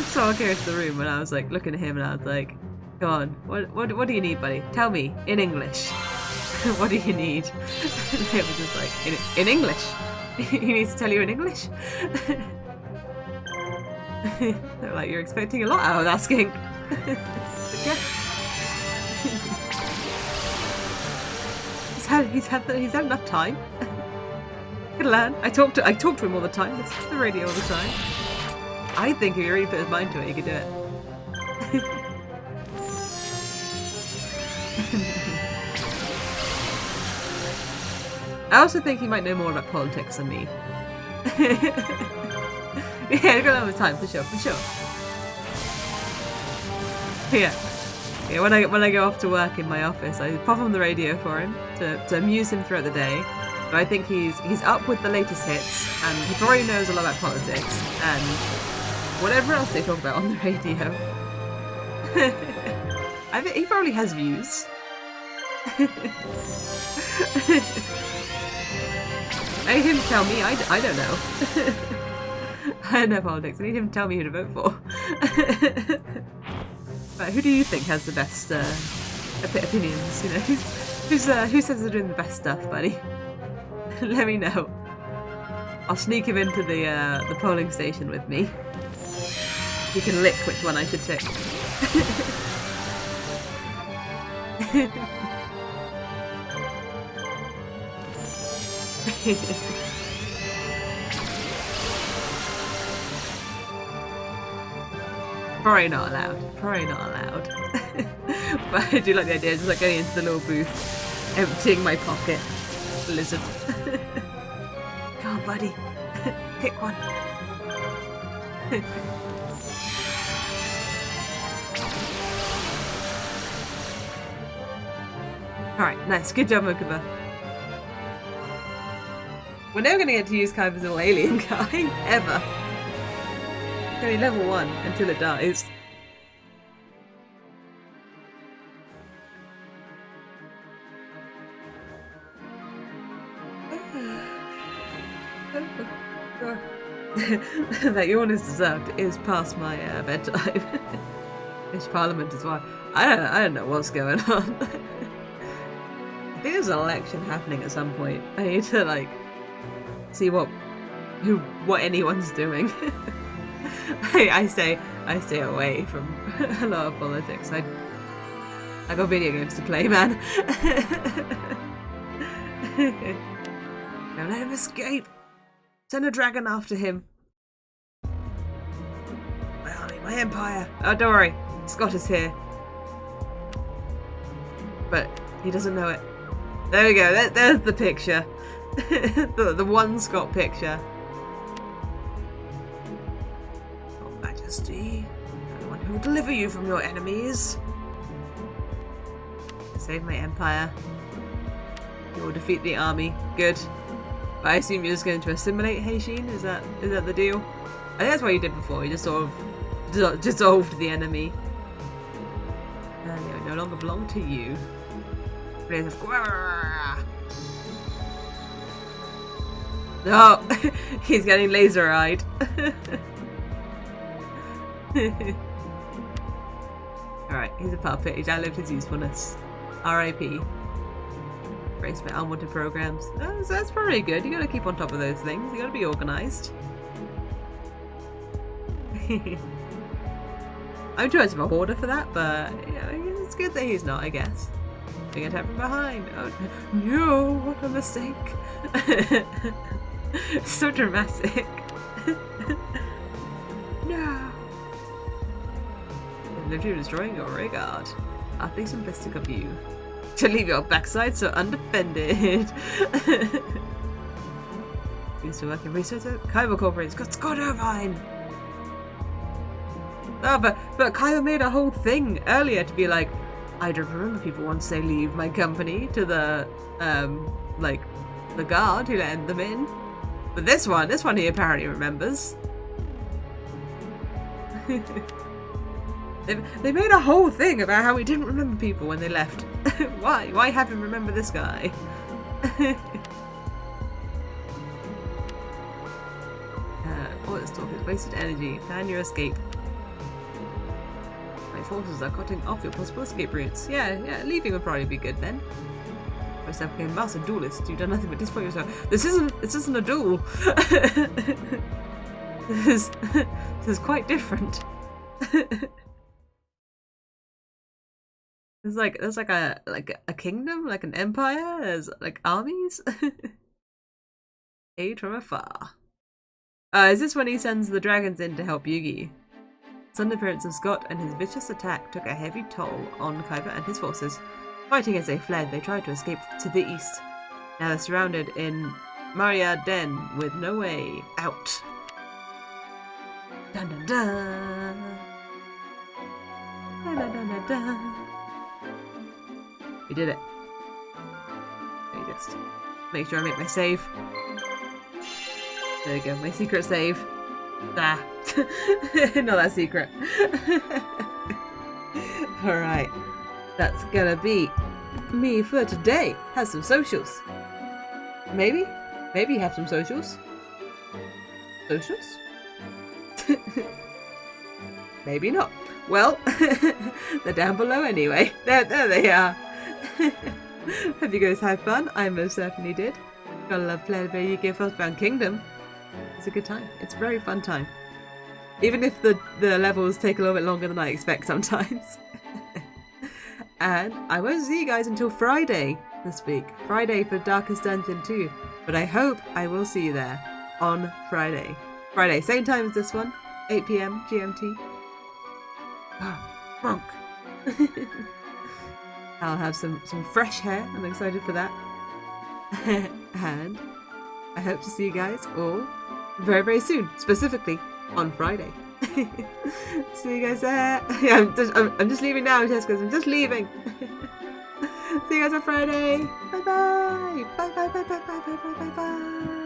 So I came into the room and I was like looking at him and I was like, "Come on, what do you need, buddy? Tell me in English. What do you need?" And he was just like, "In English? He needs to tell you in English." They're like, "You're expecting a lot out of that skink." Okay. He's had enough time. He can learn. I talk to him all the time. Listen to the radio all the time. I think if he really put his mind to it, he could do it. I also think he might know more about politics than me. Yeah, he's got a lot of time for sure. Yeah. Yeah, when I go off to work in my office, I pop on the radio for him to amuse him throughout the day. But I think he's up with the latest hits, and he probably knows a lot about politics and whatever else they talk about on the radio. I think he probably has views. I need him to tell me. I don't know. I don't know politics. I need him to tell me who to vote for. Right, who do you think has the best opinions? You know, who says they're doing the best stuff, buddy? Let me know. I'll sneak him into the polling station with me. He can lick which one I should tick. Probably not allowed. But I do like the idea of just like going into the little booth, emptying my pocket. Lizard. Come on, buddy. Pick one. Alright, nice. Good job, Mokuba. We're never going to get to use Kaiba's little alien guy, ever. It's going to be level 1 until it dies. That yawn is deserved. It is past my bedtime. It's Parliament as well. I don't know what's going on. I think there's an election happening at some point. I need to like see what anyone's doing. I stay away from a lot of politics. I got video games to play, man. Don't let him escape. Send a dragon after him. My army, my empire. Oh, don't worry. Scott is here. But he doesn't know it. There we go. There's the picture. the one Scott picture. Your Majesty, the one who will deliver you from your enemies. Save my empire. You will defeat the army. Good. But I assume you're just going to assimilate Heishin? Is that the deal? I think that's what you did before. You just sort of dissolved the enemy. And they no longer belong to you. No! He's getting laser-eyed. Alright, he's a puppet. He's outlived his usefulness. R.I.P. Race my unwanted programs. Oh, so that's probably good. You gotta keep on top of those things. You gotta be organised. I'm too much of a hoarder for that, but you know, it's good that he's not, I guess. Being attacked from behind. Oh no, what a mistake. So dramatic. No. Literally destroying your regard. Hardly simplistic of you. To leave your backside so undefended. Used to work in research at Kaiba Corporation. Scott Irvine! Oh, but Kaiba made a whole thing earlier to be like, I don't remember people once they leave my company to the, like, the guard who let them in. But this one he apparently remembers. They made a whole thing about how he didn't remember people when they left. Why? Why have him remember this guy? All this talk is wasted energy. Plan your escape. My forces are cutting off your possible escape routes. Yeah, leaving would probably be good then. First I became master duelist. You've done nothing but disappoint yourself. This isn't a duel. This is quite different. There's like a kingdom, like an empire. There's like armies. Aid from afar. Is this when he sends the dragons in to help Yugi? Sudden appearance of Scott and his vicious attack took a heavy toll on Kaiba and his forces. Fighting as they fled, they tried to escape to the east. Now they're surrounded in Maria Den with no way out. Dun dun dun. Dun dun dun dun dun. We did it. Let me just make sure I make my save. There we go, my secret save. Ah, not that secret. Alright, that's gonna be me for today. Have some socials. Maybe have some socials. Socials? Maybe not. Well, they're down below anyway. There they are. Hope you guys had fun. I most certainly did. Gotta love playing Yu-Gi-Oh! Falsebound Kingdom. It's a good time. It's a very fun time. Even if the levels take a little bit longer than I expect sometimes. And I won't see you guys until Friday this week. Friday for Darkest Dungeon 2. But I hope I will see you there on Friday. Friday, same time as this one. 8 PM GMT. Monk. I'll have some fresh hair. I'm excited for that. And I hope to see you guys all very, very soon. Specifically on Friday. See you guys there. Yeah, I'm just leaving now, Jessica. I'm just leaving. See you guys on Friday. Bye bye. Bye bye bye bye bye bye bye bye bye.